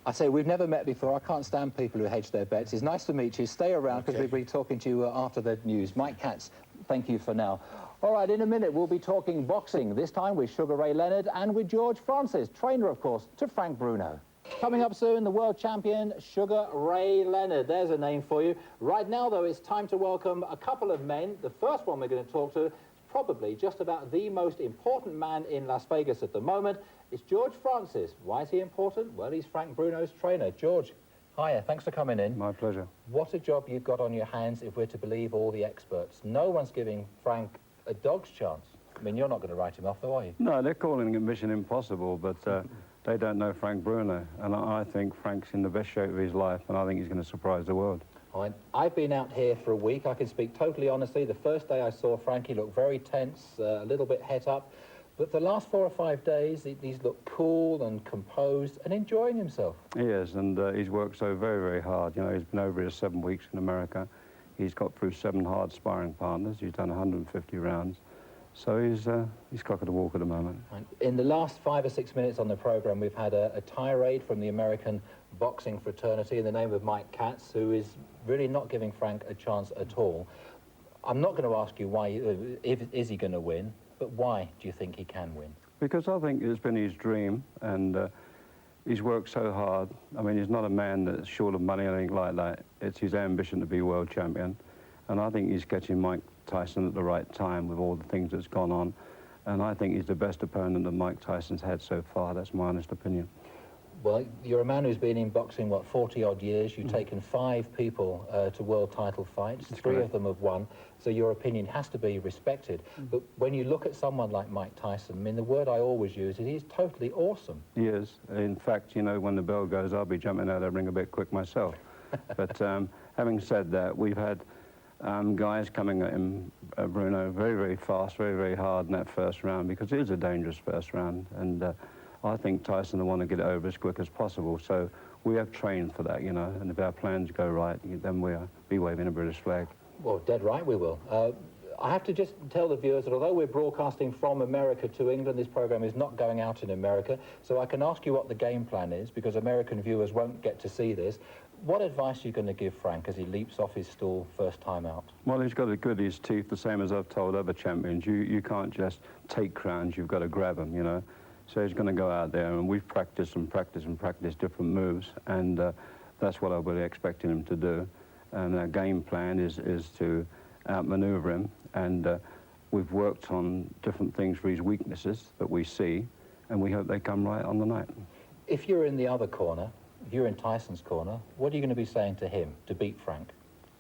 I say, we've never met before. I can't stand people who hedge their bets. It's nice to meet you. Stay around, because we'll be talking to you after the news. Mike Katz, thank you for now. All right, in a minute, we'll be talking boxing, this time with Sugar Ray Leonard and with George Francis, trainer, of course, to Frank Bruno. Coming up soon, the world champion, Sugar Ray Leonard. There's a name for you. Right now, though, it's time to welcome a couple of men. The first one we're going to talk to is probably just about the most important man in Las Vegas at the moment. It's George Francis. Why is he important? Well, he's Frank Bruno's trainer. George, hiya, thanks for coming in. My pleasure. What a job you've got on your hands if we're to believe all the experts. No one's giving Frank a dog's chance. I mean, you're not going to write him off, though, are you? No, they're calling it Mission Impossible, but they don't know Frank Bruno. And I think Frank's in the best shape of his life, and I think he's going to surprise the world. I've been out here for a week. I can speak totally honestly. The first day I saw Frank, he looked very tense, a little bit het up. But the last 4 or 5 days, he's looked cool and composed and enjoying himself. He is, and he's worked so very, very hard. You know, he's been over here 7 weeks in America. He's got through 7 hard sparring partners. He's done 150 rounds. So he's cock of the walk at the moment. In the last 5 or 6 minutes on the programme, we've had a tirade from the American boxing fraternity in the name of Mike Katz, who is really not giving Frank a chance at all. I'm not going to ask you why, is he going to win, but why do you think he can win? Because I think it's been his dream, and he's worked so hard. I mean, he's not a man that's short of money or anything like that. It's his ambition to be world champion, and I think he's catching Mike Tyson at the right time with all the things that's gone on, and I think he's the best opponent that Mike Tyson's had so far. That's my honest opinion. Well, you're a man who's been in boxing, what, 40-odd years. You've taken 5 people to world title fights. That's 3 of them have won, so your opinion has to be respected. But when you look at someone like Mike Tyson, I mean, the word I always use is he's totally awesome. He is. In fact, you know, when the bell goes, I'll be jumping out of the ring a bit quick myself. But having said that, we've had guys coming at him, Bruno, very, very fast, very, very hard in that first round, because it is a dangerous first round, and I think Tyson will want to get it over as quick as possible. So we have trained for that, you know, and if our plans go right, then we'll be waving a British flag. Well, dead right we will. I have to just tell the viewers that although we're broadcasting from America to England, this programme is not going out in America, so I can ask you what the game plan is, because American viewers won't get to see this. What advice are you going to give Frank as he leaps off his stool first time out? Well, he's got to grit his teeth, the same as I've told other champions. You can't just take crowns, you've got to grab them, you know. So he's going to go out there, and we've practiced and practiced and practiced different moves, and that's what I'm really expecting him to do. And our game plan is to outmaneuver him, and we've worked on different things for his weaknesses that we see, and we hope they come right on the night. If you're in the other corner, if you're in Tyson's corner, what are you going to be saying to him to beat Frank?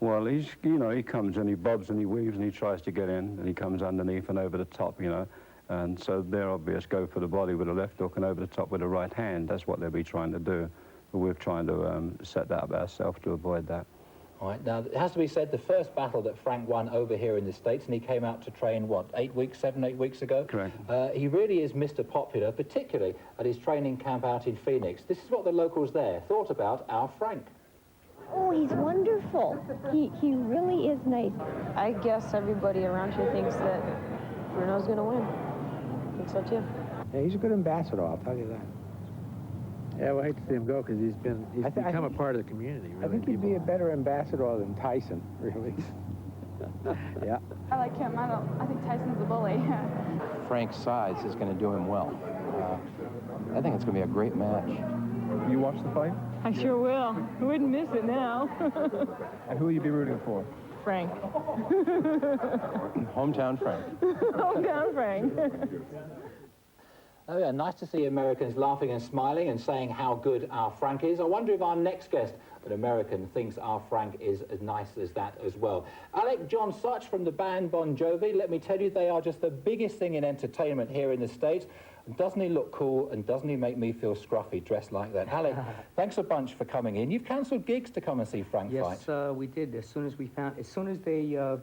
Well, he's, you know, he comes and he bobs and he weaves and he tries to get in, and he comes underneath and over the top, you know. And so they're obvious, go for the body with a left hook and over the top with a right hand. That's what they'll be trying to do. But we're trying to set that up ourselves to avoid that. All right, now, it has to be said, the first battle that Frank won over here in the States, and he came out to train, what, 8 weeks, 7, 8 weeks ago? Correct. He really is Mr. Popular, particularly at his training camp out in Phoenix. This is what the locals there thought about our Frank. Oh, he's wonderful. He really is nice. I guess everybody around here thinks that Bruno's going to win. I think so, too. Yeah, he's a good ambassador, I'll tell you that. Yeah, well, I hate to see him go because he's become a part of the community, really. I think he'd be a better ambassador than Tyson, really. Yeah. I like him. I think Tyson's a bully. Frank's size is going to do him well. I think it's going to be a great match. You watch the fight? I sure will. I wouldn't miss it now. And who will you be rooting for? Frank. Hometown Frank. Hometown Frank. Oh yeah, nice to see Americans laughing and smiling and saying how good our Frank is. I wonder if our next guest, an American, thinks our Frank is as nice as that as well. Alec John Such from the band Bon Jovi, let me tell you, they are just the biggest thing in entertainment here in the States. Doesn't he look cool, and doesn't he make me feel scruffy dressed like that? Alec, thanks a bunch for coming in. You've cancelled gigs to come and see Frank fight. Yes, we did. As soon as they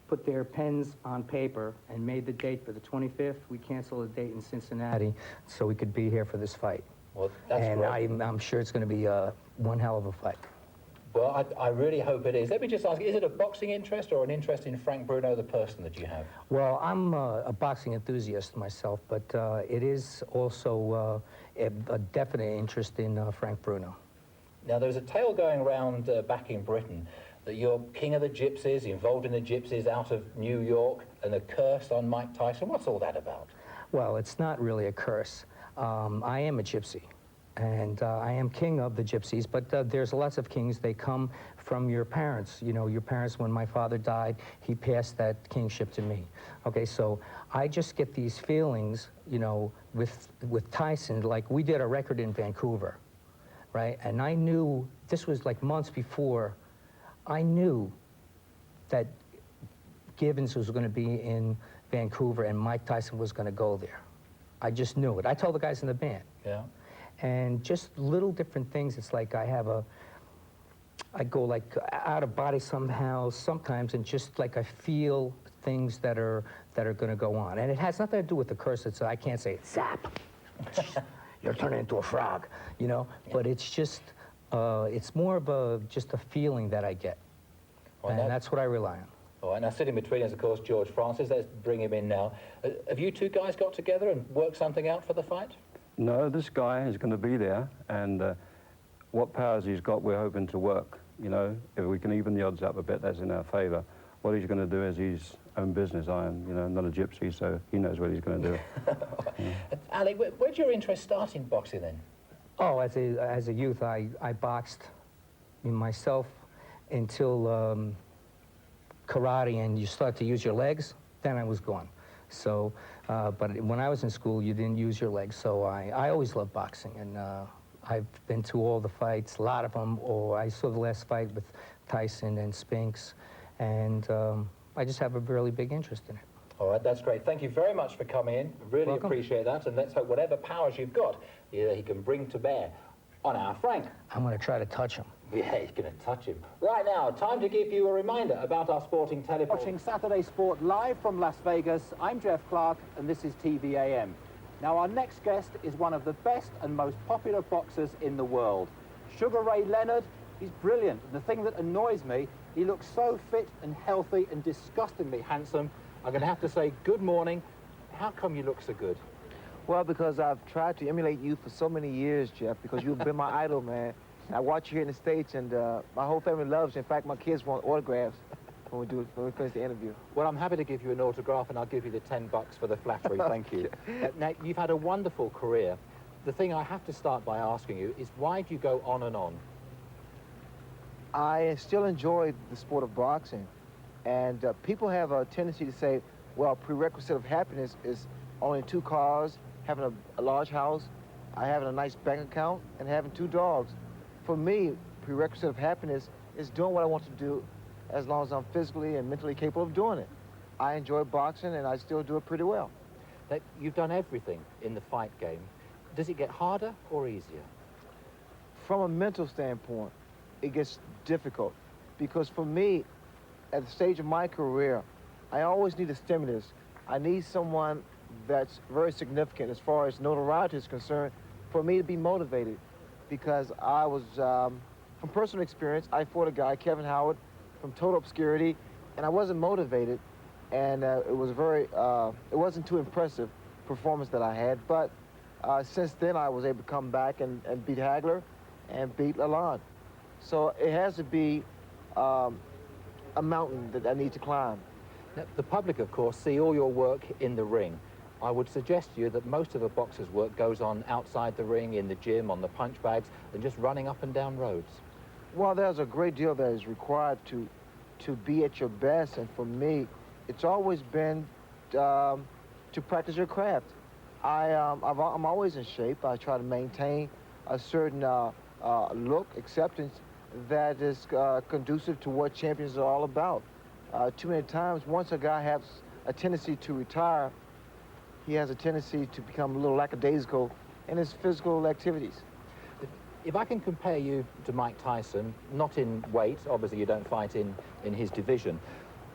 put their pens on paper and made the date for the 25th, we canceled the date in Cincinnati so we could be here for this fight. Well, that's and great. I'm sure it's going to be one hell of a fight. Well, I really hope it is. Let me just ask, is it a boxing interest or an interest in Frank Bruno, the person that you have? Well, I'm a boxing enthusiast myself, but it is also a definite interest in Frank Bruno. Now, there's a tale going around back in Britain that you're king of the gypsies, involved in the gypsies out of New York, and a curse on Mike Tyson. What's all that about? Well, it's not really a curse. I am a gypsy, and I am king of the gypsies, but there's lots of kings. They come from your parents. You know, your parents, when my father died, he passed that kingship to me. Okay, so I just get these feelings, you know, with Tyson. Like, we did a record in Vancouver, right? And I knew, this was like months before, I knew that Gibbons was going to be in Vancouver and Mike Tyson was going to go there. I just knew it. I told the guys in the band. Yeah. And just little different things. It's like I go like out of body somehow sometimes, and just like I feel things that are going to go on. And it has nothing to do with the curse. It's, I can't say, zap, you're turning into a frog, you know? Yeah. But it's just, it's more of just a feeling that I get. Well, and that's what I rely on. All right, now sitting between us, of course, George Francis. Let's bring him in now. Have you two guys got together and worked something out for the fight? No, this guy is going to be there, and what powers he's got, we're hoping to work. You know, if we can even the odds up a bit, that's in our favour. What he's going to do is his own business. I am, you know, not a gypsy, so he knows what he's going to do. Yeah. Ali, where'd your interest start in boxing then? Oh, as a youth, I boxed myself until karate, and you start to use your legs, then I was gone. So, but when I was in school, you didn't use your legs, so I always loved boxing, and I've been to all the fights, a lot of them, or I saw the last fight with Tyson and Spinks, and I just have a really big interest in it. All right, that's great. Thank you very much for coming in. Really appreciate that, and let's hope whatever powers you've got, he can bring to bear On our Frank. I'm going to try to touch him. Yeah, he's going to touch him. Right now, time to give you a reminder about our sporting teleport. Watching Saturday Sport live from Las Vegas, I'm Jeff Clark, and this is TVAM. Now, our next guest is one of the best and most popular boxers in the world. Sugar Ray Leonard, he's brilliant. And the thing that annoys me, he looks so fit and healthy and disgustingly handsome. I'm going to have to say good morning. How come you look so good? Well, because I've tried to emulate you for so many years, Jeff, because you've been my idol, man. I watch you here in the States, and my whole family loves you. In fact, my kids want autographs when we finish the interview. Well, I'm happy to give you an autograph, and I'll give you the $10 for the flattery. Thank you. Now, you've had a wonderful career. The thing I have to start by asking you is, why do you go on and on? I still enjoy the sport of boxing, and people have a tendency to say, well, prerequisite of happiness is owning 2 cars, having a large house, having a nice bank account, and having 2 dogs. For me, prerequisite of happiness is doing what I want to do as long as I'm physically and mentally capable of doing it. I enjoy boxing, and I still do it pretty well. You've done everything in the fight game. Does it get harder or easier? From a mental standpoint, it gets difficult, because for me, at the stage of my career, I always need a stimulus. I need someone that's very significant as far as notoriety is concerned for me to be motivated, because I was, from personal experience, I fought a guy, Kevin Howard, from total obscurity, and I wasn't motivated, and it wasn't too impressive performance that I had, but since then I was able to come back and beat Hagler and beat Lalonde. So it has to be a mountain that I need to climb. Now, the public, of course, see all your work in the ring. I would suggest to you that most of a boxer's work goes on outside the ring, in the gym, on the punch bags, and just running up and down roads. Well, there's a great deal that is required to be at your best, and for me, it's always been to practice your craft. I'm always in shape. I try to maintain a certain look, acceptance that is conducive to what champions are all about. Too many times, once a guy has a tendency to retire, he has a tendency to become a little lackadaisical in his physical activities. If I can compare you to Mike Tyson, not in weight, obviously you don't fight in his division,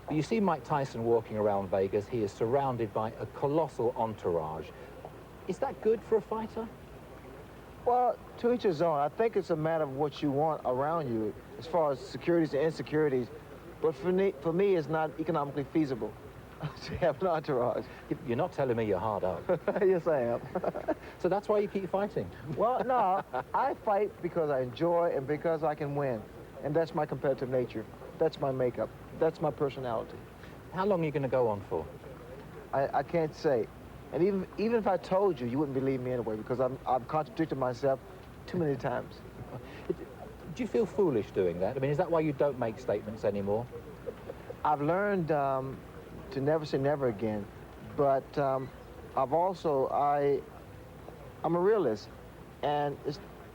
but you see Mike Tyson walking around Vegas, he is surrounded by a colossal entourage. Is that good for a fighter? Well, to each his own. I think it's a matter of what you want around you as far as securities and insecurities. But for me, it's not economically feasible to have an entourage. You're not telling me you're hard up. Yes, I am. So that's why you keep fighting? Well, no, I fight because I enjoy and because I can win. And that's my competitive nature. That's my makeup. That's my personality. How long are you going to go on for? I can't say. And even if I told you, you wouldn't believe me anyway, because I've contradicted myself too many times. Do you feel foolish doing that? I mean, is that why you don't make statements anymore? I've learned to never say never again, but I'm a realist, and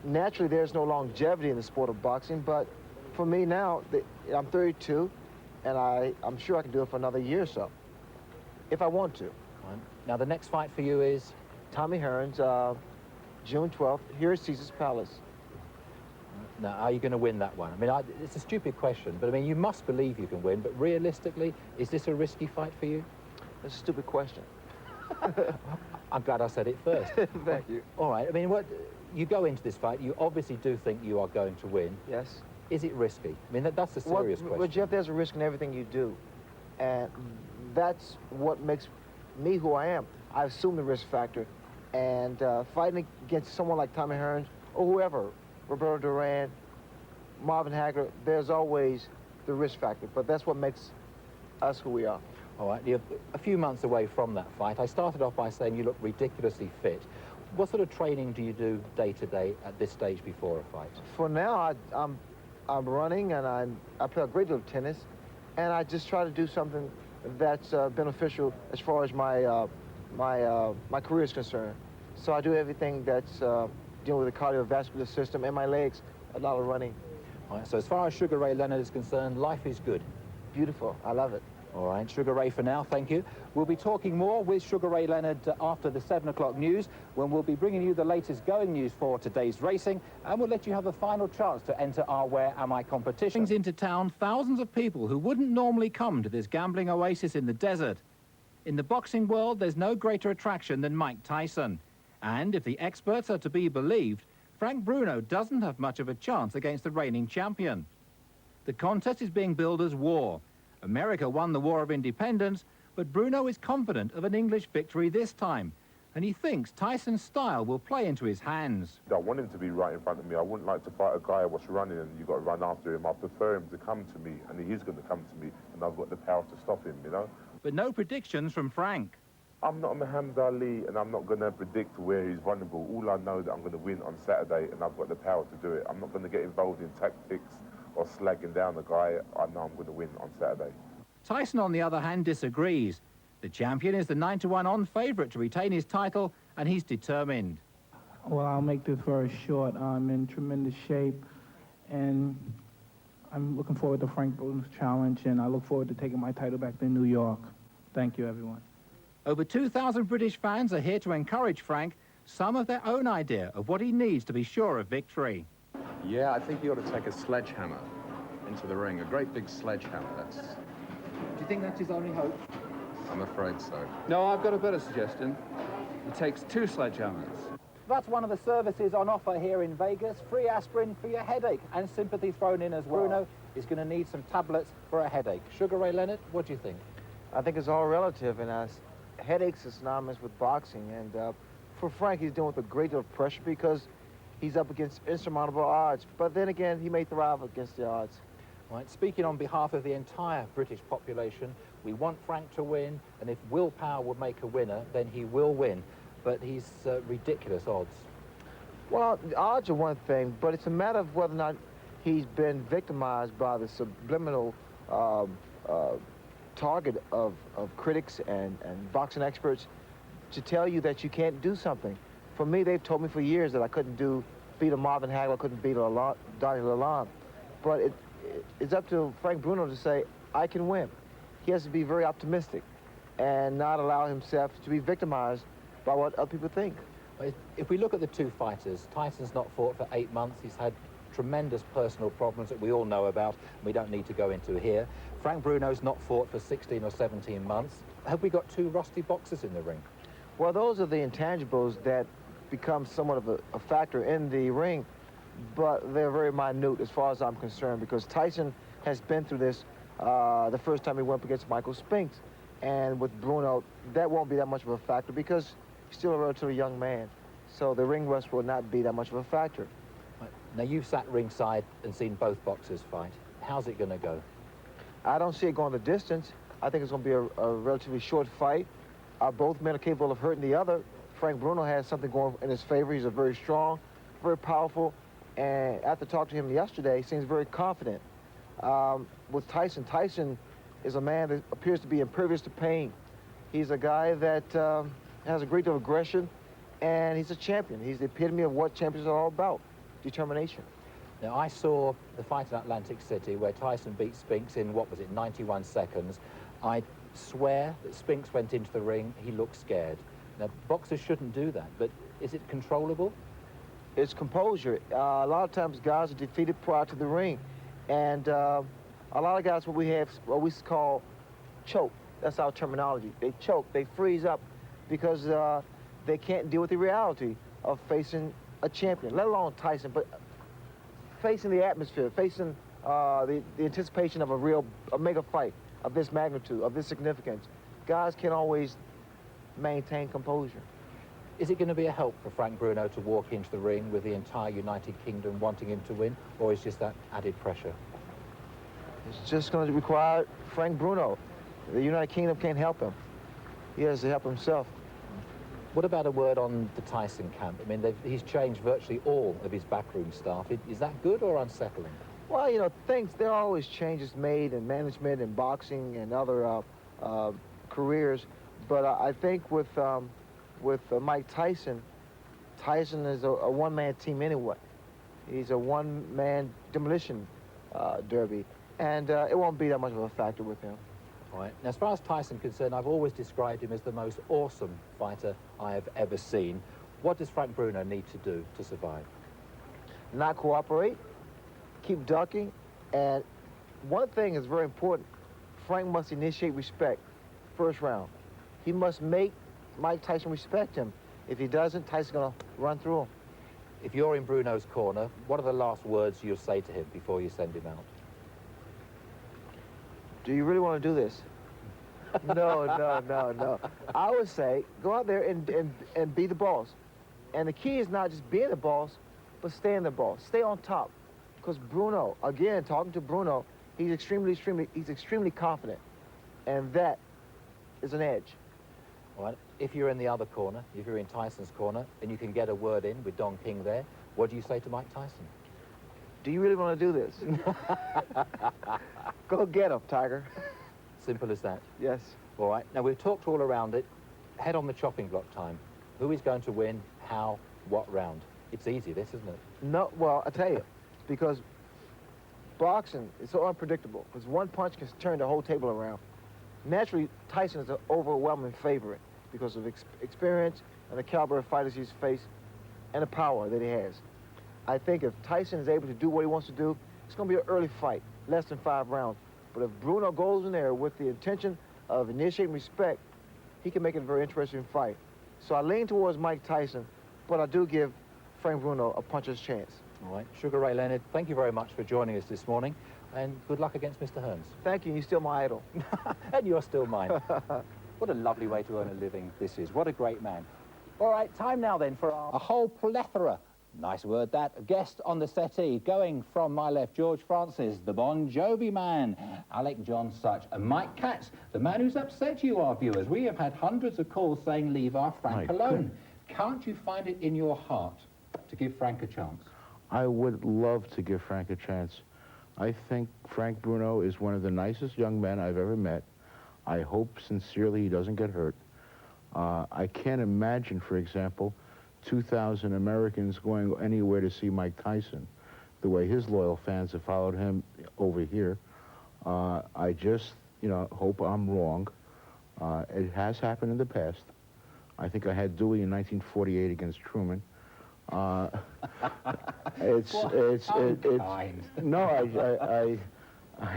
naturally there's no longevity in the sport of boxing, but for me now, I'm 32, and I'm sure I can do it for another year or so, if I want to. Now, the next fight for you is? Tommy Hearns, June 12th, here at Caesar's Palace. Now, are you going to win that one? I mean, it's a stupid question, but I mean, you must believe you can win, but realistically, is this a risky fight for you? It's a stupid question. I'm glad I said it first. Thank you. All right, I mean, you go into this fight, you obviously do think you are going to win. Yes. Is it risky? I mean, that's a serious question. Well, Jeff, there's a risk in everything you do, and that's what makes me who I am. I assume the risk factor, and fighting against someone like Tommy Hearns or whoever, Roberto Duran, Marvin Hagler, there's always the risk factor, but that's what makes us who we are. All right, you're a few months away from that fight. I started off by saying you look ridiculously fit. What sort of training do you do day to day at this stage before a fight? For now, I'm running, and I play a great deal of tennis, and I just try to do something that's beneficial as far as my career is concerned. So I do everything that's dealing with the cardiovascular system and my legs, a lot of running. All right, so as far as Sugar Ray Leonard is concerned, life is good. Beautiful. I love it. All right, Sugar Ray for now, thank you. We'll be talking more with Sugar Ray Leonard after the 7 o'clock news, when we'll be bringing you the latest going news for today's racing, and we'll let you have the final chance to enter our Where Am I competition. Brings into town thousands of people who wouldn't normally come to this gambling oasis in the desert. In the boxing world, there's no greater attraction than Mike Tyson. And if the experts are to be believed, Frank Bruno doesn't have much of a chance against the reigning champion. The contest is being billed as war. America won the War of Independence, but Bruno is confident of an English victory this time, and he thinks Tyson's style will play into his hands. I want him to be right in front of me. I wouldn't like to fight a guy who's running and you've got to run after him. I prefer him to come to me, and he is going to come to me, and I've got the power to stop him, you know? But no predictions from Frank. I'm not Muhammad Ali, and I'm not going to predict where he's vulnerable. All I know that I'm going to win on Saturday, and I've got the power to do it. I'm not going to get involved in tactics or slagging down the guy. I know I'm going to win on Saturday. Tyson, on the other hand, disagrees. The champion is the 9-to-1 on favourite to retain his title, and he's determined. Well, I'll make this very short. I'm in tremendous shape, and I'm looking forward to Frank Bruno's challenge, and I look forward to taking my title back to New York. Thank you, everyone. Over 2,000 British fans are here to encourage Frank, some of their own idea of what he needs to be sure of victory. Yeah, I think he ought to take a sledgehammer into the ring, a great big sledgehammer. Do you think that's his only hope? I'm afraid so. No, I've got a better suggestion. He takes 2 sledgehammers. That's one of the services on offer here in Vegas. Free aspirin for your headache and sympathy thrown in as well. Bruno is going to need some tablets for a headache. Sugar Ray Leonard, what do you think? I think it's all relative, and headaches are synonymous with boxing. And for Frank, he's dealing with a great deal of pressure because he's up against insurmountable odds. But then again, he may thrive against the odds. Right, speaking on behalf of the entire British population, we want Frank to win, and if willpower would make a winner, then he will win. But he's ridiculous odds. Well, the odds are one thing, but it's a matter of whether or not he's been victimized by the subliminal target of critics and boxing experts to tell you that you can't do something. For me, they've told me for years that I couldn't beat a Marvin Hagler, I couldn't beat a Donnie Lalonde. But it's up to Frank Bruno to say, I can win. He has to be very optimistic and not allow himself to be victimized by what other people think. If we look at the two fighters, Tyson's not fought for 8 months. He's had tremendous personal problems that we all know about, and we don't need to go into here. Frank Bruno's not fought for 16 or 17 months. Have we got 2 rusty boxers in the ring? Well, those are the intangibles that become somewhat of a factor in the ring, but they're very minute as far as I'm concerned, because Tyson has been through this the first time he went up against Michael Spinks. And with Bruno, that won't be that much of a factor because he's still a relatively young man. So the ring rust will not be that much of a factor. Right. Now, you've sat ringside and seen both boxers fight. How's it going to go? I don't see it going the distance. I think it's going to be a relatively short fight. Both men are capable of hurting the other. Frank Bruno has something going in his favor. He's a very strong, very powerful, and after talking to him yesterday, he seems very confident. With Tyson, Tyson is a man that appears to be impervious to pain. He's a guy that has a great deal of aggression, and he's a champion. He's the epitome of what champions are all about, determination. Now, I saw the fight in Atlantic City where Tyson beat Spinks in, 91 seconds. I swear that Spinks went into the ring, he looked scared. Now, boxers shouldn't do that, but is it controllable? It's composure. A lot of times guys are defeated prior to the ring, and a lot of guys, what we call choke. That's our terminology. They choke, they freeze up because they can't deal with the reality of facing a champion, let alone Tyson, but facing the atmosphere, facing the anticipation of a mega fight of this magnitude, of this significance. Guys can't always maintain composure. Is it going to be a help for Frank Bruno to walk into the ring with the entire United Kingdom wanting him to win, or is just that added pressure? It's just going to require Frank Bruno. The United Kingdom can't help him. He has to help himself. What about a word on the Tyson camp? I mean, he's changed virtually all of his backroom staff. Is that good or unsettling? Well, you know, there are always changes made in management and boxing and other careers. But I think with Mike Tyson, Tyson is a one-man team anyway. He's a one-man demolition derby. And it won't be that much of a factor with him. All right. Now, as far as Tyson's concerned, I've always described him as the most awesome fighter I have ever seen. What does Frank Bruno need to do to survive? Not cooperate, keep ducking, and one thing is very important. Frank must initiate respect first round. He must make Mike Tyson respect him. If he doesn't, Tyson's going to run through him. If you're in Bruno's corner, what are the last words you'll say to him before you send him out? Do you really want to do this? No. I would say go out there and be the boss. And the key is not just being the boss, but staying the boss. Stay on top. Because Bruno, again, talking to Bruno, he's extremely confident. And that is an edge. All right. If you're in the other corner, if you're in Tyson's corner, and you can get a word in with Don King there, what do you say to Mike Tyson? Do you really want to do this? Go get him, Tiger. Simple as that. Yes. All right. Now, we've talked all around it. Head on the chopping block time. Who is going to win, how, what round? It's easy, this, isn't it? No, well, I tell you, because boxing is so unpredictable, because one punch can turn the whole table around. Naturally, Tyson is an overwhelming favorite because of experience and the caliber of fighters he's faced and the power that he has. I think if Tyson is able to do what he wants to do, it's going to be an early fight, less than 5 rounds. But if Bruno goes in there with the intention of initiating respect, he can make it a very interesting fight. So I lean towards Mike Tyson, but I do give Frank Bruno a puncher's chance. All right. Sugar Ray Leonard, thank you very much for joining us this morning, and good luck against Mr. Hearns. Thank you. You're still my idol. And you're still mine. What a lovely way to earn a living this is. What a great man. All right, time now then for a whole plethora, nice word that, guest on the settee. Going from my left, George Francis, the Bon Jovi man, Alec John Such, and Mike Katz, the man who's upset you, our viewers. We have had hundreds of calls saying leave our Frank alone. Can't you find it in your heart to give Frank a chance? I would love to give Frank a chance. I think Frank Bruno is one of the nicest young men I've ever met. I hope sincerely he doesn't get hurt. I can't imagine, for example, 2,000 Americans going anywhere to see Mike Tyson, the way his loyal fans have followed him over here. I just, hope I'm wrong. It has happened in the past. I think I had Dewey in 1948 against Truman. I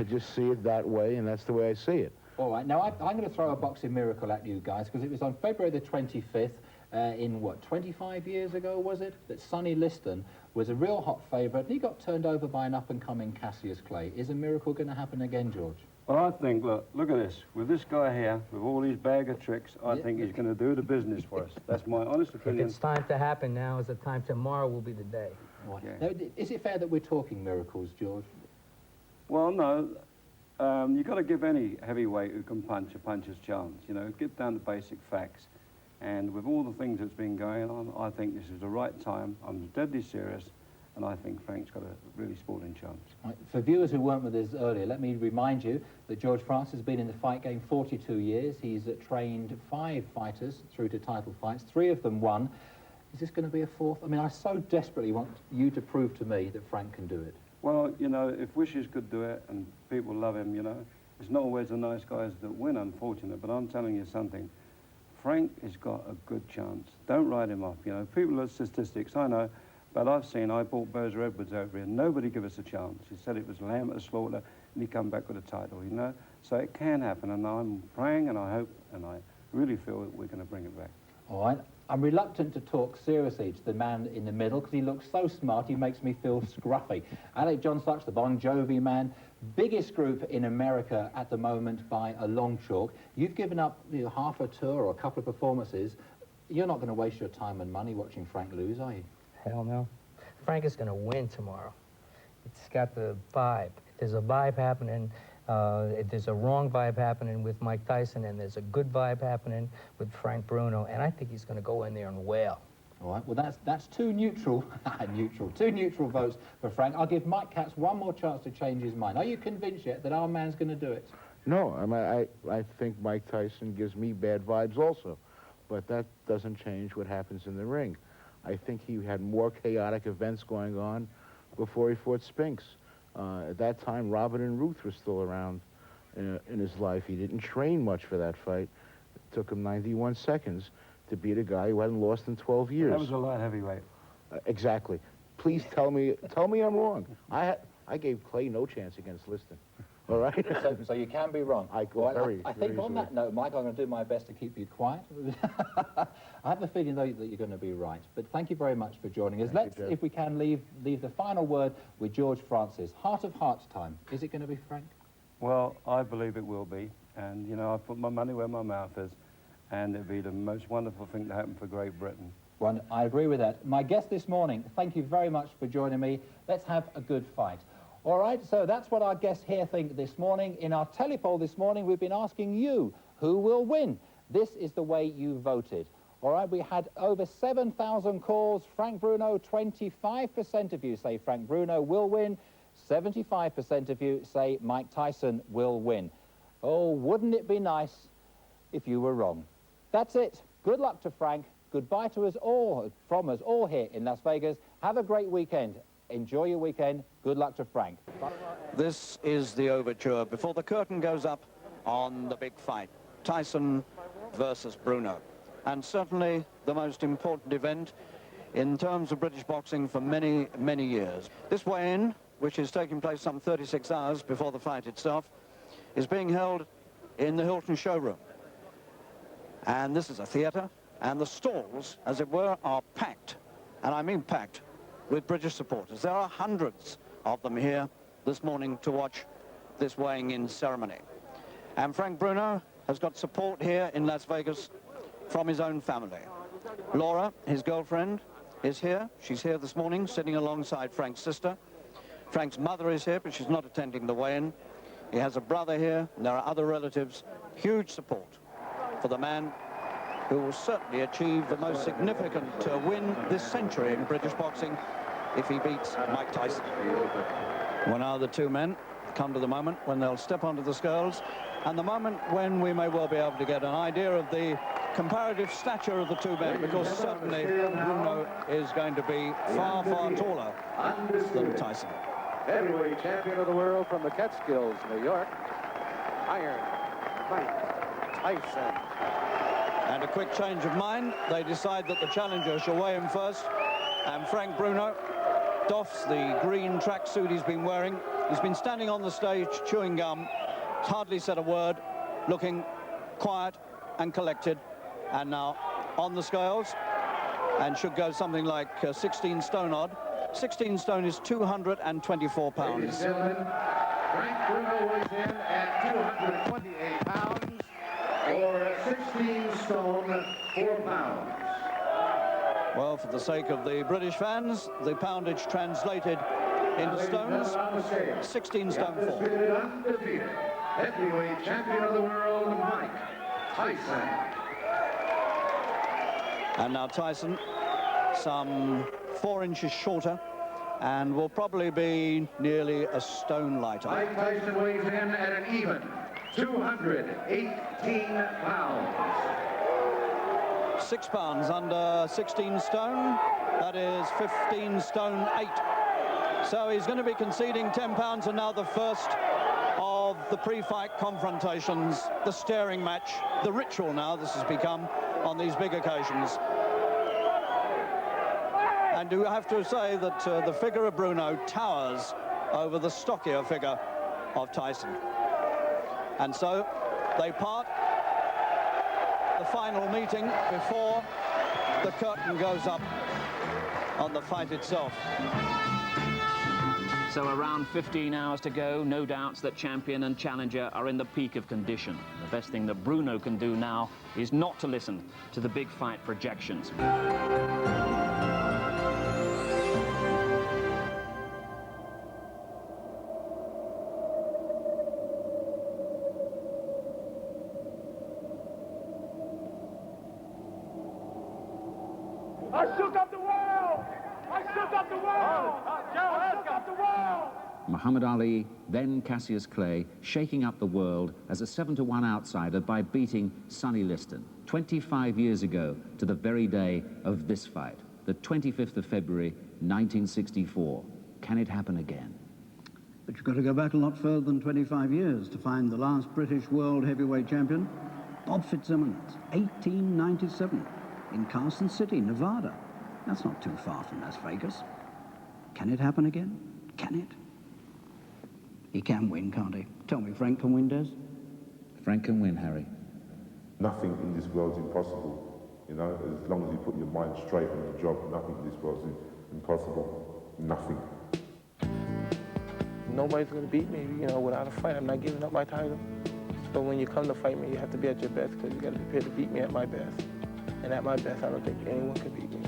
just see it that way, and that's the way I see it. All right, now I'm going to throw a boxing miracle at you guys, because it was on February the 25th, in what, 25 years ago, was it, that Sonny Liston was a real hot favourite, and he got turned over by an up-and-coming Cassius Clay. Is a miracle going to happen again, George? Well, I think, look at this. With this guy here, with all his bag of tricks, I think he's going to do the business for us. That's my honest opinion. If it's time to happen now, is the time. Tomorrow will be the day. Right. Now, is it fair that we're talking miracles, George? Well, no. You've got to give any heavyweight who can punch a puncher's chance. Get down to basic facts. And with all the things that's been going on, I think this is the right time. I'm deadly serious. And I think Frank's got a really sporting chance. Right. For viewers who weren't with us earlier, let me remind you that George Francis has been in the fight game 42 years. He's trained 5 fighters through to title fights, 3 of them won. Is this going to be a 4th? I mean, I so desperately want you to prove to me that Frank can do it. Well, if Wishes could do it and people love him, it's not always the nice guys that win, unfortunately, but I'm telling you something. Frank has got a good chance. Don't write him off, People are statistics, I know. But I brought Berzer Edwards over here. Nobody give us a chance. He said it was lamb at the slaughter, and he come back with a title, So it can happen, and I'm praying, and I hope, and I really feel that we're going to bring it back. All right. I'm reluctant to talk seriously to the man in the middle, because he looks so smart, he makes me feel scruffy. Alec John Such, the Bon Jovi man, biggest group in America at the moment by a long chalk. You've given up half a tour or a couple of performances. You're not going to waste your time and money watching Frank lose, are you? Hell no. Frank is going to win tomorrow. It's got the vibe. There's a vibe happening. There's a wrong vibe happening with Mike Tyson, and there's a good vibe happening with Frank Bruno, and I think he's going to go in there and wail. All right, well, that's 2 neutral, 2 neutral votes for Frank. I'll give Mike Katz one more chance to change his mind. Are you convinced yet that our man's going to do it? No, I think Mike Tyson gives me bad vibes also, but that doesn't change what happens in the ring. I think he had more chaotic events going on before he fought Spinks. At that time, Robin and Ruth were still around. in his life. He didn't train much for that fight. It took him 91 seconds to beat a guy who hadn't lost in 12 years. That was a light heavyweight. Exactly. Please tell me I'm wrong. I gave Clay no chance against Liston. All right? So you can be wrong. I think on that note, Mike, I'm going to do my best to keep you quiet. I have a feeling, though, that you're going to be right. But thank you very much for joining us. Let's, if we can, leave the final word with George Francis. Heart of hearts time. Is it going to be Frank? Well, I believe it will be. And, you know, I put my money where my mouth is. And it'll be the most wonderful thing to happen for Great Britain. Well, I agree with that. My guest this morning, thank you very much for joining me. Let's have a good fight. All right, so that's what our guests here think this morning. In our telepoll this morning, we've been asking you, who will win? This is the way you voted. All right, we had over 7,000 calls. Frank Bruno, 25% of you say Frank Bruno will win. 75% of you say Mike Tyson will win. Oh, wouldn't it be nice if you were wrong? That's it. Good luck to Frank. Goodbye to us all, from us all here in Las Vegas. Have a great weekend. Enjoy your weekend. Good luck to Frank. This is the overture before the curtain goes up on the big fight. Tyson versus Bruno. And certainly the most important event in terms of British boxing for many, many years. This weigh-in, which is taking place some 36 hours before the fight itself, is being held in the Hilton showroom. And this is a theatre. And the stalls, as it were, are packed, and I mean packed, with British supporters. There are hundreds of them here this morning to watch this weighing-in ceremony. And Frank Bruno has got support here in Las Vegas from his own family. Laura, his girlfriend, is here. She's here this morning, sitting alongside Frank's sister. Frank's mother is here, but she's not attending the weigh-in. He has a brother here, and there are other relatives. Huge support for the man who will certainly achieve the most significant win this century in British boxing if he beats Mike Tyson. Well, now the two men come to the moment when they'll step onto the scales, and the moment when we may well be able to get an idea of the comparative stature of the two men, because certainly Bruno is going to be far, far taller than Tyson. Heavyweight champion of the world from the Catskills, New York, Iron Mike Tyson. And a quick change of mind. They decide that the challenger shall weigh him first. And Frank Bruno doffs the green tracksuit he's been wearing. He's been standing on the stage chewing gum, hardly said a word, looking quiet and collected. And now on the scales, and should go something like 16 stone odd. 16 stone is 224 pounds. Ladies and gentlemen, Frank Bruno weighs in at 228 pounds. Or 16 stone, 4 pounds. Well, for the sake of the British fans, the poundage translated into stones, 16 stone 4. Undefeated heavyweight champion of the world, Mike Tyson. And now Tyson, some 4 inches shorter, and will probably be nearly a stone lighter. Mike Tyson weighs in at an even 218 pounds. 6 pounds under 16 stone. That is 15 stone 8. So he's going to be conceding 10 pounds, and now the first of the pre-fight confrontations, the staring match, the ritual now this has become on these big occasions. And do have to say that the figure of Bruno towers over the stockier figure of Tyson. And so they part, the final meeting before the curtain goes up on the fight itself. So around 15 hours to go, no doubts that champion and challenger are in the peak of condition. The best thing that Bruno can do now is not to listen to the big fight projections. I shook up the world! I shook up the world! I shook up the world! Muhammad Ali, then Cassius Clay, shaking up the world as a 7-1 outsider by beating Sonny Liston 25 years ago to the very day of this fight, the 25th of February, 1964. Can it happen again? But you've got to go back a lot further than 25 years to find the last British World Heavyweight Champion, Bob Fitzsimmons, 1897, in Carson City, Nevada. That's not too far from Las Vegas. Can it happen again? Can it? He can win, can't he? Tell me, Frank can win, Des? Frank can win, Harry. Nothing in this world's impossible. You know, as long as you put your mind straight on the job, nothing in this world's impossible. Nothing. Nobody's going to beat me, you know, without a fight. I'm not giving up my title. So when you come to fight me, you have to be at your best, because you got to be prepared to beat me at my best. And at my best, I don't think anyone can beat me.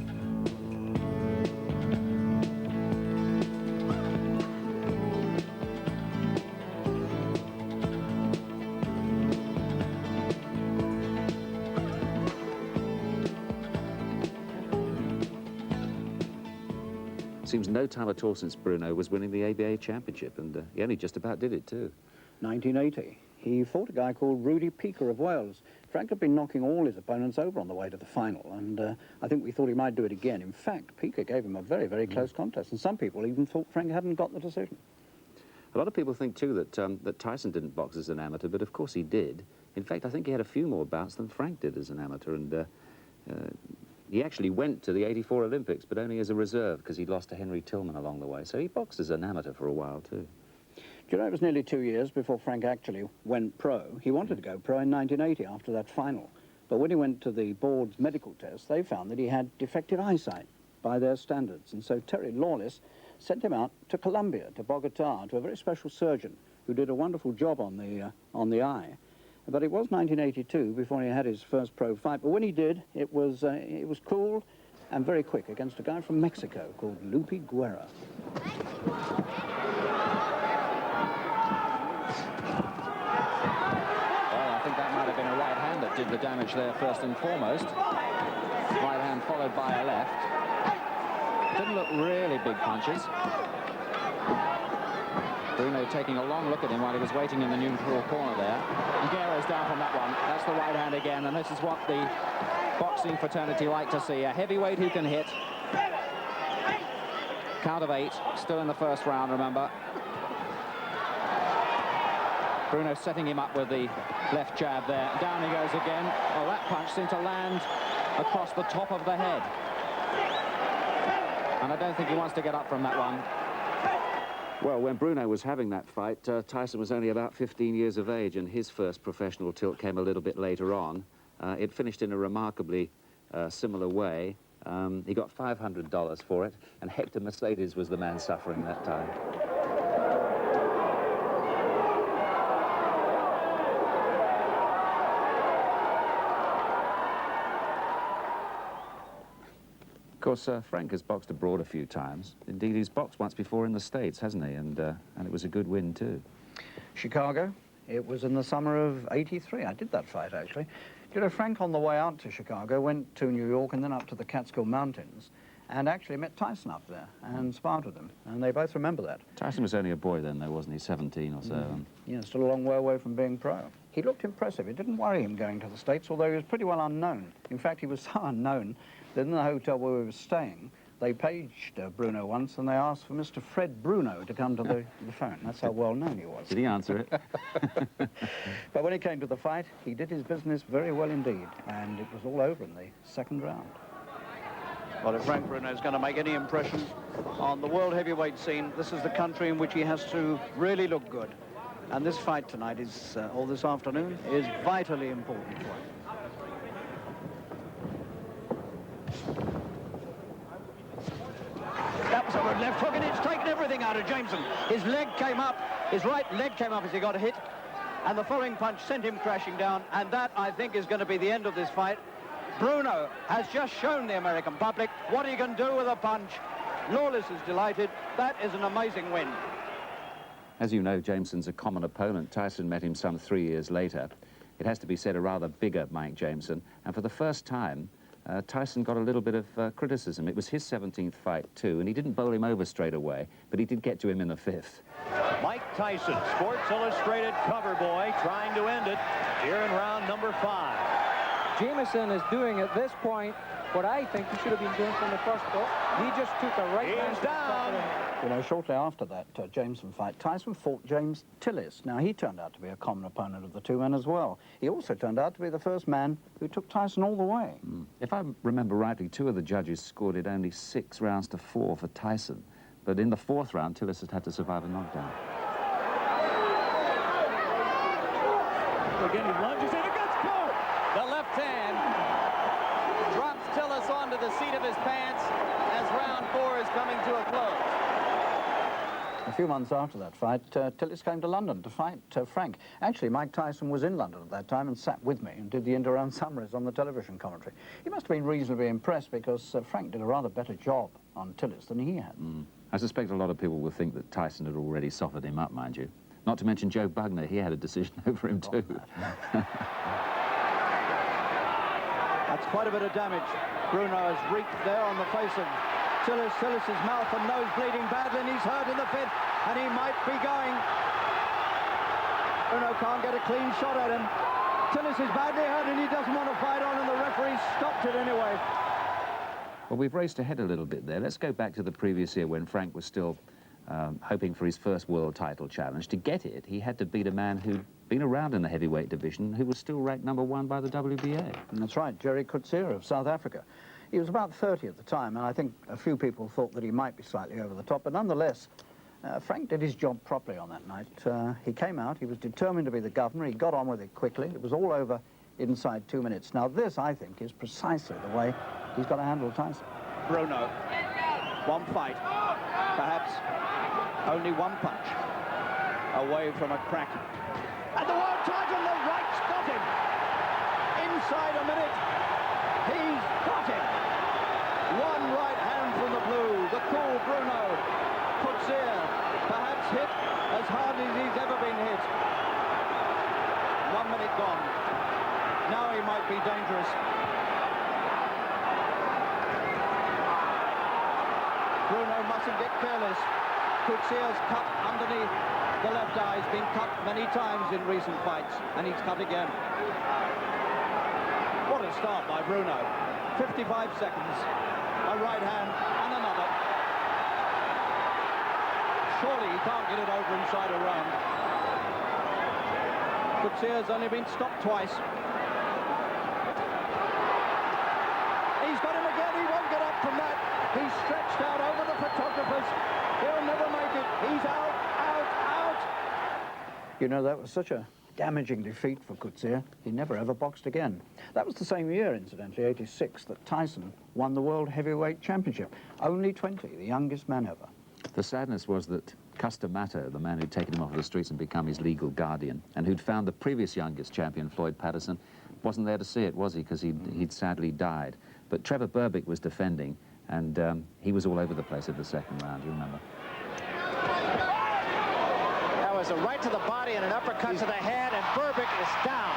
Seems no time at all since Bruno was winning the ABA championship, and he only just about did it too. 1980. He fought a guy called Rudy Peaker of Wales. Frank had been knocking all his opponents over on the way to the final, and I think we thought he might do it again. In fact, Peaker gave him a very, very close contest, and some people even thought Frank hadn't got the decision. A lot of people think too that that Tyson didn't box as an amateur, but of course he did. In fact, I think he had a few more bouts than Frank did as an amateur, and he actually went to the '84 Olympics, but only as a reserve, because he lost to Henry Tillman along the way. So he boxed as an amateur for a while too. Do you know, it was nearly 2 years before Frank actually went pro. He wanted to go pro in 1980 after that final. But when he went to the board's medical test, they found that he had defective eyesight by their standards. And so Terry Lawless sent him out to Colombia, to Bogota, to a very special surgeon who did a wonderful job on the eye. But it was 1982 before he had his first pro fight. But when he did, it was cool and very quick against a guy from Mexico called Lupe Guerra. Did the damage there first and foremost. Right hand followed by a left. Didn't look really big punches. Bruno taking a long look at him while he was waiting in the neutral corner there. And Guerra's down from that one. That's the right hand again, and this is what the boxing fraternity like to see. A heavyweight who can hit. Count of 8, still in the first round, remember. Bruno setting him up with the left jab there. Down he goes again. Oh, that punch seemed to land across the top of the head. And I don't think he wants to get up from that one. Well, when Bruno was having that fight, Tyson was only about 15 years of age, and his first professional tilt came a little bit later on. It finished in a remarkably similar way. He got $500 for it, and Hector Mercedes was the man suffering that time. Of course, Frank has boxed abroad a few times. Indeed, he's boxed once before in the States, hasn't he? And it was a good win, too. Chicago. It was in the summer of '83. I did that fight, actually. You know, Frank, on the way out to Chicago, went to New York and then up to the Catskill Mountains and actually met Tyson up there and sparred with him. And they both remember that. Tyson was only a boy then, though, wasn't he? 17 or so. Yeah, still a long way away from being pro. He looked impressive. It didn't worry him going to the States, although he was pretty well unknown. In fact, he was so unknown that in the hotel where we were staying, they paged Bruno once and they asked for Mr. Fred Bruno to come to the phone. That's how well known he was. Did he answer it? But when he came to the fight, he did his business very well indeed, and it was all over in the second round. Well, if Frank Bruno is going to make any impression on the world heavyweight scene, this is the country in which he has to really look good. And this fight tonight is, or this afternoon, is vitally important for him. That was a good left hook, and it's taken everything out of Jameson. His leg came up, his right leg came up as he got hit, and the following punch sent him crashing down, and that, I think, is going to be the end of this fight. Bruno has just shown the American public what he can do with a punch. Lawless is delighted. That is an amazing win. As you know, Jameson's a common opponent. Tyson met him some 3 years later. It has to be said, a rather bigger Mike Jameson, and for the first time, Tyson got a little bit of criticism. It was his 17th fight, too, and he didn't bowl him over straight away, but he did get to him in the 5th. Mike Tyson, Sports Illustrated cover boy, trying to end it here in round number 5. Jameson is doing at this point what I think he should have been doing from the first go. He just took a right hand. You know, shortly after that Jameson fight, Tyson fought James Tillis. Now, he turned out to be a common opponent of the two men as well. He also turned out to be the first man who took Tyson all the way. If I remember rightly, two of the judges scored it only 6 rounds to 4 for Tyson. But in the 4th round, Tillis had to survive a knockdown. Again, he lunges in against Cole. The left hand drops Tillis onto the seat of his pants as round 4 is coming to a close. A few months after that fight, Tillis came to London to fight Frank. Actually, Mike Tyson was in London at that time and sat with me and did the end-around summaries on the television commentary. He must have been reasonably impressed because Frank did a rather better job on Tillis than he had. I suspect a lot of people will think that Tyson had already softened him up, mind you. Not to mention Joe Bugner, he had a decision over him too. That's quite a bit of damage. Bruno has reaped there on the face of Tillis. Tillis's mouth and nose bleeding badly, and he's hurt in the pit, and he might be going. Bruno can't get a clean shot at him. Tillis is badly hurt, and he doesn't want to fight on, and the referee stopped it anyway. Well, we've raced ahead a little bit there. Let's go back to the previous year when Frank was still hoping for his first world title challenge. To get it, he had to beat a man who'd been around in the heavyweight division, who was still ranked #1 by the WBA. And that's right, Jerry Coetzee of South Africa. He was about 30 at the time, and I think a few people thought that he might be slightly over the top, but nonetheless, Frank did his job properly on that night. He came out, he was determined to be the governor, he got on with it quickly, it was all over inside 2 minutes. Now this, I think, is precisely the way he's got to handle Tyson. Bruno, one fight, perhaps only one punch away from a crack. And the world title, the right's got him. Inside a minute, he's got him. One right hand from the blue, the cool Bruno. Coetzee, perhaps hit as hard as he's ever been hit. 1 minute gone. Now he might be dangerous. Bruno mustn't get careless. Coetzee's cut underneath the left eye. He's been cut many times in recent fights, and he's cut again. What a start by Bruno. 55 seconds, a right hand, and another. Surely he can't get it over inside a round. Coetzee's only been stopped twice. He's got him again, he won't get up from that. He's stretched out over the photographers. He'll never make it. He's out, out, out. You know, that was such a damaging defeat for Coetzee. He never ever boxed again. That was the same year, incidentally, 86, that Tyson won the World Heavyweight Championship. Only 20, the youngest man ever. The sadness was that Custer Matter, the man who'd taken him off the streets and become his legal guardian, and who'd found the previous youngest champion, Floyd Patterson, wasn't there to see it, was he? Because he'd sadly died. But Trevor Berbick was defending, and he was all over the place in the second round, you remember. That was a right to the body and an uppercut to the head, and Berbick is down.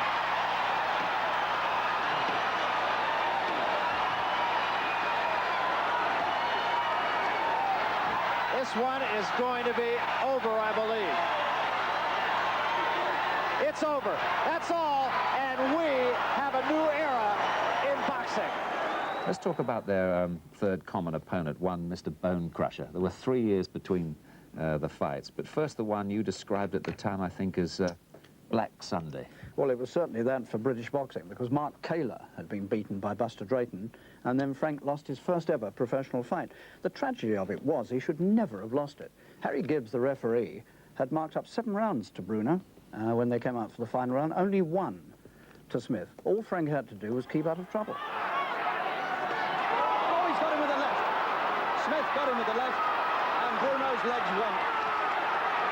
This one is going to be over, I believe. It's over. That's all, and we have a new era in boxing. Let's talk about their third common opponent, one Mr. Bone Crusher. There were 3 years between the fights, but first the one you described at the time, I think, as Black Sunday. Well, it was certainly that for British boxing, because Mark Kaler had been beaten by Buster Drayton, and then Frank lost his first ever professional fight. The tragedy of it was he should never have lost it. Harry Gibbs, the referee, had marked up 7 rounds to Bruno when they came out for the final round, only 1 to Smith. All Frank had to do was keep out of trouble. Oh, he's got him with the left. Smith got him with the left, and Bruno's legs went.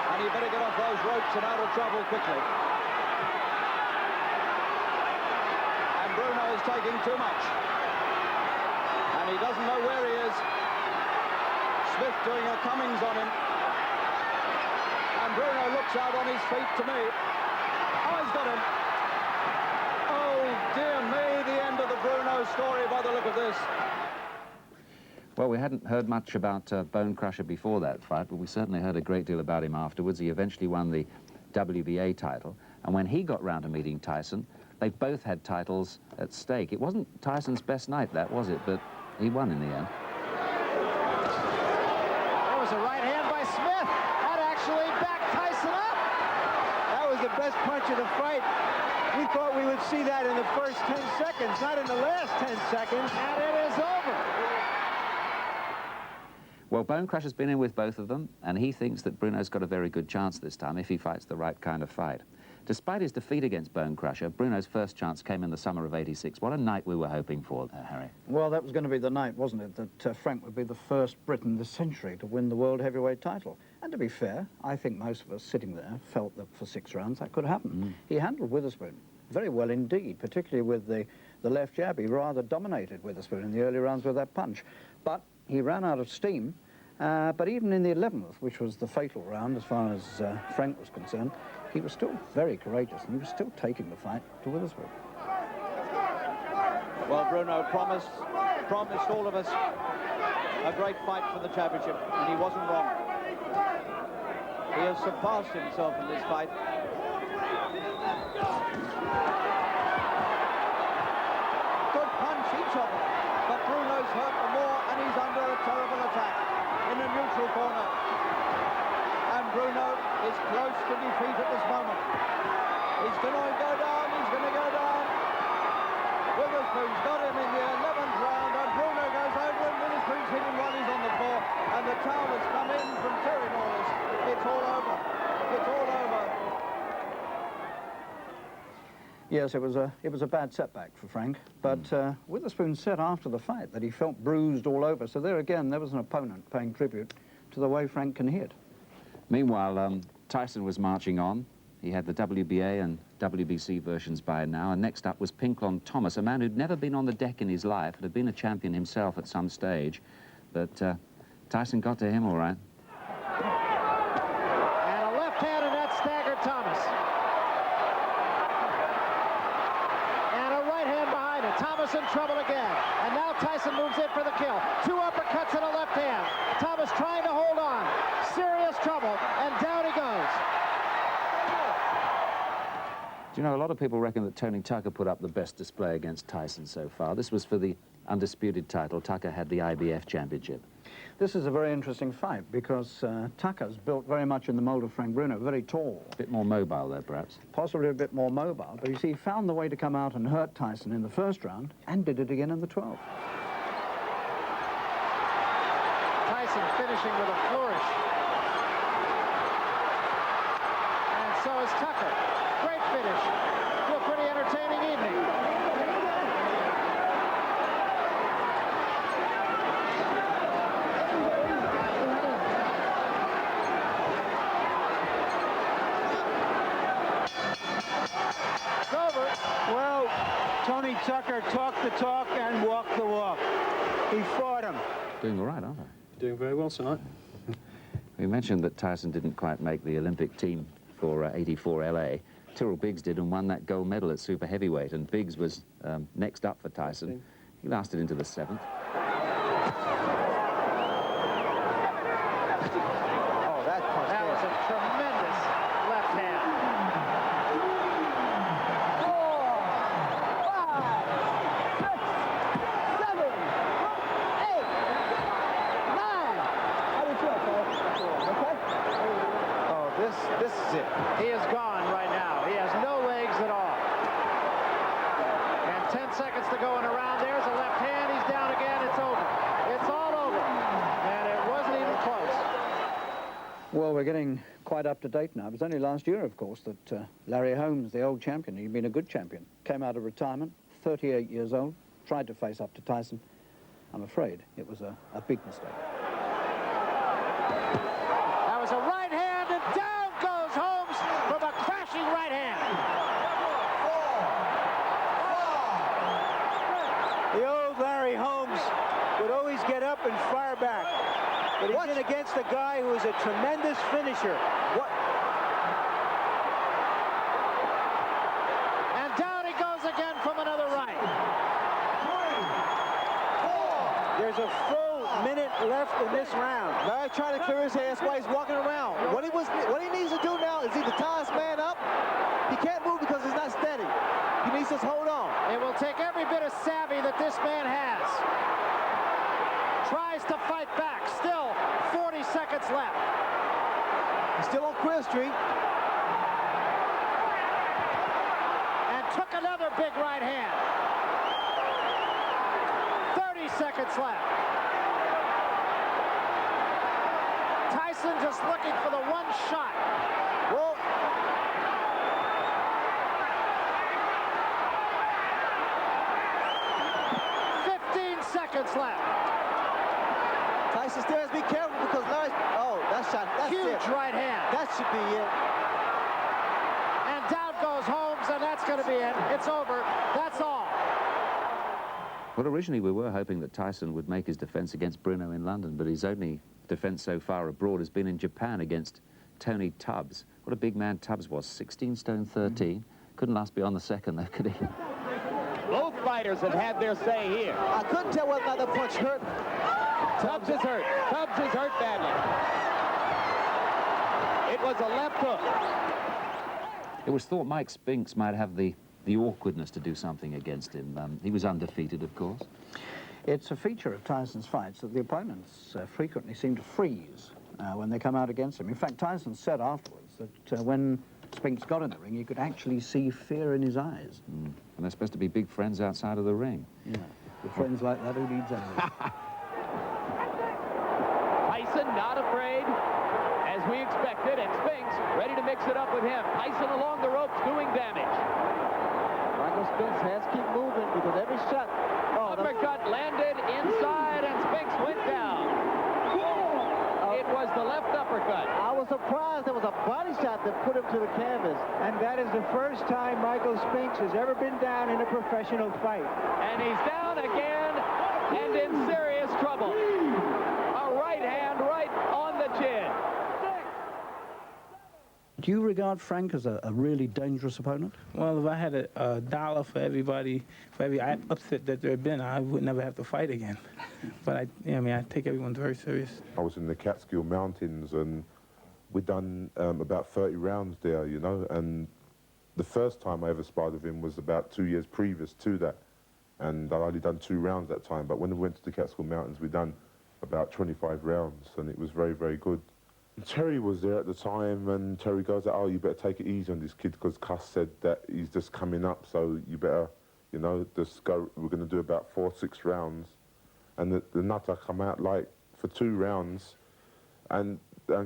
And he better get off those ropes and out of trouble quickly. And Bruno is taking too much. And he doesn't know where he is. Smith doing a Cummings on him. And Bruno looks out on his feet to me. Oh, he's got him. Oh, dear me, the end of the Bruno story by the look of this. Well, we hadn't heard much about Bone Crusher before that fight, but we certainly heard a great deal about him afterwards. He eventually won the WBA title, and when he got round to meeting Tyson, They both had titles at stake. It wasn't Tyson's best night, that, was it? But he won in the end. There was a right hand by Smith. That actually backed Tyson up. That was the best punch of the fight. We thought we would see that in the first 10 seconds, not in the last 10 seconds. And it is over. Well, Bonecrusher's been in with both of them, and he thinks that Bruno's got a very good chance this time if he fights the right kind of fight. Despite his defeat against Bonecrusher, Bruno's first chance came in the summer of '86. What a night we were hoping for, Harry. Well, that was going to be the night, wasn't it, that Frank would be the first Briton this century to win the World Heavyweight title. And to be fair, I think most of us sitting there felt that for 6 rounds that could happen. He handled Witherspoon very well indeed, particularly with the left jab. He rather dominated Witherspoon in the early rounds with that punch. But he ran out of steam. But even in the 11th, which was the fatal round as far as Frank was concerned, he was still very courageous and he was still taking the fight to Witherspoon. Well, Bruno promised all of us a great fight for the championship, and he wasn't wrong. He has surpassed himself in this fight. Good punch, each of them, but Bruno's hurt more, and he's under a terrible attack in the neutral corner. And Bruno is close to defeat at this moment. He's going to go down, he's going to go down. Witherspoon's got him in the 11th round, and Bruno goes over, and Witherspoon's hit him while he's on the floor, and the towel has come in from Terry Norris. It's all over. It's all over. Yes, it was a bad setback for Frank, but Witherspoon said after the fight that he felt bruised all over, so there again, there was an opponent paying tribute to the way Frank can hit. Meanwhile, Tyson was marching on. He had the WBA and WBC versions by now, and next up was Pinklon Thomas, a man who'd never been on the deck in his life, had been a champion himself at some stage, but Tyson got to him all right. And a left hand, and that staggered Thomas. And a right hand behind it. Thomas in trouble again. And now Tyson moves in for the kill. 2 uppercuts and a left hand. Thomas trying to hold on. Serious trouble, and down he goes. Do you know, a lot of people reckon that Tony Tucker put up the best display against Tyson so far. This was for the undisputed title. Tucker had the IBF championship. This is a very interesting fight because Tucker's built very much in the mold of Frank Bruno, very tall. A bit more mobile there, perhaps. Possibly a bit more mobile, but you see, he found the way to come out and hurt Tyson in the first round and did it again in the 12th. Tyson finishing with a flourish. And so is Tucker. Great finish to a pretty entertaining evening. It's over. Well, Tony Tucker talked the talk and walked the walk. He fought him. Doing all right, aren't they? Doing very well tonight. We mentioned that Tyson didn't quite make the Olympic team for '84 LA. Tyrrell Biggs did and won that gold medal at super heavyweight, and Biggs was next up for Tyson. He lasted into the 7th. Oh, that punch. That was a tremendous left hand. 4, 5, 6, 7, 8, 9. This is it. He is gone right now. He has no legs at all. And 10 seconds to go in a round. There's a left hand. He's down again. It's over. It's all over. And it wasn't even close. Well, we're getting quite up to date now. It was only last year, of course, that Larry Holmes, the old champion, he'd been a good champion, came out of retirement, 38 years old, tried to face up to Tyson. I'm afraid it was a big mistake. That was a right hand, and down goes Holmes from a crashing right hand. The old Larry Holmes would always get up and fire back. But he's in against a guy who is a tremendous finisher. And down he goes again from another right. There's a full minute left in this round. Larry trying to clear his head. That's why he's walking around. What he needs to do now is either tie his man up. He can't move because he's not steady. He needs says, hold on. It will take every bit of savvy that this man has. Tries to fight back. Still 40 seconds left. He's still on Quill Street. And took another big right hand. 30 seconds left. Tyson just looking for the one shot. Well, seconds left. Tyson still has to be careful because Larry's... Oh, that shot, that's huge it. Right hand. That should be it. And down goes Holmes, and that's going to be it. It's over. That's all. Well, originally we were hoping that Tyson would make his defense against Bruno in London, but his only defense so far abroad has been in Japan against Tony Tubbs. What a big man Tubbs was, 16 stone 13. Couldn't last beyond the second, though, could he? Both fighters have had their say here. I couldn't tell whether or not the punch hurt. Tubbs is hurt. Tubbs is hurt badly. It was a left hook. It was thought Mike Spinks might have the awkwardness to do something against him. He was undefeated, of course. It's a feature of Tyson's fights that the opponents frequently seem to freeze when they come out against him. In fact, Tyson said afterwards that when Spinks got in the ring, you could actually see fear in his eyes. And they're supposed to be big friends outside of the ring. Yeah, with friends like that, who needs enemies? Tyson not afraid, as we expected, and Spinks ready to mix it up with him. Tyson along the ropes doing damage. Michael Spinks has to keep moving because every shot... Uppercut landed inside, and Spinks went down. It was the left uppercut. I was surprised there was a body shot that put him to the canvas. And that is the first time Michael Spinks has ever been down in a professional fight. And he's down again and in serious trouble. A right hand right on the chin. Do you regard Frank as a really dangerous opponent? Well, if I had a dollar for everybody, for every upset that there had been, I would never have to fight again. But I take everyone very serious. I was in the Catskill Mountains and we'd done about 30 rounds there, you know, and the first time I ever sparred with him was about 2 years previous to that. And I'd only done 2 rounds that time, but when we went to the Catskill Mountains, we'd done about 25 rounds, and it was very, very good. And Terry was there at the time, and Terry goes, oh, you better take it easy on this kid, because Cuss said that he's just coming up, so you better, you know, just go, we're going to do about 4 or 6 rounds. And the nutter come out, like, for 2 rounds, and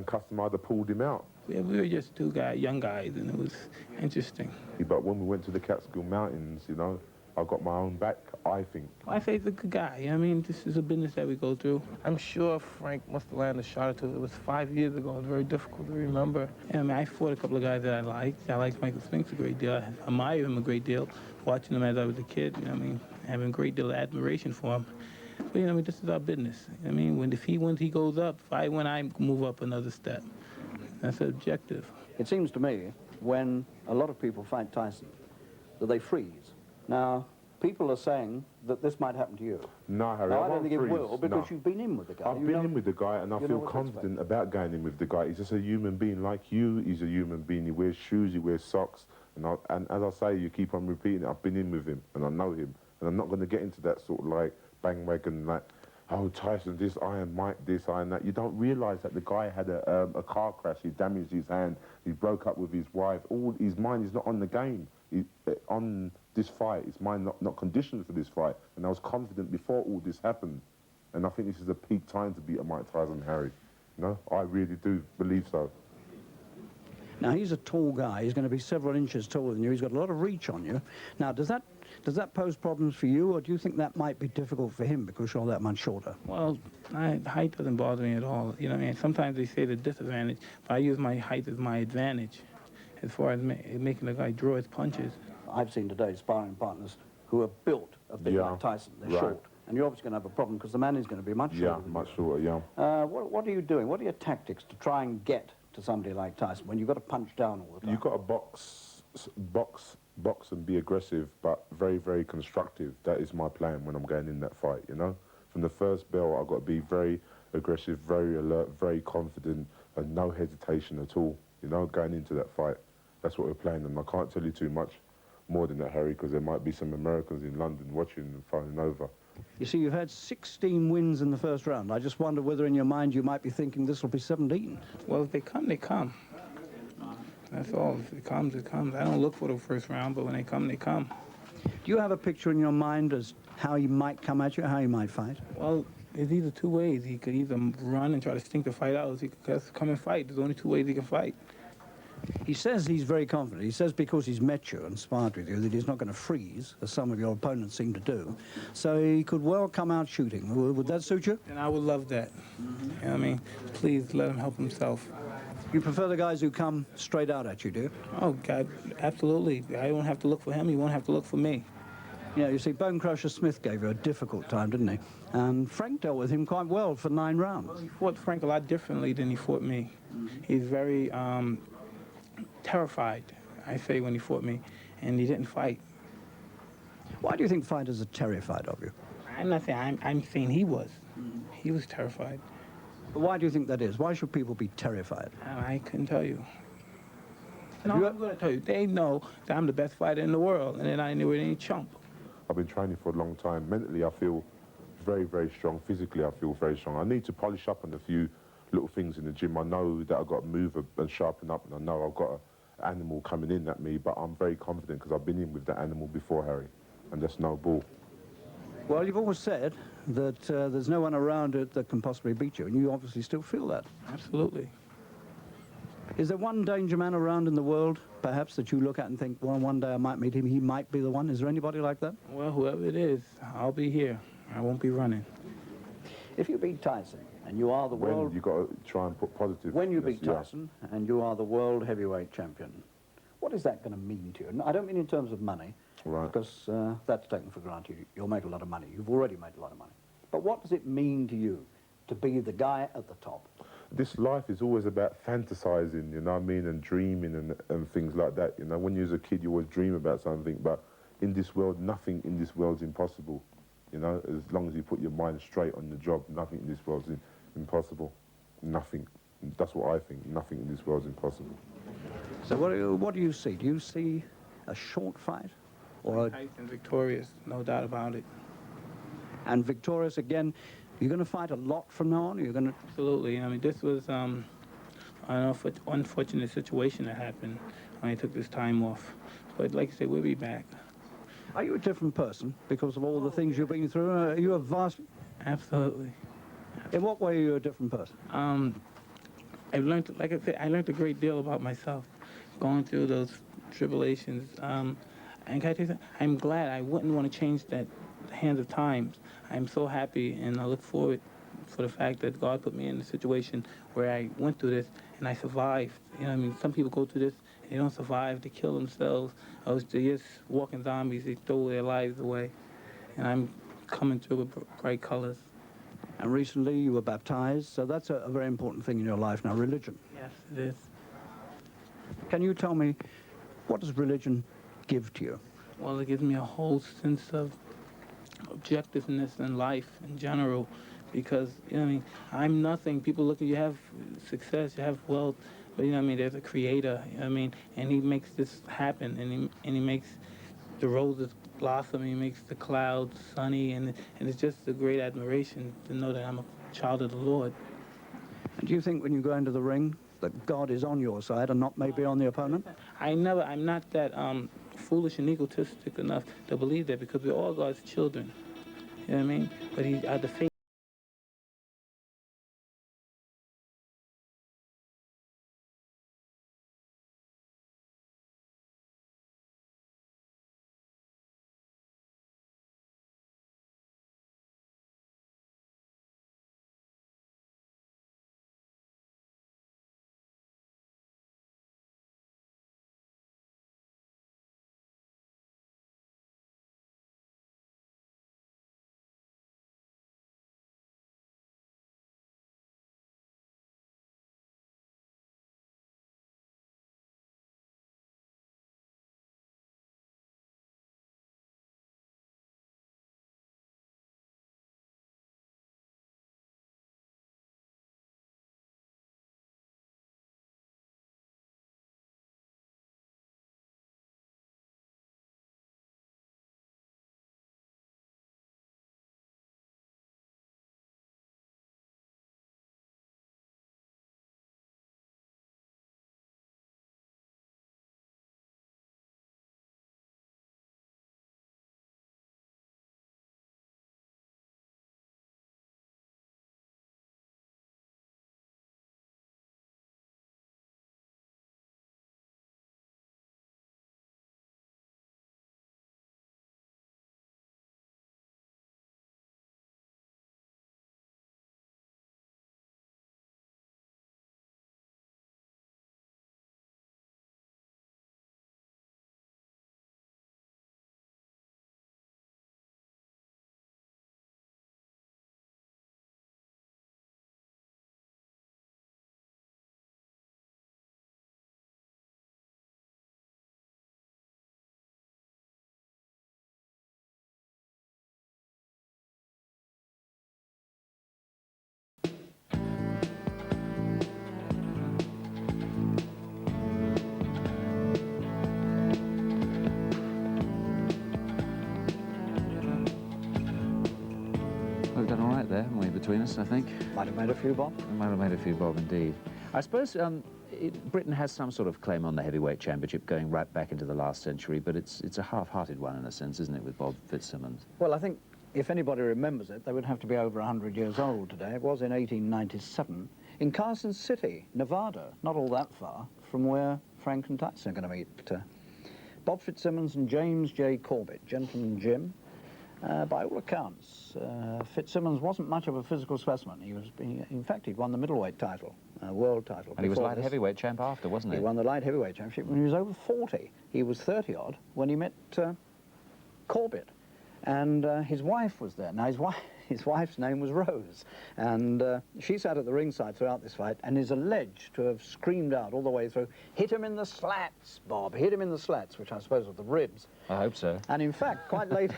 Cuss either pulled him out. Yeah, we were just 2 young guys, and it was interesting. But when we went to the Catskill Mountains, you know, I got my own back, I think. I say he's a good guy. I mean, this is a business that we go through. I'm sure Frank must have landed a shot or 2. It was 5 years ago. It was very difficult to remember. I mean, I fought a couple of guys that I liked. I liked Michael Spinks a great deal. I admired him a great deal, watching him as I was a kid. You know, I mean, having a great deal of admiration for him. But, you know, I mean, this is our business. I mean, if he wins, he goes up. If I win, I move up another step. That's the objective. It seems to me, when a lot of people fight Tyson, that they freeze. Now, people are saying that this might happen to you. No, Harry, I don't think it will, because you've been in with the guy. I've been in with the guy, and I feel confident about going in with the guy. He's just a human being like you. He's a human being. He wears shoes, he wears socks. And as I say, you keep on repeating it, I've been in with him, and I know him. And I'm not going to get into that sort of, like, bandwagon, like, oh, Tyson this, Iron Mike this, Iron that. You don't realise that the guy had a car crash. He damaged his hand. He broke up with his wife. All his mind is not on the game. On this fight, his mind not conditioned for this fight. And I was confident before all this happened. And I think this is a peak time to beat a Mike Tyson, Harry. You know, I really do believe so. Now, he's a tall guy. He's going to be several inches taller than you. He's got a lot of reach on you. Now, does that pose problems for you, or do you think that might be difficult for him because you're that much shorter? Well, height doesn't bother me at all. You know what I mean? Sometimes they say the disadvantage, but I use my height as my advantage as far as making the guy draw his punches. I've seen today sparring partners who are built a bit like Tyson. They're short. And you're obviously going to have a problem because the man is going to be much shorter. Yeah, much shorter, yeah. What are you doing? What are your tactics to try and get to somebody like Tyson when you've got to punch down all the time? You've got to box and be aggressive, but very, very constructive. That is my plan when I'm going in that fight, you know? From the first bell, I've got to be very aggressive, very alert, very confident, and no hesitation at all, you know, going into that fight. That's what we're playing, and I can't tell you too much, more than that, Harry, because there might be some Americans in London watching and phoning over. You see, you've had 16 wins in the first round. I just wonder whether in your mind you might be thinking this will be 17. Well, if they come, they come. That's all. If it comes, it comes. I don't look for the first round, but when they come, they come. Do you have a picture in your mind as how he might come at you, how he might fight? Well, there's either two ways. He could either run and try to stink the fight out, or he could just come and fight. There's only two ways he can fight. He says he's very confident. He says because he's met you and sparred with you that he's not going to freeze, as some of your opponents seem to do. So he could well come out shooting. Would that suit you? And I would love that. You know what I mean? Please let him help himself. You prefer the guys who come straight out at you, do you? Oh, God, absolutely. I won't have to look for him. He won't have to look for me. Yeah, you see, Bone Crusher Smith gave you a difficult time, didn't he? And Frank dealt with him quite well for 9 rounds. Well, he fought Frank a lot differently than he fought me. He's very terrified, I say, when he fought me, and he didn't fight. Why do you think fighters are terrified of you? I'm not saying, I'm saying he was. He was terrified. But why do you think that is? Why should people be terrified? I couldn't tell you. No, I'm going to tell you. They know that I'm the best fighter in the world, and then I knew it ain't chump. I've been training for a long time. Mentally, I feel very, very strong. Physically, I feel very strong. I need to polish up on a few little things in the gym. I know that I've got to move and sharpen up, and I know I've got an animal coming in at me, but I'm very confident because I've been in with that animal before, Harry, and that's no bull. Well, you've always said that there's no one around it that can possibly beat you, and you obviously still feel that. Absolutely. Is there one danger man around in the world, perhaps, that you look at and think, well, one day I might meet him, he might be the one? Is there anybody like that? Well, whoever it is, I'll be here. I won't be running. If you beat Tyson, and you are the world... You've got to try and put positive... When you beat Tyson, and you are the world heavyweight champion, what is that going to mean to you? And I don't mean in terms of money, right, because that's taken for granted. You'll make a lot of money. You've already made a lot of money. But what does it mean to you to be the guy at the top? This life is always about fantasizing, you know what I mean, and dreaming and things like that. You know, when you're a kid, you always dream about something, but in this world, nothing in this world's impossible. You know, as long as you put your mind straight on the job, nothing in this world's impossible. Nothing. That's what I think. Nothing in this world's impossible. So what do you see? Do you see a short fight? Or Tyson victorious, no doubt about it. And victorious again. You're going to fight a lot from now on? You're going to... Absolutely. I mean, this was an unfortunate situation that happened when I took this time off. But like I said, we'll be back. Are you a different person because of all the things you've been through? Are you a vast... Absolutely. In what way are you a different person? I've learned, like I said, I learned a great deal about myself going through those tribulations. And can I tell you something? I'm glad. I wouldn't want to change that hands of times. I'm so happy, and I look forward for the fact that God put me in a situation where I went through this and I survived. You know what I mean? Some people go through this and they don't survive, they kill themselves, or they're just walking zombies, they throw their lives away. And I'm coming through with bright colors. And recently you were baptized, so that's a very important thing in your life now, religion. Yes, it is. Can you tell me, what does religion give to you? Well, it gives me a whole sense of objectiveness in life in general, because, you know what I mean, I'm nothing. People look at you, have success, you have wealth, but you know what I mean, there's a creator, you know what I mean, and he makes this happen, and he makes the roses blossom, he makes the clouds sunny, and it's just a great admiration to know that I'm a child of the Lord. And do you think when you go into the ring that God is on your side and not maybe on the opponent? I'm not that foolish and egotistic enough to believe that, because we're all God's children. You know what I mean? But the faith between us, I think. Might have made a few, Bob. We might have made a few, Bob, indeed. I suppose Britain has some sort of claim on the heavyweight championship going right back into the last century, but it's a half-hearted one in a sense, isn't it, with Bob Fitzsimmons? Well, I think if anybody remembers it, they would have to be over 100 years old today. It was in 1897 in Carson City, Nevada, not all that far from where Frank and Tyson are going to meet. Bob Fitzsimmons and James J. Corbett, Gentleman Jim. By all accounts, Fitzsimmons wasn't much of a physical specimen. In fact, he'd won the middleweight title, world title. And he was light heavyweight champ after, wasn't he? He won the light heavyweight championship when he was over 40. He was 30-odd when he met Corbett. And his wife was there. Now, his wife's name was Rose, and she sat at the ringside throughout this fight and is alleged to have screamed out all the way through, "Hit him in the slats, Bob, hit him in the slats," which I suppose was the ribs. I hope so. And in fact, quite late,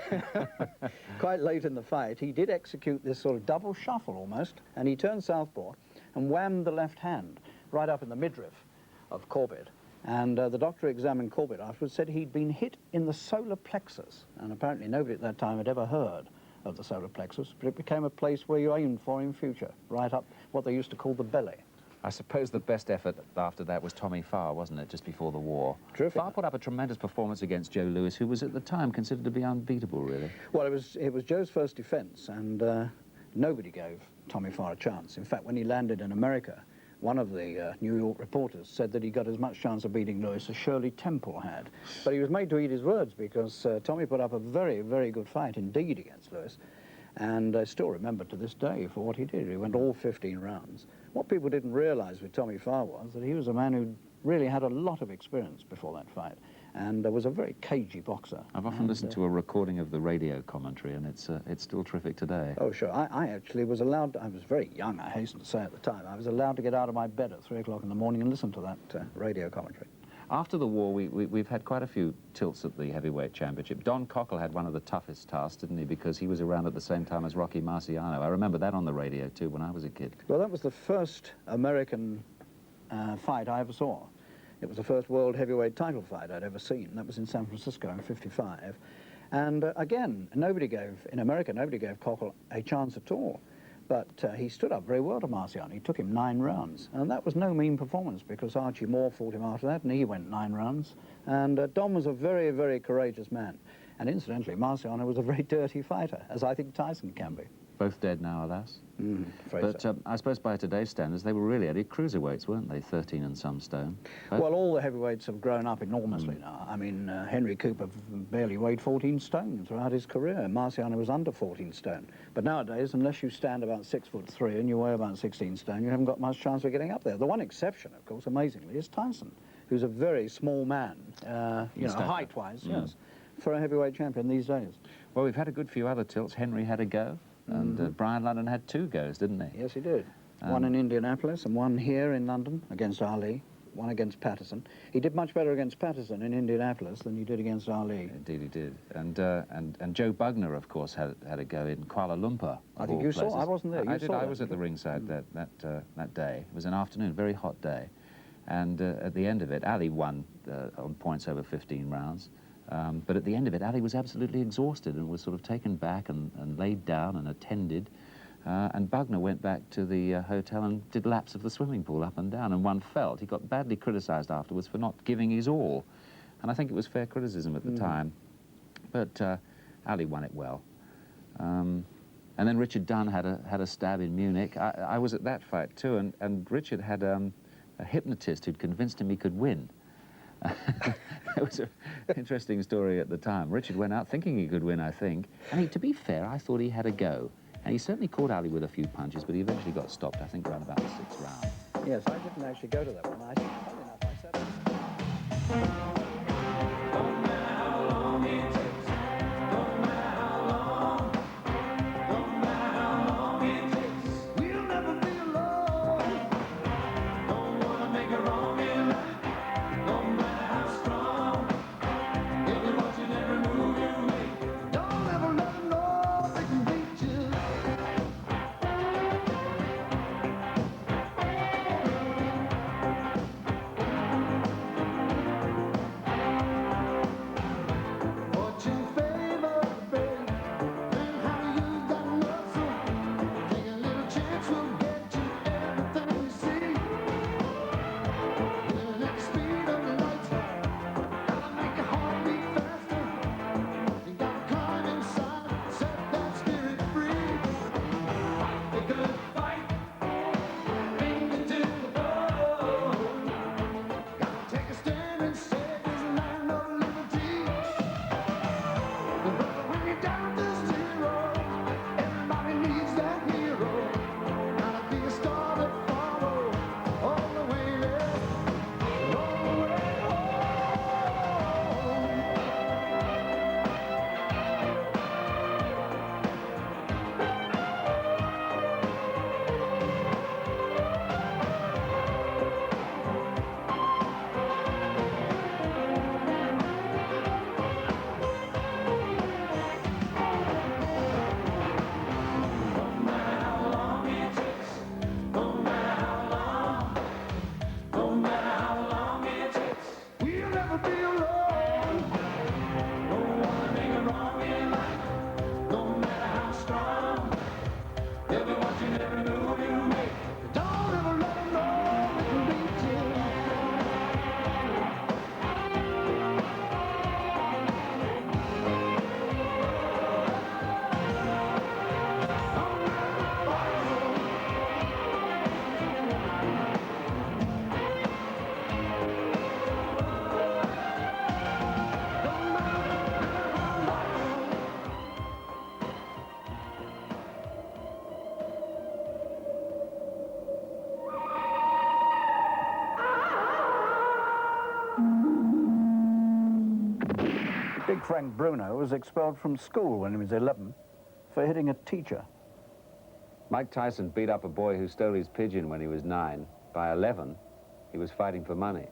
quite late in the fight, he did execute this sort of double shuffle almost, and he turned southpaw and whammed the left hand right up in the midriff of Corbett. And the doctor examined Corbett afterwards, said he'd been hit in the solar plexus, and apparently nobody at that time had ever heard of the solar plexus, but it became a place where you aimed for in future, right up what they used to call the belly. I suppose the best effort after that was Tommy Farr, wasn't it, just before the war? Terrific. Farr put up a tremendous performance against Joe Louis, who was at the time considered to be unbeatable, really. Well, it was Joe's first defence, and nobody gave Tommy Farr a chance. In fact, when he landed in America, one of the New York reporters said that he got as much chance of beating Louis as Shirley Temple had. But he was made to eat his words because Tommy put up a very, very good fight indeed against Louis. And I still remember to this day for what he did. He went all 15 rounds. What people didn't realise with Tommy Farr was that he was a man who really had a lot of experience before that fight, and was a very cagey boxer. I've often listened to a recording of the radio commentary, and it's still terrific today. Oh, sure. I actually was allowed, I was very young, I hasten to say at the time, I was allowed to get out of my bed at 3 o'clock in the morning and listen to that radio commentary. After the war, we've had quite a few tilts at the heavyweight championship. Don Cockle had one of the toughest tasks, didn't he, because he was around at the same time as Rocky Marciano. I remember that on the radio, too, when I was a kid. Well, that was the first American fight I ever saw. It was the first world heavyweight title fight I'd ever seen. That was in San Francisco in '55. And again, in America, nobody gave Cockle a chance at all. But he stood up very well to Marciano. He took him 9 rounds. And that was no mean performance because Archie Moore fought him after that and he went 9 rounds. And Don was a very, very courageous man. And incidentally, Marciano was a very dirty fighter, as I think Tyson can be. Both dead now, alas. But I suppose by today's standards, they were really only cruiserweights, weren't they? 13 and some stone. Well, all the heavyweights have grown up enormously now. I mean, Henry Cooper barely weighed 14 stone throughout his career. Marciano was under 14 stone. But nowadays, unless you stand about 6'3" and you weigh about 16 stone, you haven't got much chance of getting up there. The one exception, of course, amazingly, is Tyson, who's a very small man, you know, height-wise, yes, for a heavyweight champion these days. Well, we've had a good few other tilts. Henry had a go. And Brian London had 2 goes, didn't he? Yes, he did. One in Indianapolis and one here in London against Ali, one against Patterson. He did much better against Patterson in Indianapolis than he did against Ali. Indeed he did. And Joe Bugner, of course, had a go in Kuala Lumpur. I think you saw. I wasn't there. I was at the ringside that day. It was an afternoon, very hot day. And at the end of it, Ali won on points over 15 rounds. But at the end of it, Ali was absolutely exhausted and was sort of taken back and laid down and attended. And Bugner went back to the hotel and did laps of the swimming pool up and down. And one felt he got badly criticised afterwards for not giving his all. And I think it was fair criticism at the time. But Ali won it well. And then Richard Dunn had a stab in Munich. I was at that fight too, and Richard had a hypnotist who'd convinced him he could win. It was an interesting story at the time. Richard went out thinking he could win, I think. And to be fair, I thought he had a go. And he certainly caught Ali with a few punches, but he eventually got stopped, I think, around about the 6th round. Yes, I didn't actually go to that one. Funny enough, I said Frank Bruno was expelled from school when he was 11 for hitting a teacher. Mike Tyson beat up a boy who stole his pigeon when he was 9. By 11, he was fighting for money.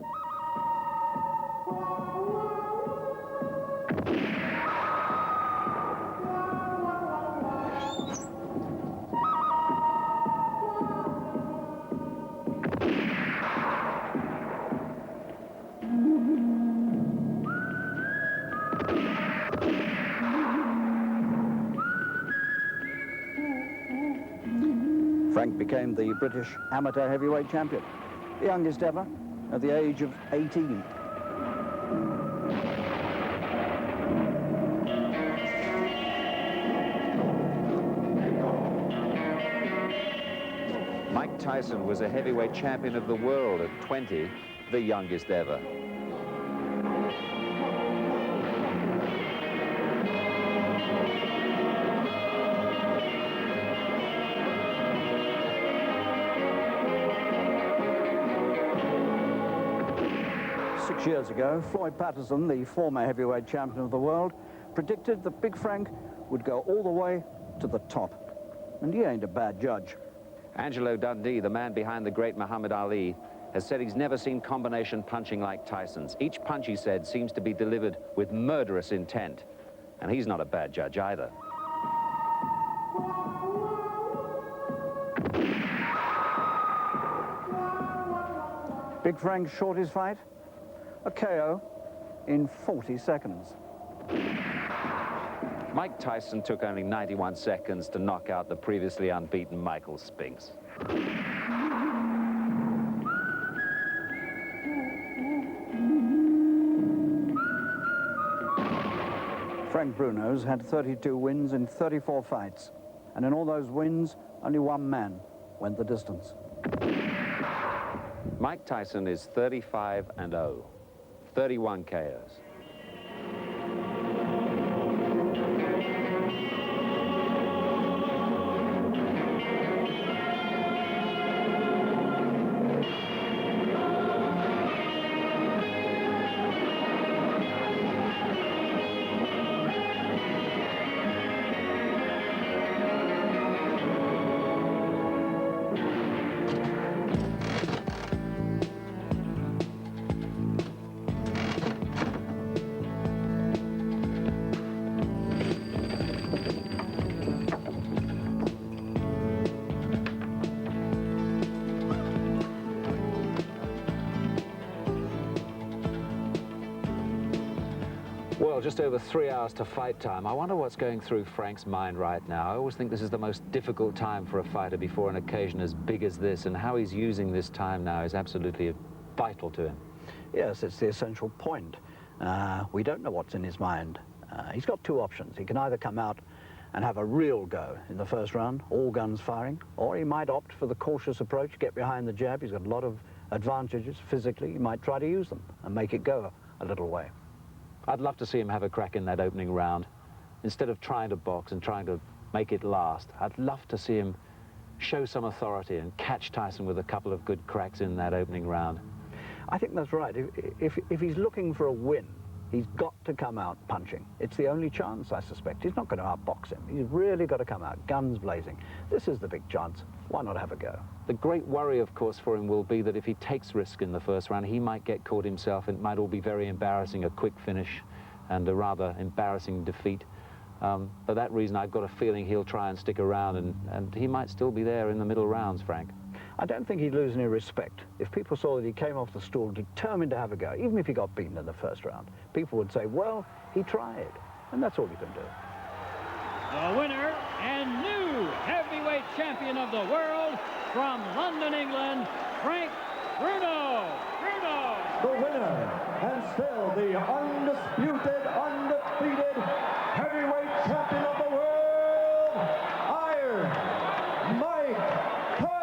Frank became the British amateur heavyweight champion, the youngest ever, at the age of 18. Mike Tyson was a heavyweight champion of the world at 20, the youngest ever. Years ago, Floyd Patterson, the former heavyweight champion of the world, predicted that Big Frank would go all the way to the top. And he ain't a bad judge. Angelo Dundee, the man behind the great Muhammad Ali, has said he's never seen combination punching like Tyson's. Each punch, he said, seems to be delivered with murderous intent. And he's not a bad judge either. Big Frank short his fight. A KO in 40 seconds. Mike Tyson took only 91 seconds to knock out the previously unbeaten Michael Spinks. Frank Bruno's had 32 wins in 34 fights. And in all those wins, only one man went the distance. Mike Tyson is 35-0. 31 KOs. Well, just over 3 hours to fight time. I wonder what's going through Frank's mind right now. I always think this is the most difficult time for a fighter before an occasion as big as this, and how he's using this time now is absolutely vital to him. Yes, it's the essential point. We don't know what's in his mind. He's got two options. He can either come out and have a real go in the first round, all guns firing, or he might opt for the cautious approach, get behind the jab. He's got a lot of advantages physically. He might try to use them and make it go a little way. I'd love to see him have a crack in that opening round. Instead of trying to box and trying to make it last, I'd love to see him show some authority and catch Tyson with a couple of good cracks in that opening round. I think that's right. If he's looking for a win, he's got to come out punching. It's the only chance, I suspect. He's not going to outbox him. He's really got to come out, guns blazing. This is the big chance. Why not have a go? The great worry, of course, for him will be that if he takes risk in the first round, he might get caught himself. It might all be very embarrassing, a quick finish and a rather embarrassing defeat. For that reason, I've got a feeling he'll try and stick around, and he might still be there in the middle rounds, Frank. I don't think he'd lose any respect. If people saw that he came off the stool determined to have a go, even if he got beaten in the first round, people would say, well, he tried. And that's all you can do. The winner and new heavyweight champion of the world from London, England, Frank Bruno. The winner and still the undisputed, undefeated heavyweight champion of the world, Iron Mike Tyson.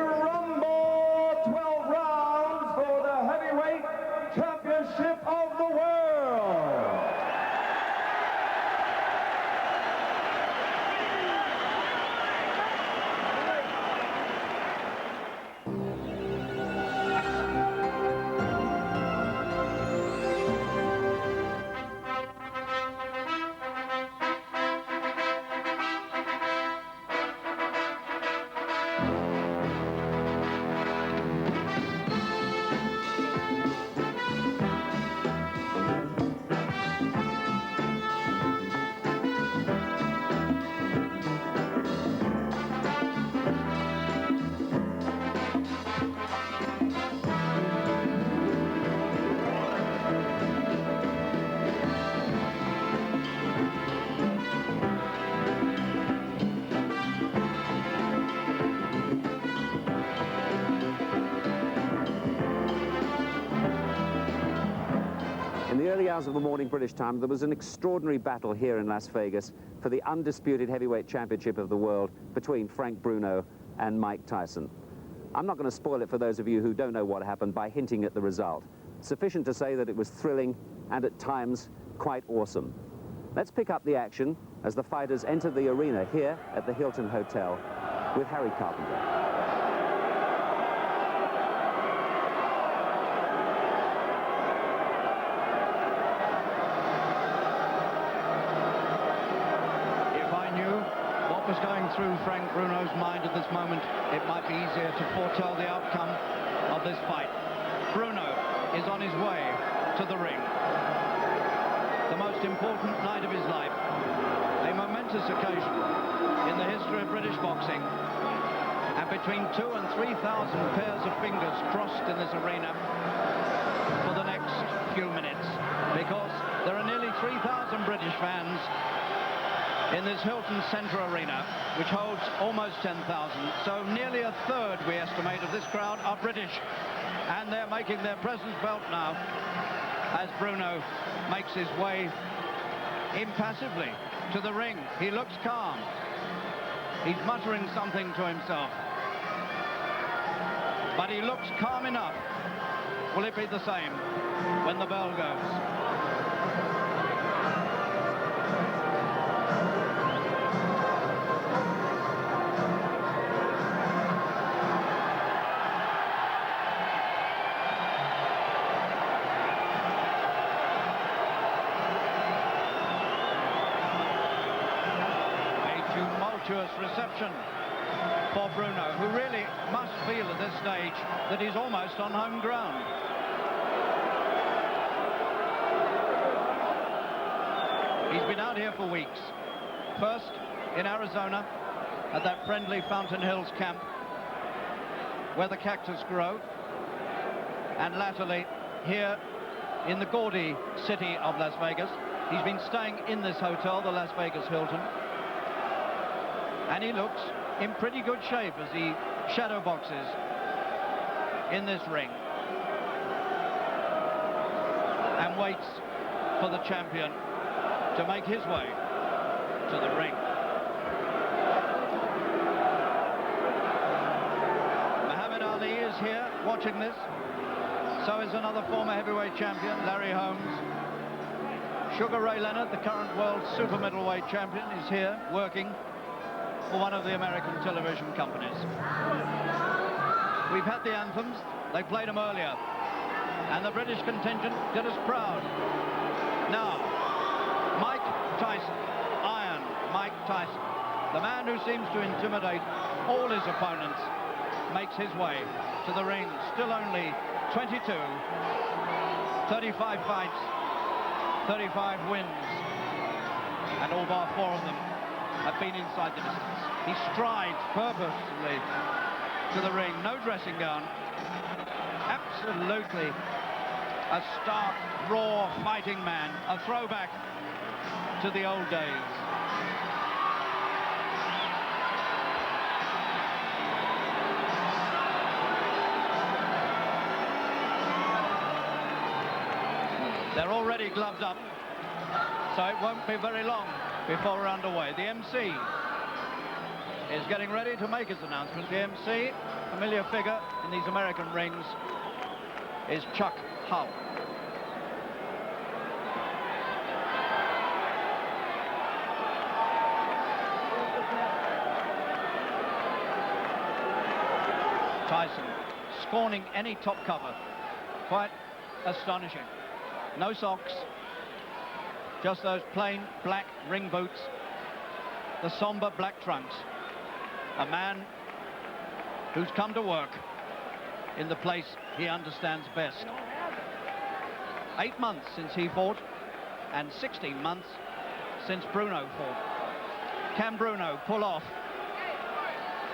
rumble, 12 rounds for the heavyweight championship of the world. In the early hours of the morning British time, there was an extraordinary battle here in Las Vegas for the undisputed heavyweight championship of the world between Frank Bruno and Mike Tyson. I'm not going to spoil it for those of you who don't know what happened by hinting at the result. Sufficient to say that it was thrilling and at times quite awesome. Let's pick up the action as the fighters enter the arena here at the Hilton Hotel with Harry Carpenter. Was going through Frank Bruno's mind at this moment, it might be easier to foretell the outcome of this fight. Bruno is on his way to the ring. The most important night of his life. A momentous occasion in the history of British boxing. And between 2,000 and 3,000 pairs of fingers crossed in this arena for the next few minutes. Because there are nearly 3,000 British fans in this Hilton Centre Arena, which holds almost 10,000. So nearly a third, we estimate, of this crowd are British. And they're making their presence felt now as Bruno makes his way impassively to the ring. He looks calm. He's muttering something to himself. But he looks calm enough. Will it be the same when the bell goes? Reception for Bruno, who really must feel at this stage that he's almost on home ground. He's been out here for weeks. First in Arizona at that friendly Fountain Hills camp where the cactus grow, and latterly here in the gaudy city of Las Vegas. He's been staying in this hotel, the Las Vegas Hilton. And he looks in pretty good shape as he shadow boxes in this ring and waits for the champion to make his way to the ring. Muhammad Ali is here watching this. So is another former heavyweight champion, Larry Holmes. Sugar Ray Leonard, the current world super middleweight champion, is here working for one of the American television companies. We've had the anthems, they played them earlier, and the British contingent did us proud. Now, Mike Tyson, Iron Mike Tyson, the man who seems to intimidate all his opponents, makes his way to the ring, still only 22, 35 fights, 35 wins, and all bar 4 of them have been inside the distance. He strides purposefully to the ring, no dressing gown. Absolutely a stark, raw, fighting man, a throwback to the old days. They're already gloved up, so it won't be very long before we're underway. The MC is getting ready to make his announcement. The MC, familiar figure in these American rings, is Chuck Hull. Tyson scorning any top cover. Quite astonishing. No socks, just those plain black ring boots, the somber black trunks. A man who's come to work in the place he understands best. 8 months since he fought, and 16 months since Bruno fought. Can Bruno pull off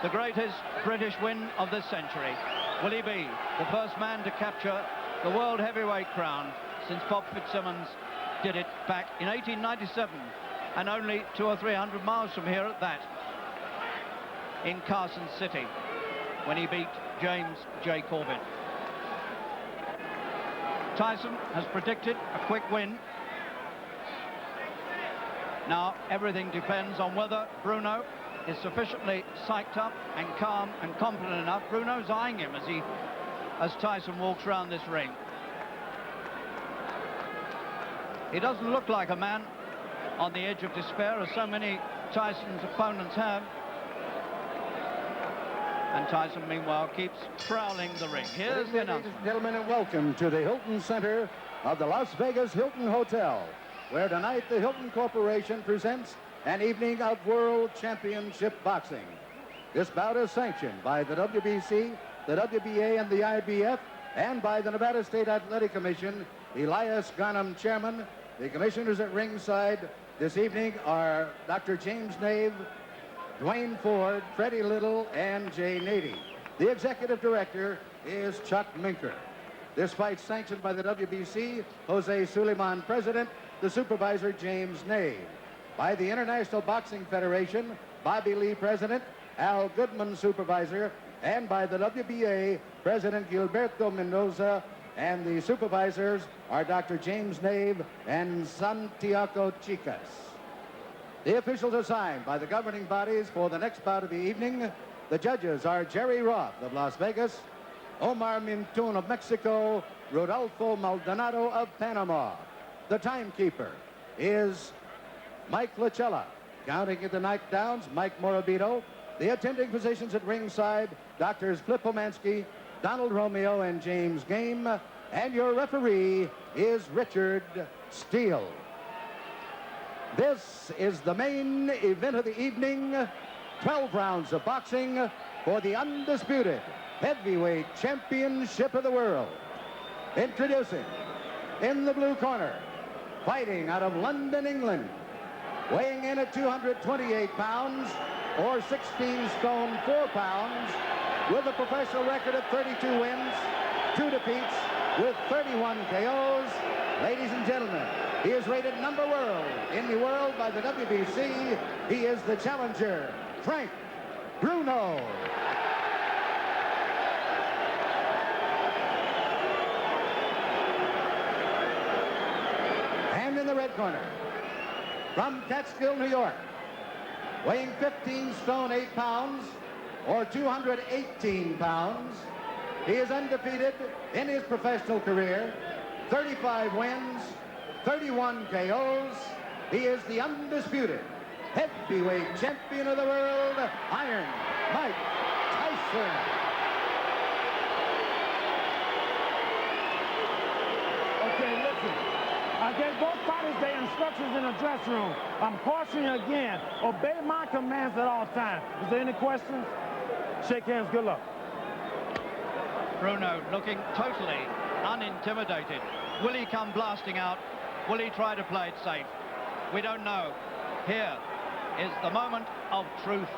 the greatest British win of this century? Will he be the first man to capture the world heavyweight crown since Bob Fitzsimmons did it back in 1897, and only 200 or 300 miles from here at that, in Carson City, when he beat James J. Corbett. Tyson has predicted a quick win. Now everything depends on whether Bruno is sufficiently psyched up and calm and confident enough. Bruno's eyeing him as Tyson walks around this ring. He doesn't look like a man on the edge of despair, as so many Tyson's opponents have. And Tyson, meanwhile, keeps prowling the ring. Here's the announcement. Ladies and gentlemen, and welcome to the Hilton Center of the Las Vegas Hilton Hotel, where tonight the Hilton Corporation presents an evening of World Championship Boxing. This bout is sanctioned by the WBC, the WBA, and the IBF, and by the Nevada State Athletic Commission. Elias Garnham, chairman. The commissioners at ringside this evening are Dr. James Nave, Dwayne Ford, Freddie Little, and Jay Nady. The executive director is Chuck Minker. This fight sanctioned by the WBC, Jose Suleiman, president, the supervisor, James Nave. By the International Boxing Federation, Bobby Lee, president, Al Goodman, supervisor, and by the WBA, President Gilberto Mendoza, and the supervisors are Dr. James Nave and Santiago Chicas. The officials are signed by the governing bodies for the next bout of the evening. The judges are Jerry Roth of Las Vegas, Omar Mintun of Mexico, Rodolfo Maldonado of Panama. The timekeeper is Mike Lachella. Counting at the knockdowns, Mike Morabito. The attending physicians at ringside, Doctors Flip Omansky, Donald Romeo, and James Game. And your referee is Richard Steele. This is the main event of the evening. 12 rounds of boxing for the undisputed heavyweight championship of the world. Introducing, in the blue corner, fighting out of London, England, weighing in at 228 pounds, or 16 stone 4 pounds, with a professional record of 32 wins, 2 defeats, with 31 KOs. Ladies and gentlemen, he is rated #1 in the world by the WBC. He is the challenger, Frank Bruno. And in the red corner, from Catskill, New York, weighing 15 stone 8 pounds, or 218 pounds, he is undefeated in his professional career, 35 wins, 31 KOs. He is the undisputed heavyweight champion of the world, Iron Mike Tyson. Okay, listen. I gave both fighters their instructions in the dressing room. I'm cautioning you again. Obey my commands at all times. Is there any questions? Shake hands. Good luck. Bruno looking totally unintimidated. Will he come blasting out? Will he try to play it safe? We don't know. Here is the moment of truth.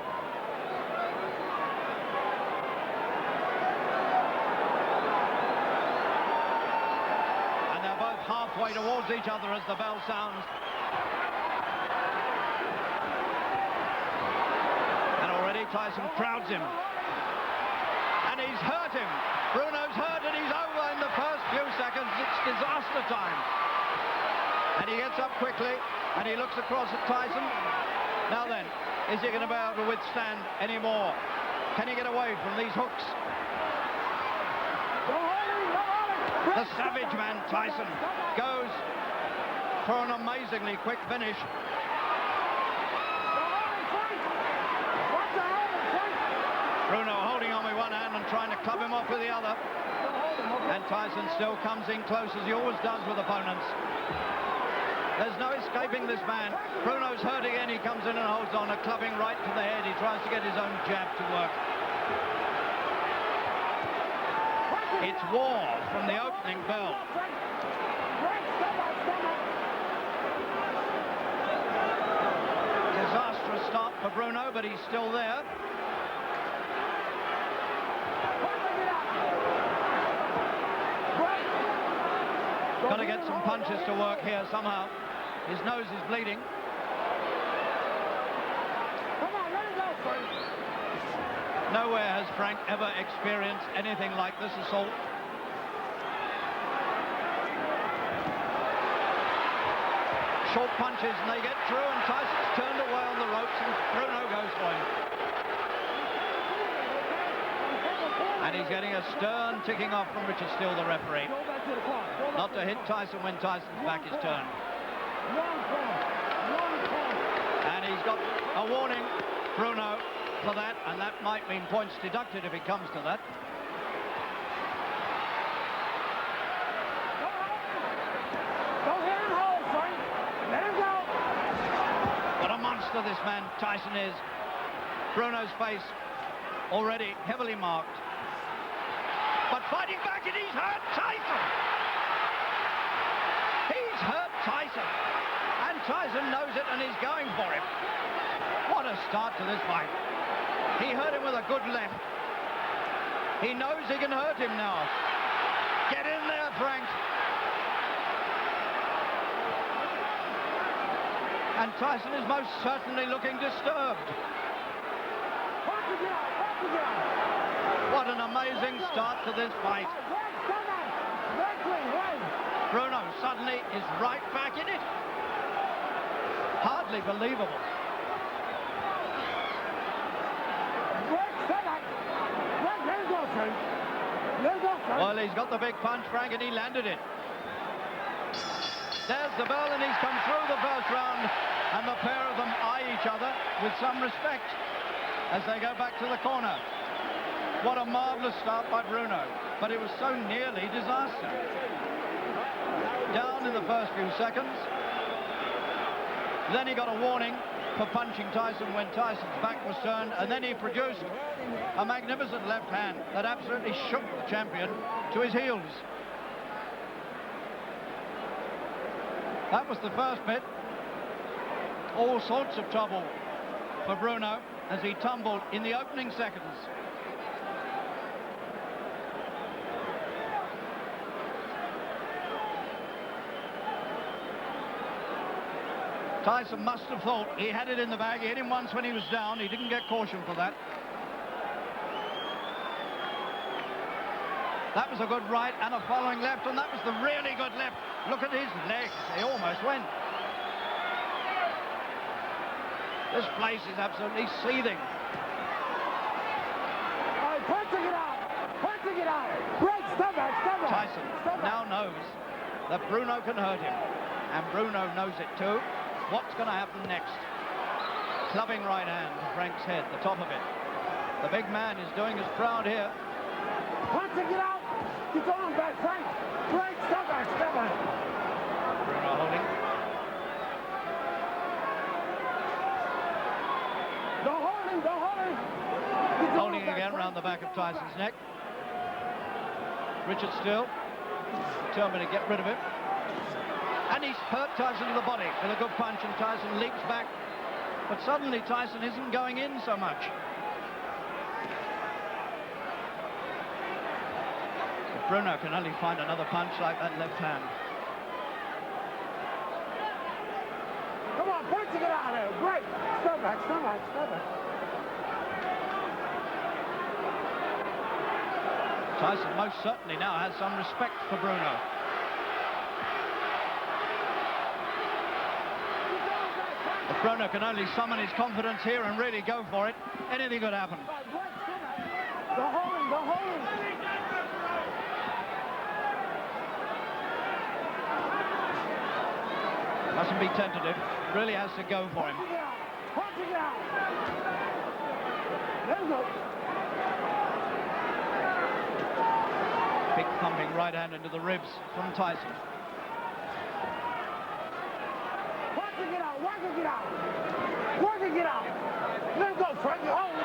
And they're both halfway towards each other as the bell sounds. And already Tyson crowds him. And he's hurt him. Bruno's hurt and he's over in the first few seconds. It's disaster time. And he gets up quickly and he looks across at Tyson. Now then, is he going to be able to withstand any more? Can he get away from these hooks? The savage man, Tyson, goes for an amazingly quick finish. Bruno holding on with one hand and trying to club him off with the other. And Tyson still comes in close, as he always does with opponents. There's no escaping this man. Bruno's hurt again. He comes in and holds on, a clubbing right to the head. He tries to get his own jab to work. It's war from the opening bell. Disastrous start for Bruno, but he's still there. Got to get some punches to work here somehow. His nose is bleeding. Nowhere has Frank ever experienced anything like this assault. Short punches and they get through, and Tyson's turned away on the ropes and Bruno goes for him. And he's getting a stern ticking off from Richard Steele, the referee. Not to hit Tyson when Tyson's back is turned. And he's got a warning, Bruno, for that, and that might mean points deducted if it comes to that. What a monster this man Tyson is. Bruno's face already heavily marked. But fighting back, and he's hurt Tyson! He's hurt Tyson! And Tyson knows it and he's going for him. What a start to this fight. He hurt him with a good left. He knows he can hurt him now. Get in there, Frank. And Tyson is most certainly looking disturbed. What an amazing start to this fight. Bruno suddenly is right back in it. Hardly believable. Well, he's got the big punch, Frank, and he landed it. There's the bell, and he's come through the first round, and the pair of them eye each other with some respect as they go back to the corner. What a marvellous start by Bruno, but it was so nearly disaster. Down in the first few seconds. Then he got a warning for punching Tyson when Tyson's back was turned, and then he produced a magnificent left hand that absolutely shook the champion to his heels. That was the first bit. All sorts of trouble for Bruno as he tumbled in the opening seconds. Tyson must have thought he had it in the bag. He hit him once when he was down. He didn't get caution for that. That was a good right and a following left, and that was the really good left. Look at his legs. He almost went. This place is absolutely seething. Punching it out! Punching it out! Great stomach! Tyson now knows that Bruno can hurt him, and Bruno knows it too. What's going to happen next? Clubbing right hand to Frank's head, the top of it. The big man is doing his proud here. Punching it out! Keep going back, Frank! Great stomach! Bruno holding. Don't hold him! Don't hold him! Holding again around the back of Tyson's neck. Richard Steele determined to get rid of him. And he's hurt Tyson to the body with a good punch, and Tyson leaps back. But suddenly Tyson isn't going in so much. But Bruno can only find another punch like that left hand. Come on, punching it out there. Great. Stomach. Tyson most certainly now has some respect for Bruno. The If Bruno can only summon his confidence here and really go for it, anything could happen. Go home, go home. Mustn't be tentative. Really has to go for him. Punch it out. There you go. Big thumping right hand into the ribs from Tyson. Work it out, work it out. Work it out. Let go, Frank. You're home.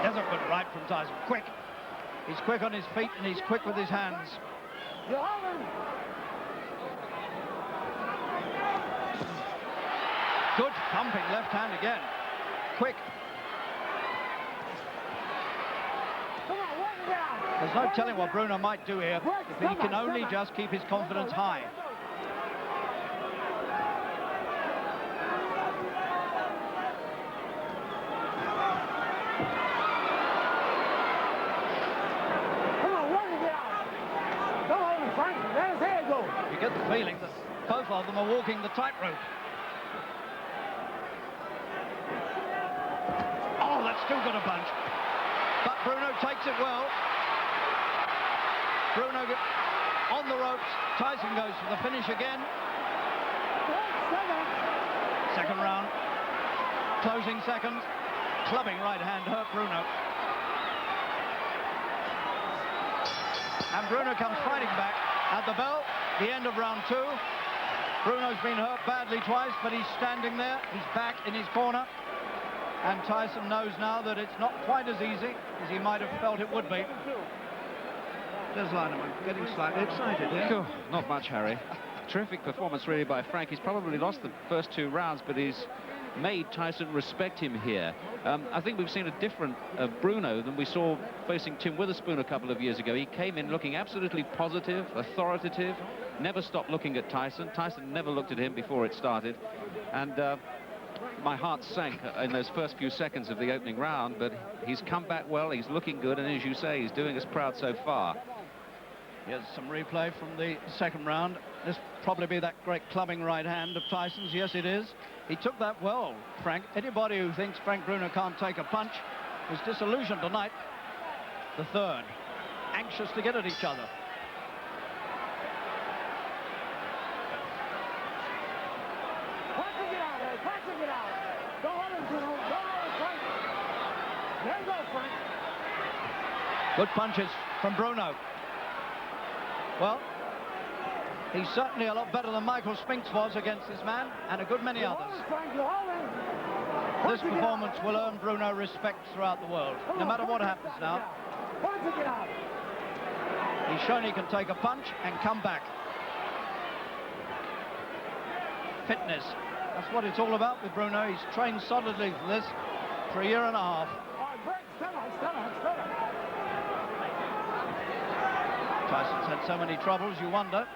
There's a good right from Tyson. Quick. He's quick on his feet and he's quick with his hands. You're home. Good thumping left hand again. Quick. There's no telling what Bruno might do here if he can only just keep his confidence high. Come on, work it out. Don't hold him, Frank. Let his head go. You get the feeling that both of them are walking the tightrope. Oh, that's still got a punch. But Bruno takes it well. Bruno on the ropes. Tyson goes for the finish again. Second round. Closing seconds. Clubbing right hand hurt Bruno. And Bruno comes fighting back at the bell. The end of round 2. Bruno's been hurt badly twice, but he's standing there. He's back in his corner. And Tyson knows now that it's not quite as easy as he might have felt it would be. There's Lineman getting slightly excited here. Cool. Not much, Harry. Terrific performance really by Frank. He's probably lost the first 2 rounds, but he's made Tyson respect him here. I think we've seen a different Bruno than we saw facing Tim Witherspoon a couple of years ago. He came in looking absolutely positive, authoritative, never stopped looking at Tyson. Tyson never looked at him before it started. And my heart sank in those first few seconds of the opening round, but he's come back well, he's looking good, and as you say, he's doing us proud so far. Here's some replay from the second round. This probably be that great clubbing right hand of Tyson's. Yes, it is. He took that well, Frank. Anybody who thinks Frank Bruno can't take a punch is disillusioned tonight. The third. Anxious to get at each other. Punching it out, Harry. Punching it out. Don't hold him, Bruno. Don't hold him, Frank. There you go, Frank. Good punches from Bruno. Well, he's certainly a lot better than Michael Spinks was against this man, and a good many others. This performance will earn Bruno respect throughout the world, no matter what happens now. He's shown he can take a punch and come back. Fitness, that's what it's all about with Bruno. He's trained solidly for this for a year and a half. Tyson's had so many troubles, you wonder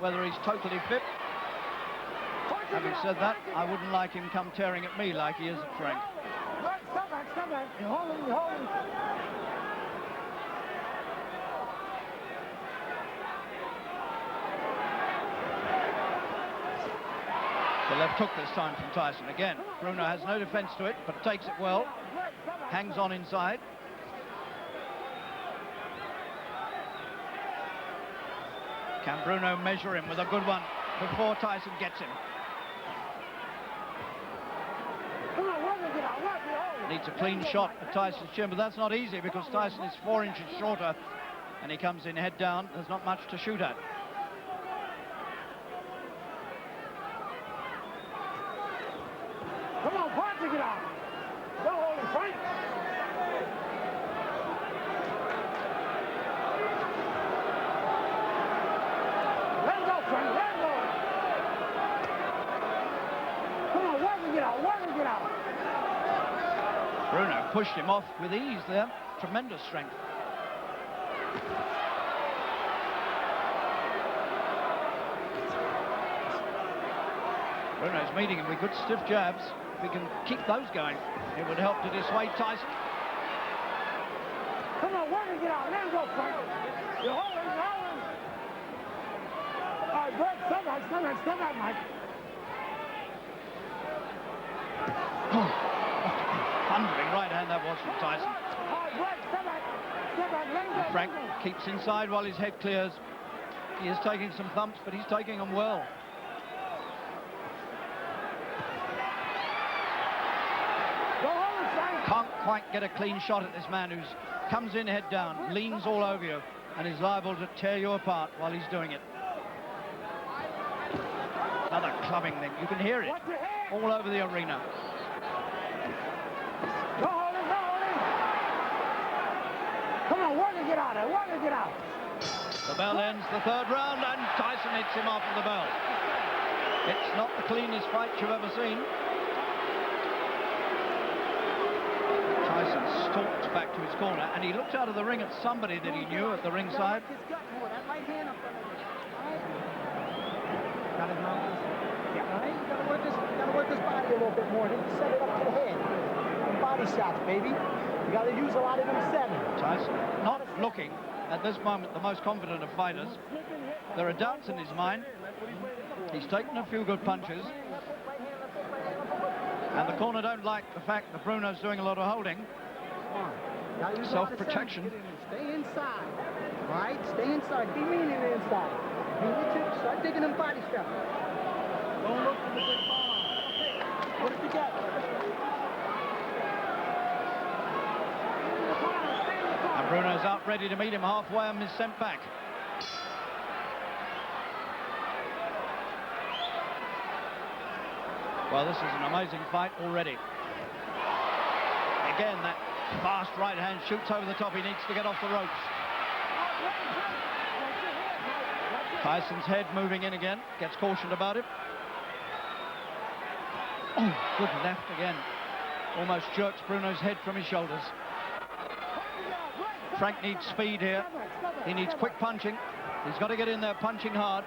whether he's totally fit. Having said that, I wouldn't like him come tearing at me like he is at Frank. Stop back. You're holding, you're holding. The left hook this time from Tyson. Again, Bruno has no defense to it, but takes it well. Hangs on inside. Can Bruno measure him with a good one before Tyson gets him? Needs a clean shot at Tyson's chin, but that's not easy because Tyson is 4 inches shorter and he comes in head down. There's not much to shoot at. Come on, punch it out. Don't hold him, Frank. Let him go, Frank. Let him go. Come on, work it out. Work it out. Bruno pushed him off with ease there. Tremendous strength. Bruno's meeting him with good stiff jabs. If he can keep those going, it would help to dissuade Tyson. Come on, work it out. Let him go, Frank. You're holding, you're holding. right, break. Step back, Mike. Thundering right hand that was from Tyson. All right, break. Step back, let him go. Frank keeps inside while his head clears. He is taking some thumps, but he's taking them well. Can't quite get a clean shot at this man who comes in head down, leans all over you, and is liable to tear you apart while he's doing it. Another clubbing thing. You can hear it all over the arena. Go hold him. Come on, work and get out there. Work and get out. The bell ends the third round, and Tyson hits him after the bell. It's not the cleanest fight you've ever seen. Tyson stalked back to his corner, and he looked out of the ring at somebody that he knew at the ringside. Got his mouth. Yeah. All right, you gotta work this body a little bit more. Then you set it up to the head. And body shots, baby. You gotta use a lot of them 7. Tyson not looking at this moment the most confident of fighters. There are doubts in his mind. He's taken a few good punches. And the corner don't like the fact that Bruno's doing a lot of holding. Self-protection. Stay inside. All right, stay inside. Be mean in the inside. Start digging them body shots. Don't look for the big ball. Put it together. And Bruno's out ready to meet him halfway and is sent back. Well, this is an amazing fight already. Again, that fast right hand shoots over the top. He needs to get off the ropes. Tyson's head moving in again. Gets cautioned about it. Oh, good left again. Almost jerks Bruno's head from his shoulders. Frank needs speed here. He needs quick punching. He's got to get in there punching hard.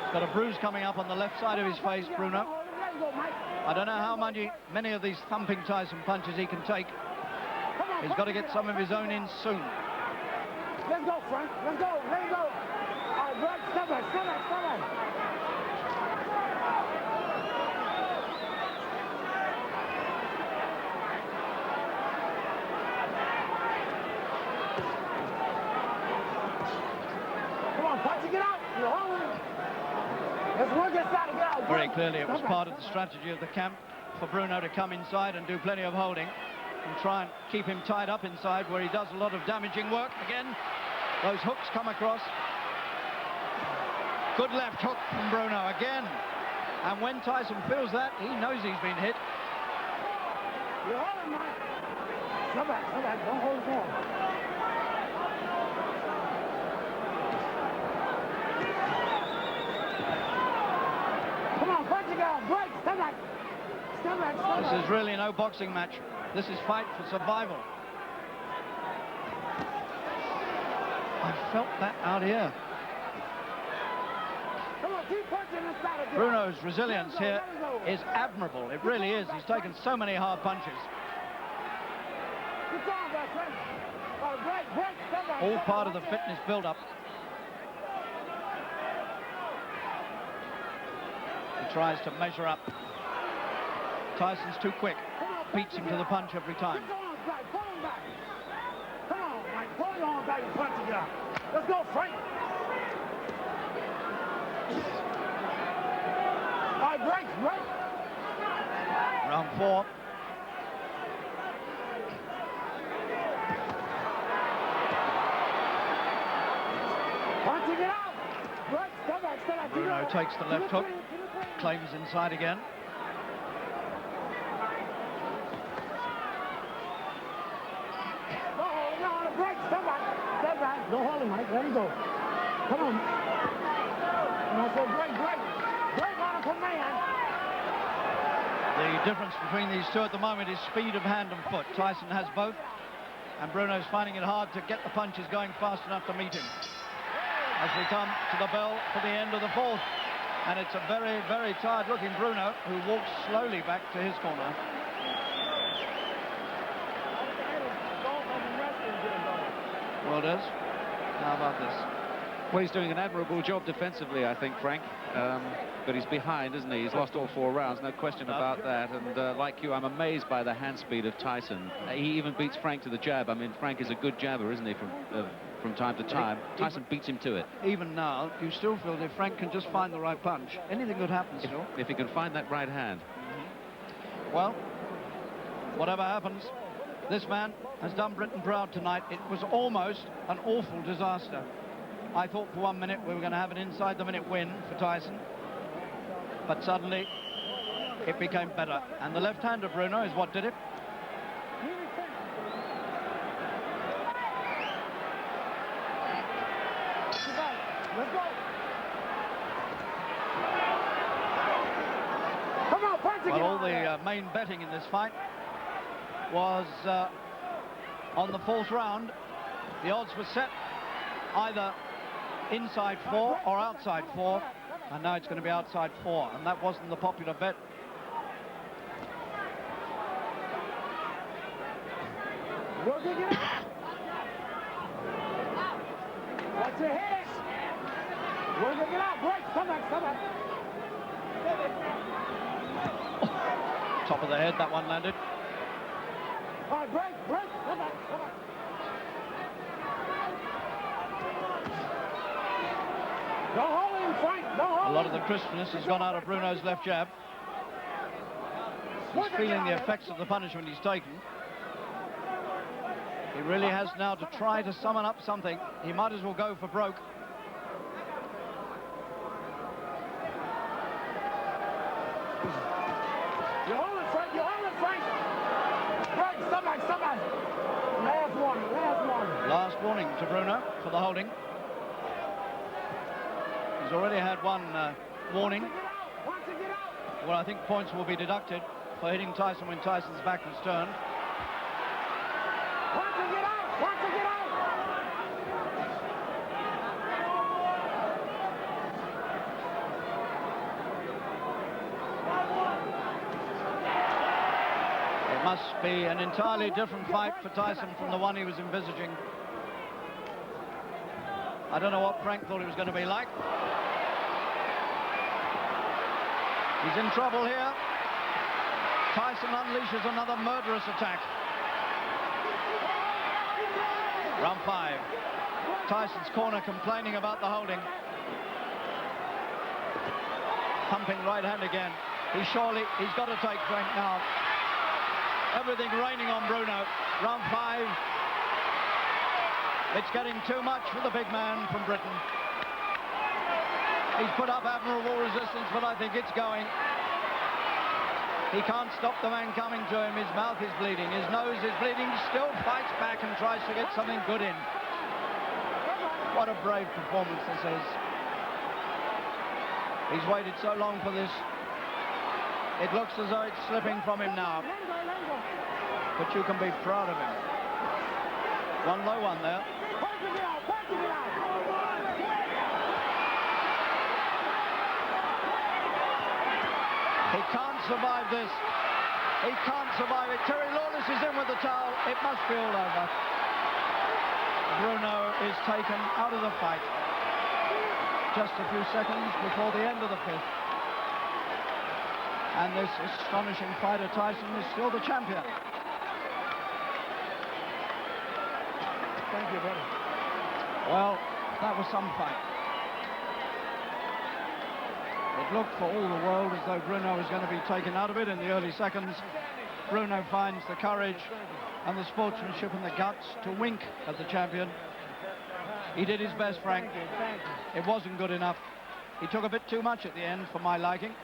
He's got a bruise coming up on the left side of his face, Bruno. I don't know how many of these thumping Tyson punches he can take. He's got to get some of his own in soon. Let's go, Frank. Let's go. Let him go. All right, break. Step back. Come on, punch and get out. You're holding. Let's work inside and get out. Very clearly it was part of the strategy of the camp for Bruno to come inside and do plenty of holding and try and keep him tied up inside where he does a lot of damaging work. Again, those hooks come across. Good left hook from Bruno again. And when Tyson feels that, he knows he's been hit. You're holding, Mike. Come back. Don't hold it down. Come on, punch it out. Break. Step back. This is really no boxing match. This is fight for survival. I felt that out here. Come on, keep punching inside of Bruno's resilience here is admirable. It really is. He's taken so many hard punches. Good job, my friend. Break. Step back. All part of the fitness build-up. He tries to measure up. Tyson's too quick. Beats him to the punch every time. Pull him back. Come on, Mike. Pull him on back and punch it out. Let's go, Frank. All right, break. Round 4. Punching it out. Break. Step back. Bruno takes the left hook. Claims inside again. Don't hold him, Mike. Let him go. Come on. And I said, break on a command. The difference between these two at the moment is speed of hand and foot. Tyson has both, and Bruno's finding it hard to get the punches going fast enough to meet him. As we come to the bell for the end of the 4th, and it's a very, very tired-looking Bruno who walks slowly back to his corner. Well, does. How about this? Well, he's doing an admirable job defensively, I think, Frank. But he's behind, isn't he? He's lost all 4 rounds, no question about that. And like you, I'm amazed by the hand speed of Tyson. He even beats Frank to the jab. I mean, Frank is a good jabber, isn't he, from time to time. Tyson beats him to it. Even now, you still feel that if Frank can just find the right punch, anything could happen still. If he can find that right hand. Well, whatever happens, this man has done Britain proud tonight. It was almost an awful disaster. I thought for 1 minute we were going to have an inside-the-minute win for Tyson, but suddenly it became better. And the left-hander, Bruno, is what did it. Let's go. Come on, punch again. Well, all the main betting in this fight was on the 4th round. The odds were set either inside 4 or outside 4, and now it's going to be outside 4, and that wasn't the popular bet. Watch your head. Get out, break. Come back. Top of the head, that one landed. All right, break. Come back. Don't hold him, Frank. Don't hold him. A lot of the crispness has gone out of Bruno's left jab. He's feeling the effects of the punishment he's taken. He really has now to try to summon up something. He might as well go for broke. You're holding, Frank. Break, somebody. Last warning. Last warning to Bruno for the holding. He's already had one warning. Well, I think points will be deducted for hitting Tyson when Tyson's back was turned. It must be an entirely different fight for Tyson from the one he was envisaging. I don't know what Frank thought it was going to be like. He's in trouble here. Tyson unleashes another murderous attack. Round 5. Tyson's corner complaining about the holding. Pumping right hand again. He's got to take Frank now. Everything raining on Bruno. Round 5. It's getting too much for the big man from Britain. He's put up admirable resistance, but I think it's going. He can't stop the man coming to him. His mouth is bleeding. His nose is bleeding. He still fights back and tries to get something good in. What a brave performance this is. He's waited so long for this. It looks as though it's slipping from him now. But you can be proud of him. One low one there. He can't survive this. He can't survive it. Terry Lawless is in with the towel. It must be all over. Bruno is taken out of the fight just a few seconds before the end of the 5th. And this astonishing fighter Tyson is still the champion. Thank you, buddy. Well, that was some fight. It looked for all the world as though Bruno was going to be taken out of it in the early seconds. Bruno finds the courage and the sportsmanship and the guts to wink at the champion. He did his best, Frank. It wasn't good enough. He took a bit too much at the end for my liking.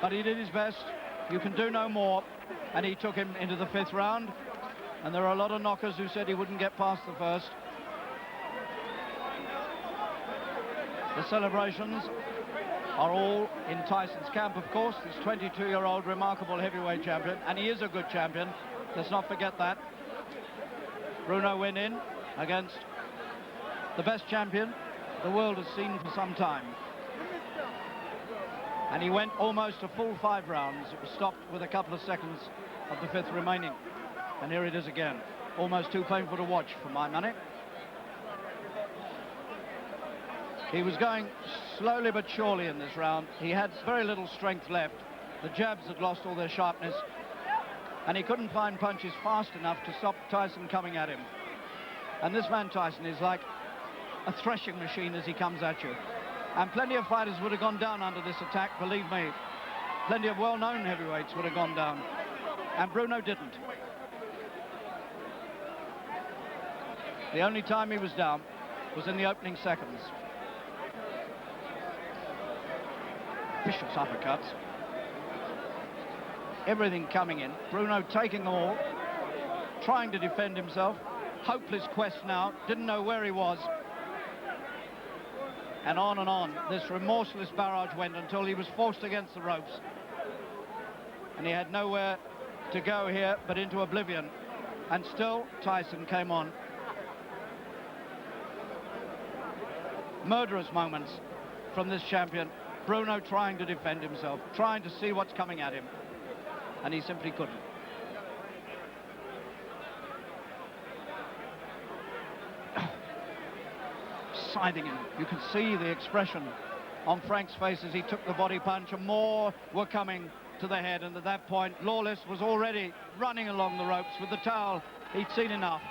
But he did his best. You can do no more. And he took him into the 5th round. And there are a lot of knockers who said he wouldn't get past the 1st. The celebrations are all in Tyson's camp, of course. This 22-year-old remarkable heavyweight champion, and he is a good champion. Let's not forget that. Bruno went in against the best champion the world has seen for some time. And he went almost a full 5 rounds. It was stopped with a couple of seconds of the 5th remaining. And here it is again. Almost too painful to watch for my money. He was going slowly but surely in this round. He had very little strength left. The jabs had lost all their sharpness, and he couldn't find punches fast enough to stop Tyson coming at him. And this man Tyson is like a threshing machine as he comes at you. And plenty of fighters would have gone down under this attack, believe me. Plenty of well-known heavyweights would have gone down. And Bruno didn't. The only time he was down was in the opening seconds. Vicious uppercuts. Everything coming in. Bruno taking them all, trying to defend himself. Hopeless quest now, didn't know where he was. And on this remorseless barrage went until he was forced against the ropes. And he had nowhere to go here but into oblivion. And still Tyson came on. Murderous moments from this champion. Bruno trying to defend himself, trying to see what's coming at him. And he simply couldn't. Scything him. You could see the expression on Frank's face as he took the body punch, and more were coming to the head. And at that point, Lawless was already running along the ropes with the towel. He'd seen enough.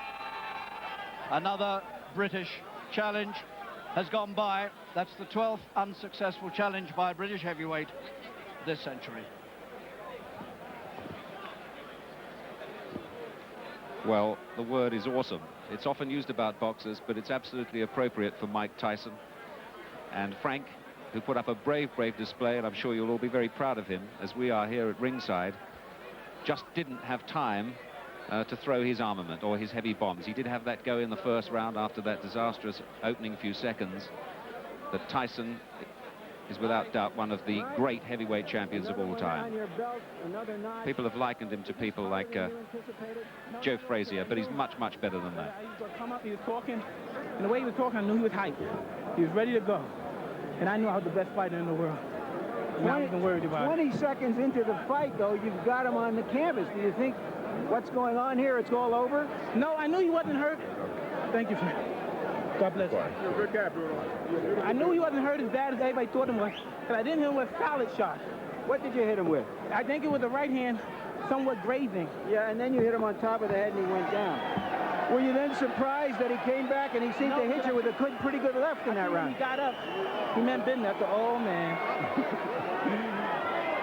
Another British challenge has gone by. That's the 12th unsuccessful challenge by a British heavyweight this century. Well, the word is awesome. It's often used about boxers, but it's absolutely appropriate for Mike Tyson. And Frank, who put up a brave display, and I'm sure you'll all be very proud of him, as we are here at ringside, just didn't have time to throw his armament or his heavy bombs. He did have that go in the first round after that disastrous opening few seconds. But Tyson is without doubt one of the great heavyweight champions of all time. People have likened him to people like Joe Frazier, but he's much better than that. He was talking, and the way he was talking, I knew he was hyped. He was ready to go. And I knew I was the best fighter in the world. And I wasn't worried about it. 20 seconds into the fight, though, you've got him on the canvas. Do you think what's going on here, it's all over? No, I knew he wasn't hurt. Thank you, Frank. God bless you. You're a good guy, Bruno. I knew he wasn't hurt as bad as everybody thought him was, but I didn't hit him with a solid shot. What did you hit him with? I think it was the right hand, somewhat grazing. Yeah, and then you hit him on top of the head and he went down. Were you then surprised that he came back and he seemed to hit you with a pretty good left in that round? He got up. He meant business after, oh, man.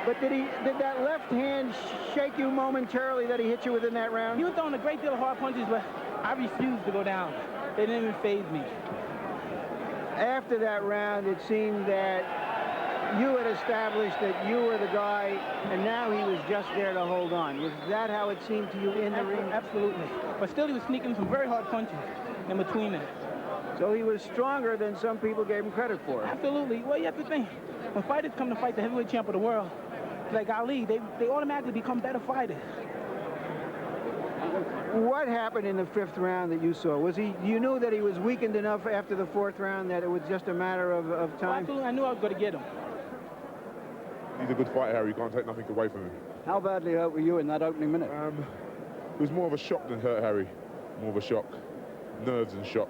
But did that left hand shake you momentarily that he hit you with in that round? He was throwing a great deal of hard punches, but I refused to go down. They didn't even faze me. After that round, it seemed that you had established that you were the guy, and now he was just there to hold on. Was that how it seemed to you in the ring? Absolutely. But still, he was sneaking some very hard punches in between it. So he was stronger than some people gave him credit for. Absolutely. Well, you have to think, when fighters come to fight the heavyweight champ of the world, like Ali, they automatically become better fighters. What happened in the 5th round that you saw? Was you knew that he was weakened enough after the 4th round that it was just a matter of time? Well, absolutely, I knew I was going to get him. He's a good fighter, Harry. You can't take nothing away from him. How badly hurt were you in that opening minute? It was more of a shock than hurt, Harry. More of a shock. Nerves and shock.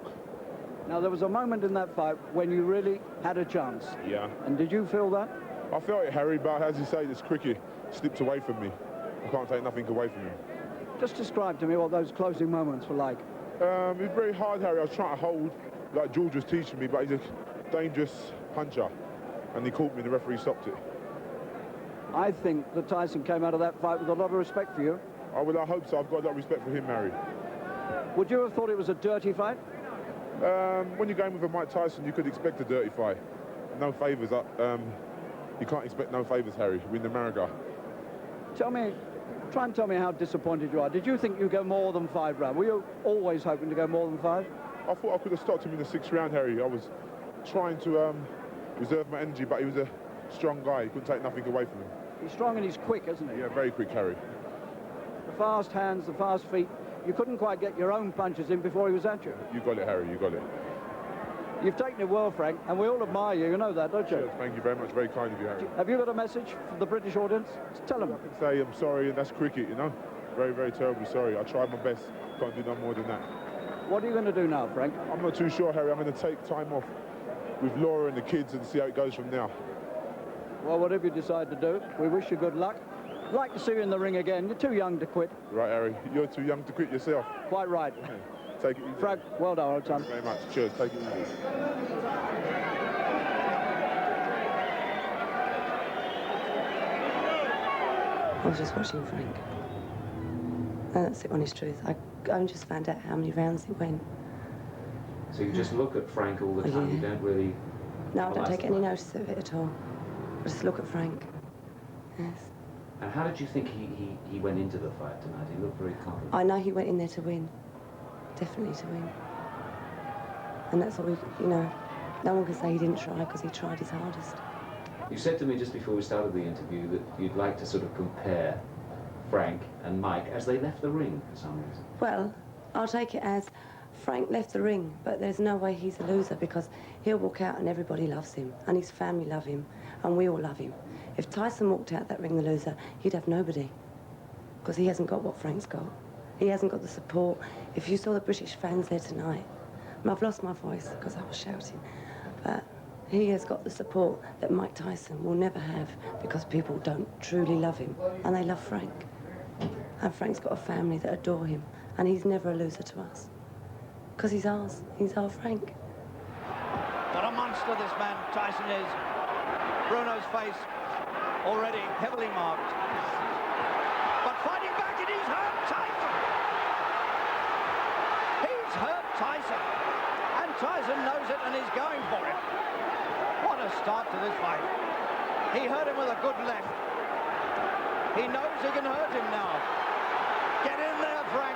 Now, there was a moment in that fight when you really had a chance. Yeah. And did you feel that? I felt it, Harry, but as you say, this cricket slipped away from me. I can't take nothing away from him. Just describe to me what those closing moments were like. It was very hard, Harry. I was trying to hold, like George was teaching me, but he's a dangerous puncher. And he caught me, and the referee stopped it. I think that Tyson came out of that fight with a lot of respect for you. I hope so. I've got a lot of respect for him, Harry. Would you have thought it was a dirty fight? When you're going with a Mike Tyson, you could expect a dirty fight. No favours. You can't expect no favours, Harry. We're in America. Try and tell me how disappointed you are. Did you think you'd go more than 5 rounds? Were you always hoping to go more than 5? I thought I could have stopped him in the 6th round, Harry. I was trying to reserve my energy, but he was a strong guy. He couldn't take nothing away from him. He's strong and he's quick, isn't he? Yeah, very quick, Harry. The fast hands, the fast feet. You couldn't quite get your own punches in before he was at you. You got it, Harry. You got it. You've taken it well, Frank, and we all admire you. You know that, don't you? Sure, thank you very much. Very kind of you, Harry. Have you got a message for the British audience? Tell them. I can say I'm sorry, and that's cricket, you know. Very terribly sorry. I tried my best. Can't do no more than that. What are you going to do now, Frank? I'm not too sure, Harry. I'm going to take time off. with Laura and the kids and see how it goes from now. Well, whatever you decide to do, we wish you good luck. I'd like to see you in the ring again. You're too young to quit. Right, Harry, you're too young to quit yourself. Quite right. Okay. Take it easy. Frank, well done, old son. Thanks very much. Cheers. Take it easy. I was just watching Frank. And that's the honest truth. I just found out how many rounds it went. So you just look at Frank all the time, you don't really... No, I don't take any notice of it at all. I just look at Frank. Yes. And how did you think he went into the fight tonight? He looked very confident. I know he went in there to win. Definitely to win. And that's what we, you know, no one can say he didn't try because he tried his hardest. You said to me just before we started the interview that you'd like to sort of compare Frank and Mike as they left the ring for some reason. Well, I'll take it as Frank left the ring, but there's no way he's a loser because he'll walk out and everybody loves him, and his family love him, and we all love him. If Tyson walked out that ring the loser, he'd have nobody because he hasn't got what Frank's got. He hasn't got the support. If you saw the British fans there tonight, and I've lost my voice because I was shouting, but he has got the support that Mike Tyson will never have because people don't truly love him, and they love Frank. And Frank's got a family that adore him, and he's never a loser to us. Because he's ours. He's our Frank. What a monster this man Tyson is. Bruno's face already heavily marked. But fighting back, and he's hurt Tyson. He's hurt Tyson. And Tyson knows it and is going for it. What a start to this fight. He hurt him with a good left. He knows he can hurt him now. Get in there, Frank.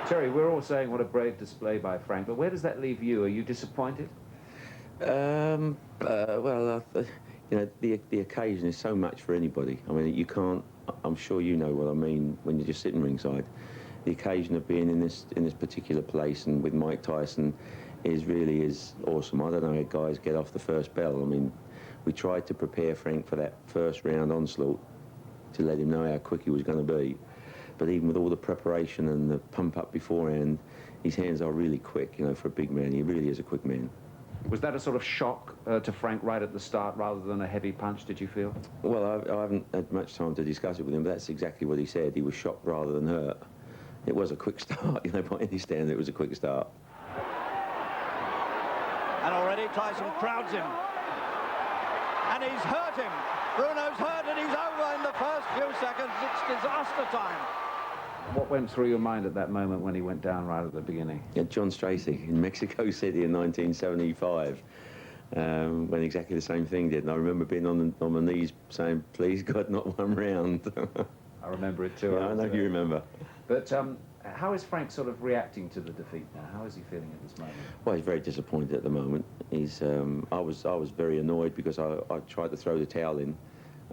Terry, we're all saying what a brave display by Frank, but where does that leave you? Are you disappointed? Well, you know, the occasion is so much for anybody. I mean, you can't. I'm sure you know what I mean when you're just sitting ringside. The occasion of being in this particular place and with Mike Tyson is awesome. I don't know how guys get off the first bell. I mean, we tried to prepare Frank for that first round onslaught to let him know how quick he was going to be. But even with all the preparation and the pump up beforehand, his hands are really quick, you know, for a big man. He really is a quick man. Was that a sort of shock to Frank right at the start rather than a heavy punch, did you feel? Well, I haven't had much time to discuss it with him, but that's exactly what he said. He was shocked rather than hurt. It was a quick start, you know, by any standard, it was a quick start. And already Tyson crowds him. And he's hurt him. Bruno's hurt and he's over in the first few seconds. It's disaster time. What went through your mind at that moment when he went down right at the beginning? Yeah, John Stracey in Mexico City in 1975, when exactly the same thing did. And I remember being on my knees saying, please, God, not one round. I remember it too. Yeah, I know you remember. But how is Frank sort of reacting to the defeat now? How is he feeling at this moment? Well, he's very disappointed at the moment. He's, I was very annoyed because I tried to throw the towel in.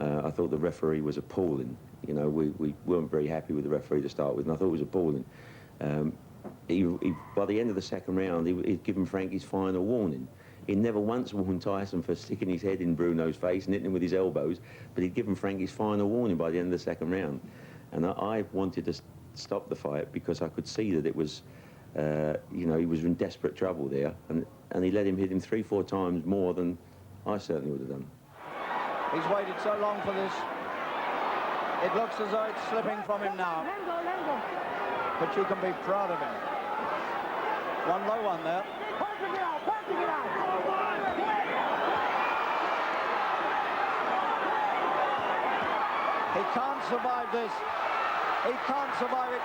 I thought the referee was appalling. You know, we weren't very happy with the referee to start with, and I thought it was appalling. By the end of the second round, he'd given Frank his final warning. He never once warned Tyson for sticking his head in Bruno's face and hitting him with his elbows, but he'd given Frank his final warning by the end of the second round. And I wanted to stop the fight because I could see that it was, you know, he was in desperate trouble there, and he let him hit him 3-4 times more than I certainly would have done. He's waited so long for this. It looks as though it's slipping from him now. But you can be proud of him. One low one there. He can't survive this. He can't survive it.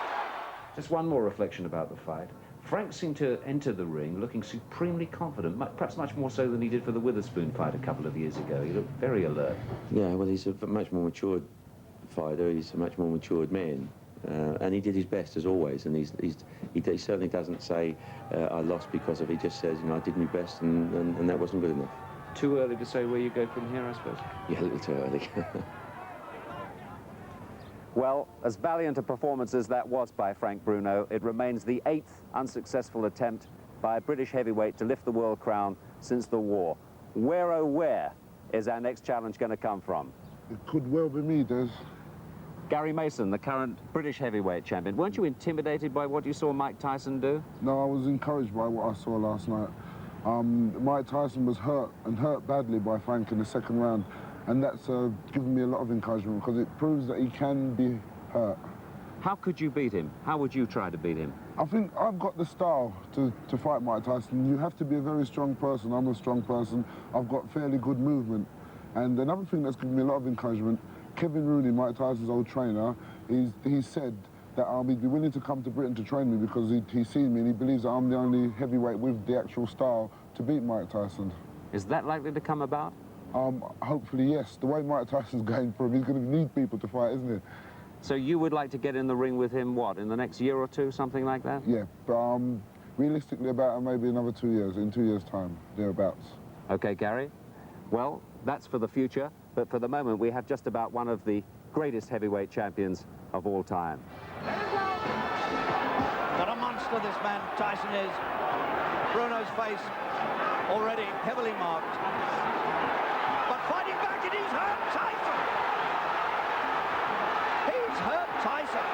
Just one more reflection about the fight. Frank seemed to enter the ring looking supremely confident, perhaps much more so than he did for the Witherspoon fight a couple of years ago. He looked very alert. Yeah, well, he's a much more matured fighter. He's a much more matured man. And he did his best, as always. And he certainly doesn't say, I lost because of it. He just says, you know, I did my best and that wasn't good enough. Too early to say where you go from here, I suppose? Yeah, a little too early. Well, as valiant a performance as that was by Frank Bruno, it remains the 8th unsuccessful attempt by a British heavyweight to lift the world crown since the war. Where, oh where, is our next challenge going to come from? It could well be me, Des. Gary Mason, the current British heavyweight champion. Weren't you intimidated by what you saw Mike Tyson do? No, I was encouraged by what I saw last night. Mike Tyson was hurt badly by Frank in the second round, and that's given me a lot of encouragement because it proves that he can be hurt. How could you beat him? How would you try to beat him? I think I've got the style to fight Mike Tyson. You have to be a very strong person. I'm a strong person. I've got fairly good movement. And another thing that's given me a lot of encouragement, Kevin Rooney, Mike Tyson's old trainer, he said that he'd be willing to come to Britain to train me because he's seen me and he believes that I'm the only heavyweight with the actual style to beat Mike Tyson. Is that likely to come about? Hopefully, yes. The way Mike Tyson's going for him, he's going to need people to fight, isn't it? So you would like to get in the ring with him, what, in the next year or two, something like that? Yeah, but realistically about maybe another 2 years, in 2 years' time, thereabouts. OK, Gary. Well, that's for the future, but for the moment we have just about one of the greatest heavyweight champions of all time. What a monster this man Tyson is. Bruno's face already heavily marked. But fighting back, and he's hurt Tyson! He's hurt Tyson!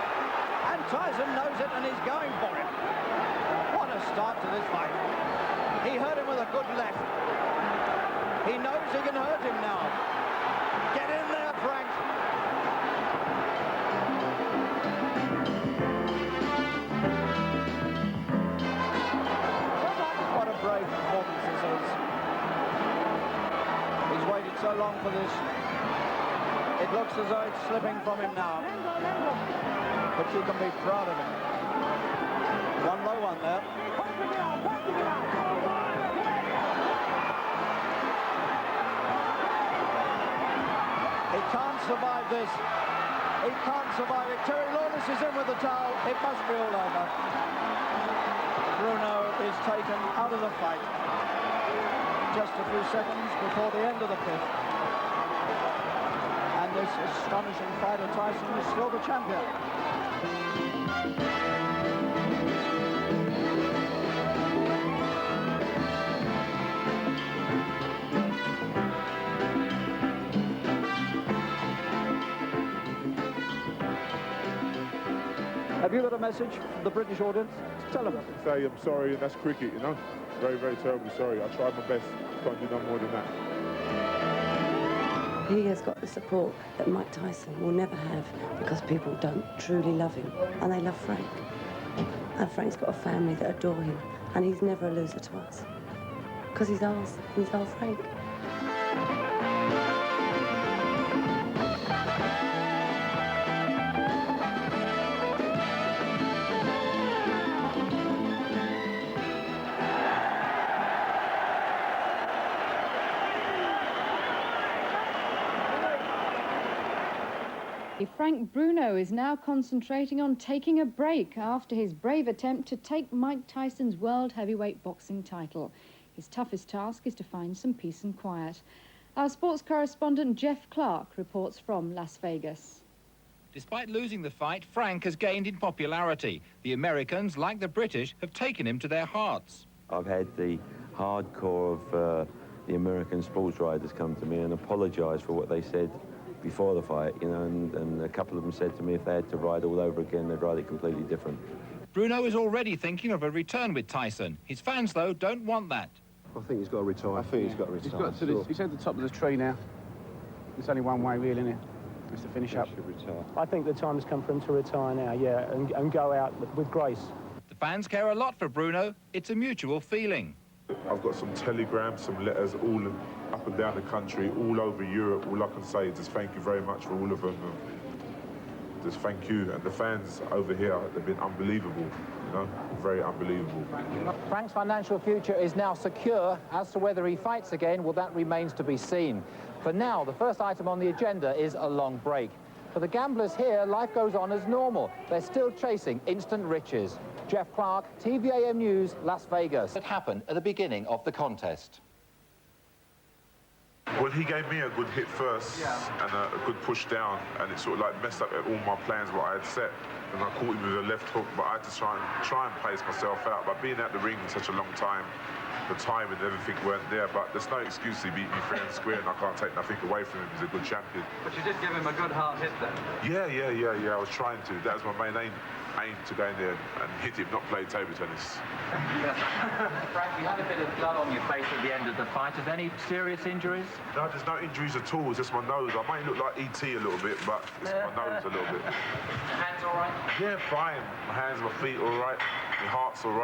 And Tyson knows it and he's going for it. What a start to this fight. He hurt him with a good left. He knows he can hurt him now. Get in there, Frank. What a brave performance this is. He's waited so long for this. It looks as though it's slipping from him now. But you can be proud of him. One low one there. He can't survive this. He can't survive it. Terry Lawless is in with the towel. It must be all over. Bruno is taken out of the fight. Just a few seconds before the end of the fifth. And this astonishing fighter Tyson is still the champion. Have you got a message for the British audience? Tell them. Say I'm sorry, and that's cricket, you know. Very, very terribly sorry. I tried my best. Can't do no more than that. He has got the support that Mike Tyson will never have because people don't truly love him, and they love Frank. And Frank's got a family that adore him, and he's never a loser to us because he's ours. He's our Frank. Frank Bruno is now concentrating on taking a break after his brave attempt to take Mike Tyson's world heavyweight boxing title. His toughest task is to find some peace and quiet. Our sports correspondent Jeff Clark reports from Las Vegas. Despite losing the fight, Frank has gained in popularity. The Americans, like the British, have taken him to their hearts. I've had the hardcore of the American sports writers come to me and apologise for what they said before the fight, you know, and a couple of them said to me if they had to ride all over again, they'd ride it completely different. Bruno is already thinking of a return with Tyson. His fans, though, don't want that. I think he's got to retire. I think he's got to retire. He's got to he's at the top of the tree now. There's only one way, really, isn't it? It's to finish up. I think the time has come for him to retire now, yeah, and go out with grace. The fans care a lot for Bruno. It's a mutual feeling. I've got some telegrams, some letters all up and down the country, all over Europe. All I can say is just thank you very much for all of them. Just thank you. And the fans over here, they've been unbelievable, you know, very unbelievable. Frank's financial future is now secure. As to whether he fights again, well, that remains to be seen. For now, the first item on the agenda is a long break. For the gamblers here, life goes on as normal. They're still chasing instant riches. Jeff Clark, TVAM News, Las Vegas. It happened at the beginning of the contest. Well, he gave me a good hit first and a good push down, and it sort of like messed up all my plans, what I had set. And I caught him with a left hook, but I had to try and pace myself out. But being at the ring for such a long time, the time and everything weren't there. But there's no excuse. He beat me fair and square, and I can't take nothing away from him. He's a good champion. But you did give him a good hard hit then? Yeah. I was trying to. That was my main aim. aim to go in there and hit him, not play table tennis. Frank, you had a bit of blood on your face at the end of the fight. Are there any serious injuries? No, there's no injuries at all. It's just my nose. I might look like E.T. a little bit, but it's my nose a little bit. Hands all right? Yeah, fine. My hands, my feet all right. My heart's all right.